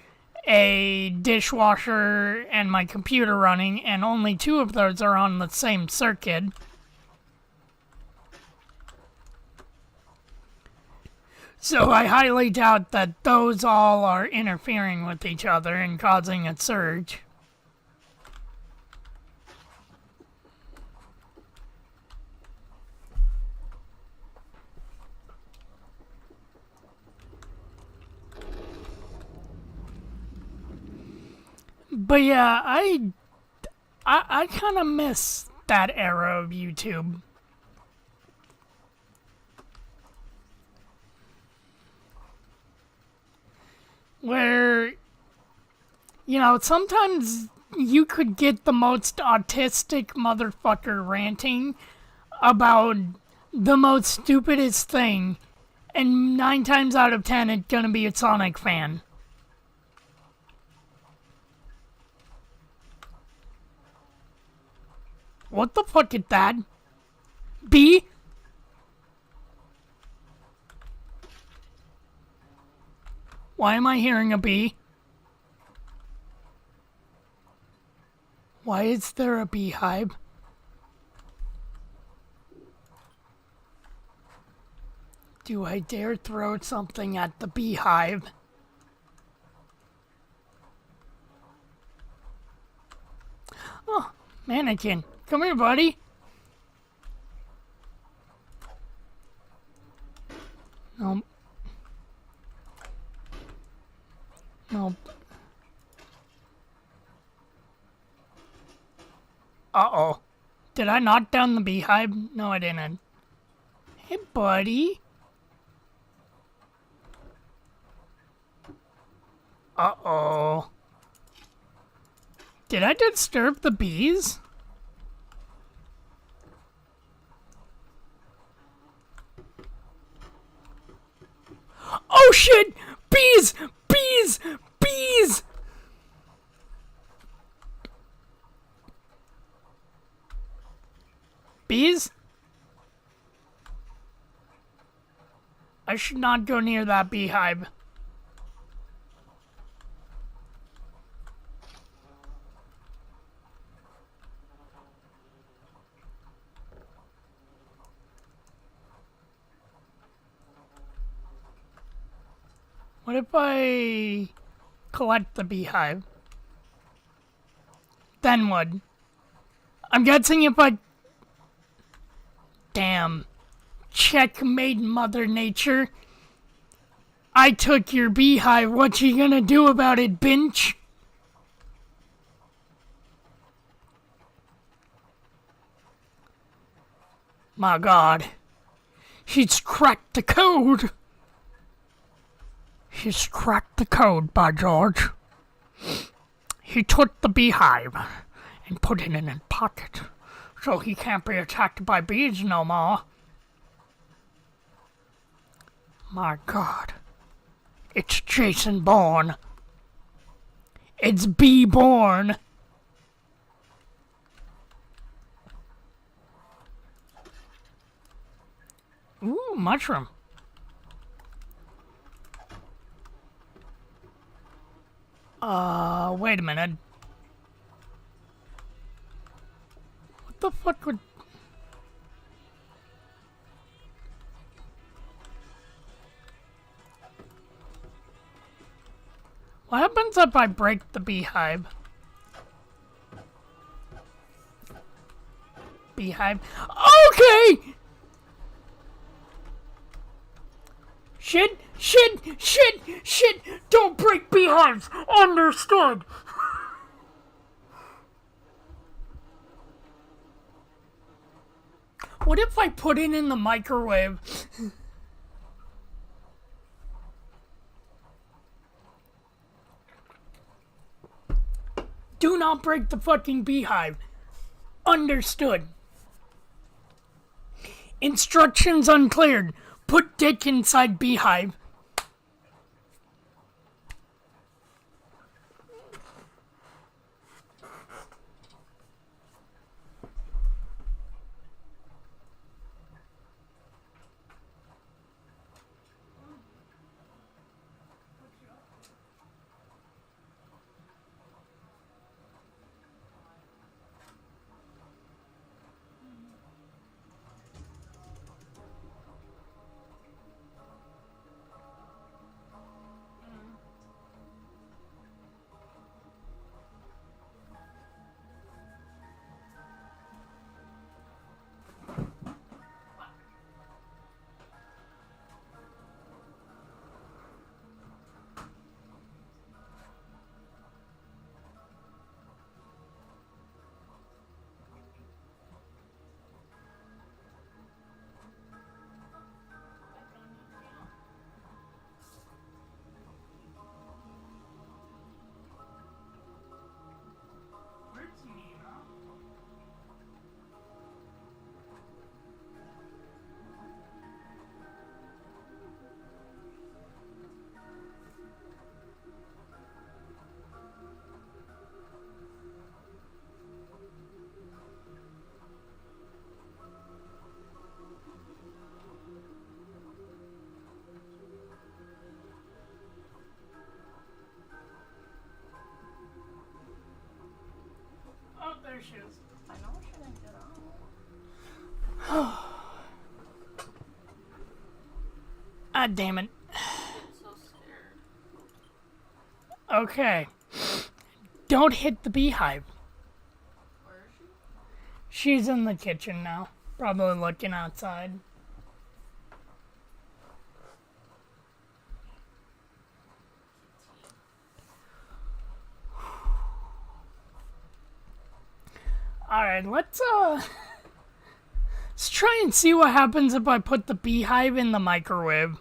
a dishwasher, and my computer running, and only 2 of those are on the same circuit. So I highly doubt that those all are interfering with each other and causing a surge. But yeah, I kind of miss that era of YouTube. Where, you know, sometimes you could get the most autistic motherfucker ranting about the most stupidest thing, and 9 times out of 10 it's gonna be a Sonic fan. What the fuck is that? B? Why am I hearing a bee? Why is there a beehive? Do I dare throw something at the beehive? Oh, mannequin. Come here, buddy. Nope. Nope. Uh-oh. Did I knock down the beehive? No, I didn't. Hey, buddy. Uh-oh. Did I disturb the bees? Oh shit! Bees! Bees! Bees! Bees? I should not go near that beehive. What if I collect the beehive? Then what? I'm guessing if I... Damn. Checkmate, Mother Nature. I took your beehive. What you gonna do about it, bitch? My God. He's cracked the code. He's cracked the code, by George. He took the beehive and put it in his pocket, so he can't be attacked by bees no more. My God. It's Jason Bourne. It's Bee Bourne. Ooh, mushroom. Wait a minute. What the fuck would... What happens if I break the beehive? Beehive? Okay! Shit! Don't break beehives! Understood! What if I put it in the microwave? Do not break the fucking beehive. Understood. Instructions uncleared. Put dick inside beehive. There she is. I know she didn't get out. Ah, damn it. I'm so scared. Okay. Don't hit the beehive. Where is she? She's in the kitchen now. Probably looking outside. Alright, let's try and see what happens if I put the beehive in the microwave.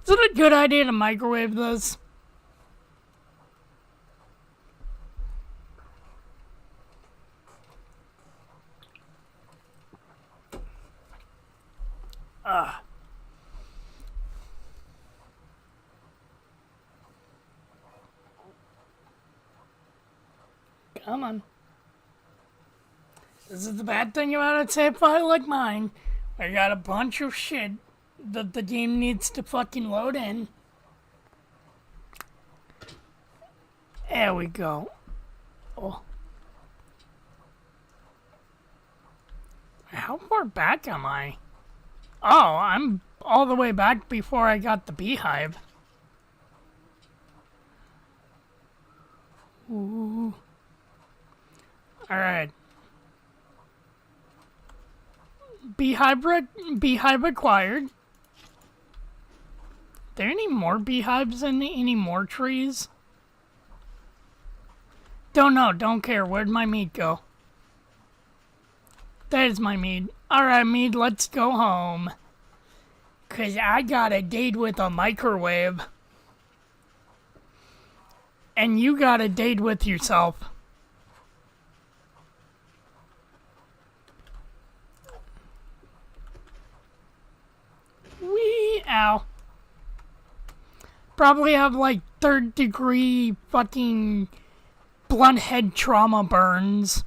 Is it a good idea to microwave this? Come on. This is the bad thing about a tape file like mine. I got a bunch of shit The game needs to fucking load in. There we go. Oh. How far back am I? Oh, I'm all the way back before I got the beehive. Ooh. Alright. Beehive acquired. There any more beehives in any more trees? Don't know, don't care. Where'd my meat go? There's my meat. Alright, meat, let's go home. 'Cause I got a date with a microwave. And you got a date with yourself. Wee, ow. Probably have like 3rd degree fucking blunt head trauma burns.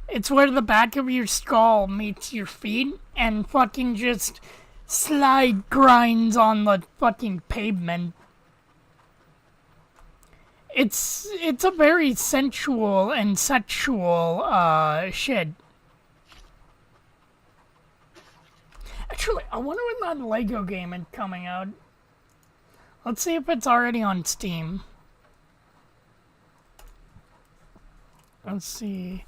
It's where the back of your skull meets your feet and fucking just slide grinds on the fucking pavement. It's a very sensual and sexual shit. Actually, I wonder when that Lego game is coming out. Let's see if it's already on Steam. Let's see.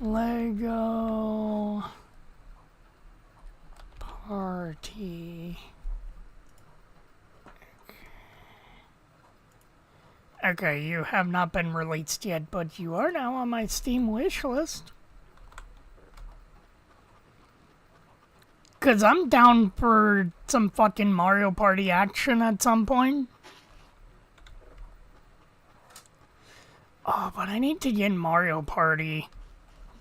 Lego Party. Okay, you have not been released yet, but you are now on my Steam wish list. 'Cause I'm down for some fucking Mario Party action at some point. Oh, but I need to get Mario Party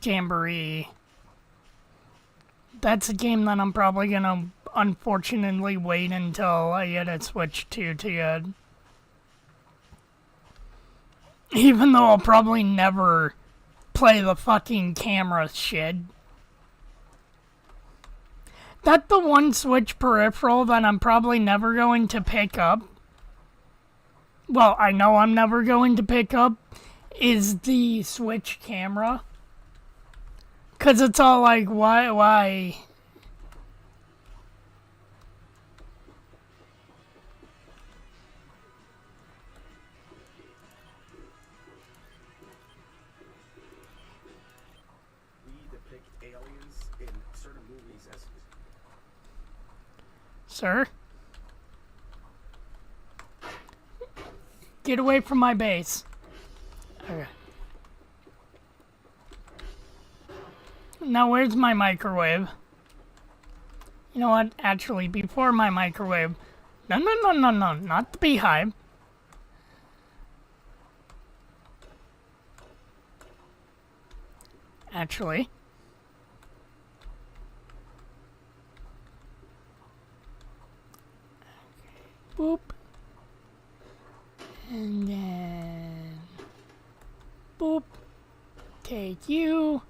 Jamboree. That's a game that I'm probably gonna unfortunately wait until I get a Switch 2 to get. Even though I'll probably never play the fucking camera shit. That's the one Switch peripheral that I'm probably never going to pick up. Well, I know I'm never going to pick up is the Switch camera. 'Cause it's all like, why? Aliens in certain movies as Sir? Get away from my base. Okay. Now where's my microwave? You know what? Actually, before my microwave. No, not the beehive. Actually. Boop. And then... boop. Take you.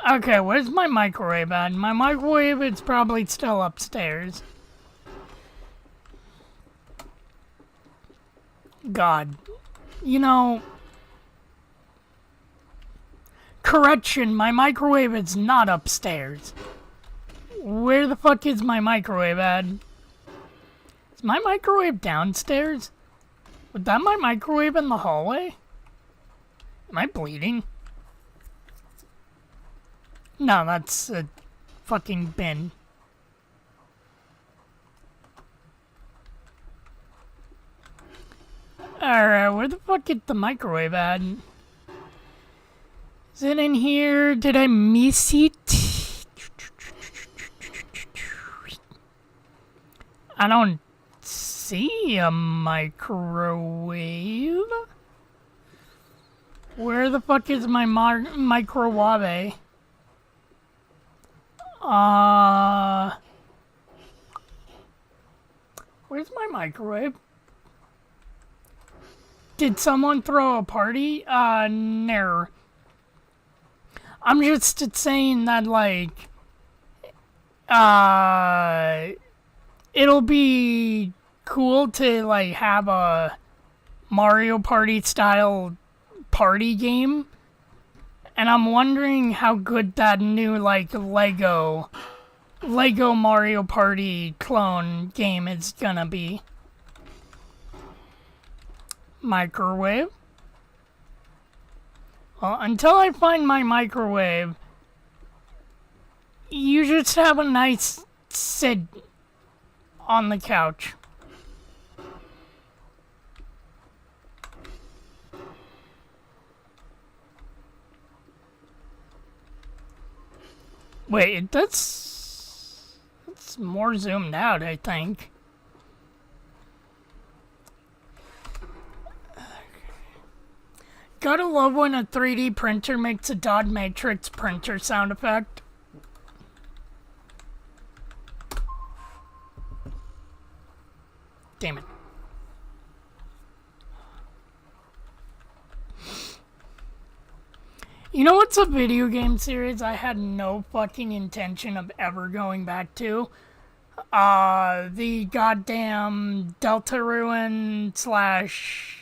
Okay, where's my microwave at? My microwave is probably still upstairs. God. You know... correction, my microwave is not upstairs. Where the fuck is my microwave at? Is my microwave downstairs? Was that my microwave in the hallway? Am I bleeding? No, that's a fucking bin. Alright, where the fuck is the microwave at? Is it in here? Did I miss it? I don't see a microwave. Where the fuck is my microwave? Where's my microwave? Did someone throw a party? No. I'm just saying that, like, it'll be cool to, like, have a Mario Party style party game. And I'm wondering how good that new, like, Lego Mario Party clone game is gonna be. Microwave. Well, until I find my microwave, you just have a nice sit on the couch. Wait, that's more zoomed out, I think. Gotta love when a 3D printer makes a dot matrix printer sound effect. Damn it. You know what's a video game series I had no fucking intention of ever going back to? The goddamn Deltarune slash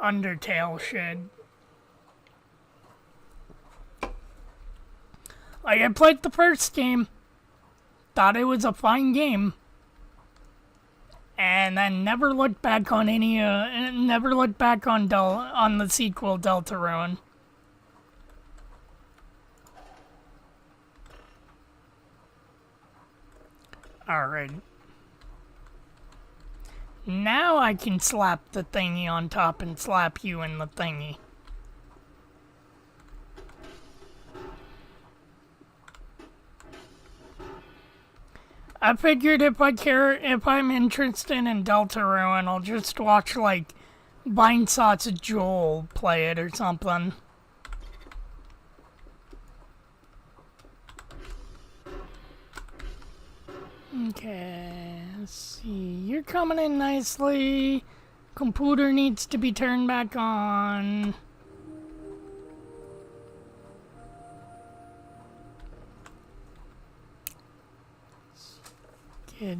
Undertale shit. Like, I played the first game, thought it was a fine game, and then never looked back on any, never looked back on the sequel, Deltarune. Alright. Now I can slap the thingy on top and slap you in the thingy. I figured if I'm interested in Deltarune, I'll just watch, like, Vinesauce Joel play it or something. Okay, let's see. You're coming in nicely. Computer needs to be turned back on. Good.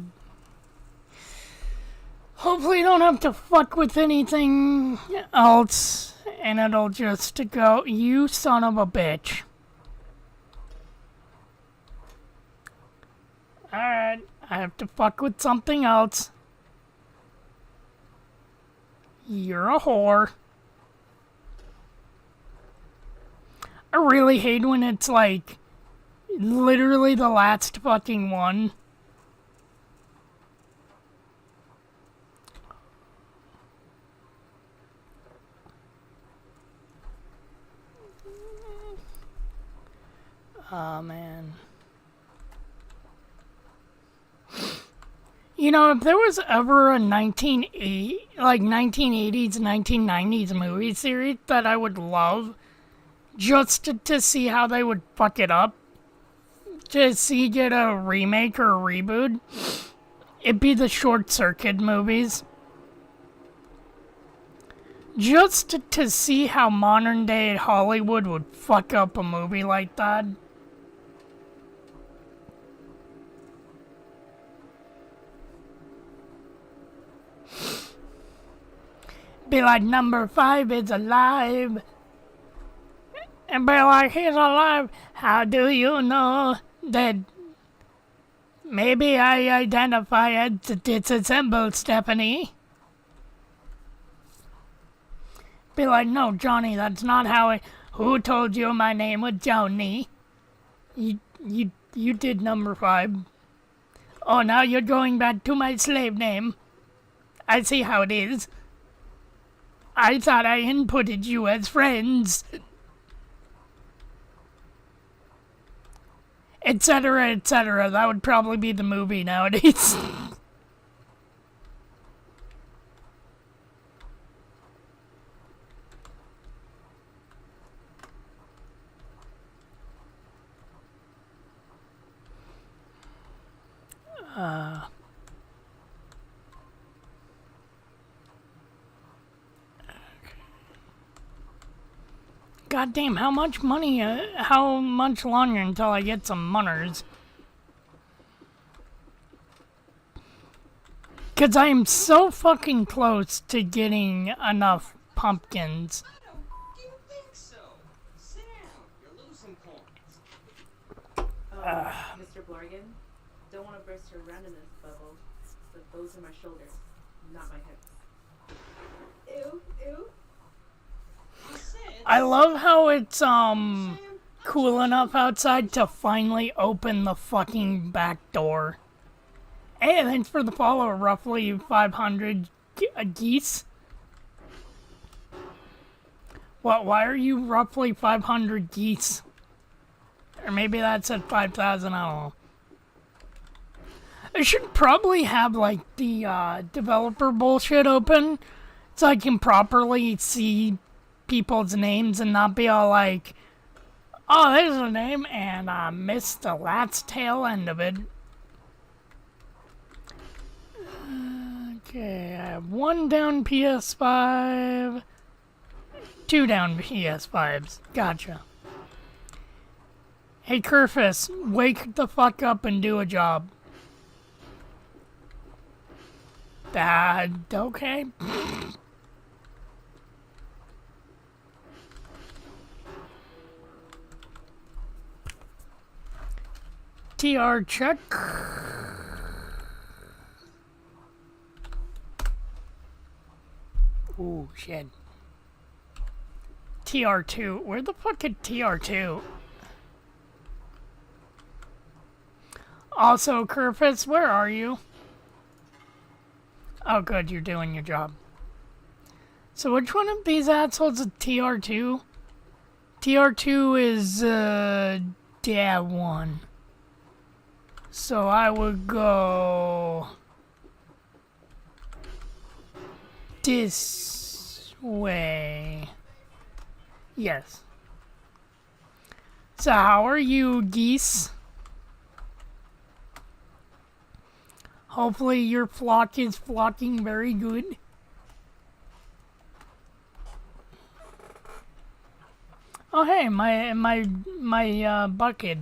Hopefully you don't have to fuck with anything else, and it'll just go, you son of a bitch. Alright, I have to fuck with something else. You're a whore. I really hate when it's like, literally the last fucking one. Oh, man. You know, if there was ever a 1980s, 1990s movie series that I would love, just to see how they would fuck it up, to see get a remake or a reboot, it'd be the Short Circuit movies. Just to see how modern day Hollywood would fuck up a movie like that. Be like, number 5 is alive. And be like, he's alive. How do you know that? Maybe I identify as disassembled, Stephanie. Be like, no, Johnny, that's not how it... Who told you my name was Johnny? You did, number 5. Oh, now you're going back to my slave name. I see how it is. I thought I inputted you as friends. Etc., etc. That would probably be the movie nowadays. goddamn, how much money, how much longer until I get some munners? Because I am so fucking close to getting enough pumpkins. I don't think so. Sam, you're losing points. Mr. Blorgan, don't want to burst your randomness bubble, but those are my shoulders, not my hips. Ew, ew. I said, I love how it's, cool enough outside to finally open the fucking back door. Hey, thanks for the follow, roughly 500 geese. What, why are you roughly 500 geese? Or maybe that's at 5,000, I don't know. I should probably have, like, the, developer bullshit open so I can properly see people's names and not be all like, oh, there's a name, and I missed the last tail end of it. Okay, I have 1 down PS5, 2 down PS5s. Gotcha. Hey, Kerfus, wake the fuck up and do a job. Okay. TR check. Ooh, shit. TR2. Where the fuck is TR2? Also, Kerfus, where are you? Oh, good, you're doing your job. So which one of these assholes is TR2? TR2 is, that one. So I would go this way. Yes. So how are you, geese? Hopefully your flock is flocking very good. Oh hey, my bucket.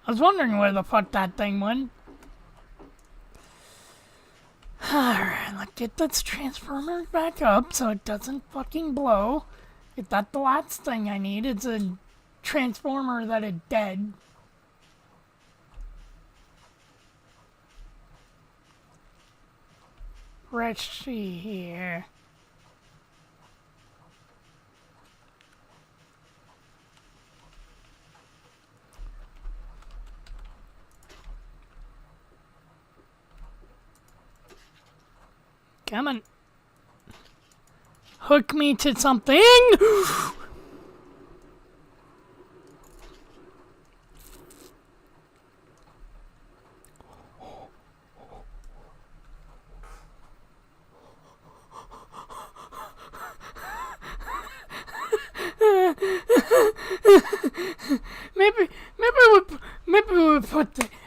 I was wondering where the fuck that thing went. Alright, let's get this transformer back up so it doesn't fucking blow. If that's the last thing I need, it's a transformer that is dead. Let's see here. Come on. Hook me to something!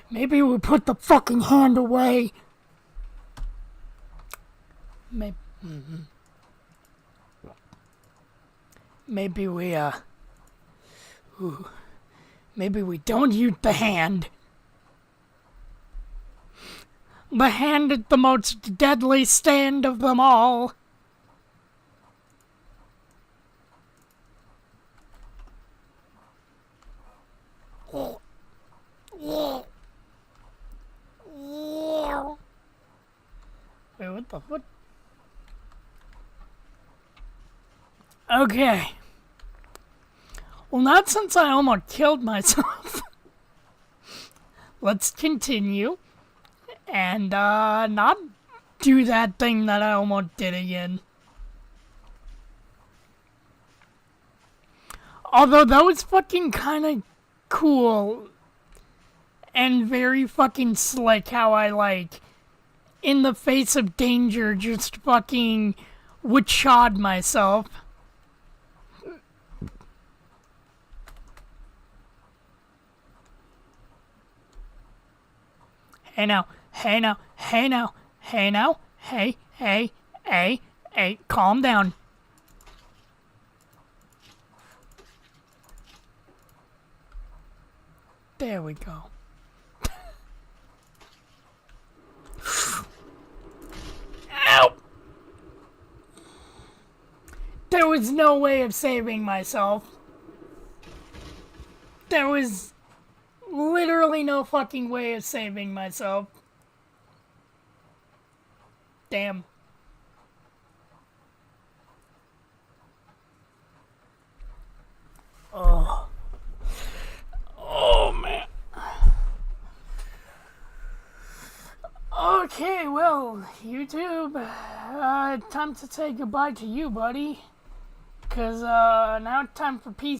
Maybe we put the fucking hand away. Maybe we maybe we don't use the hand. The hand is the most deadly stand of them all. Wait, what the fuck? Okay. Well, not since I almost killed myself. Let's continue. And, not do that thing that I almost did again. Although that was fucking kinda cool. And very fucking slick how I, like, in the face of danger, just fucking would-shod myself. Hey now, hey now, hey now, hey now, hey, calm down. There we go. Ow! There was no way of saving myself. There was literally no fucking way of saving myself. Damn. Oh. Oh, man. Okay, well, YouTube, time to say goodbye to you, buddy. 'Cause, now it's time for peace.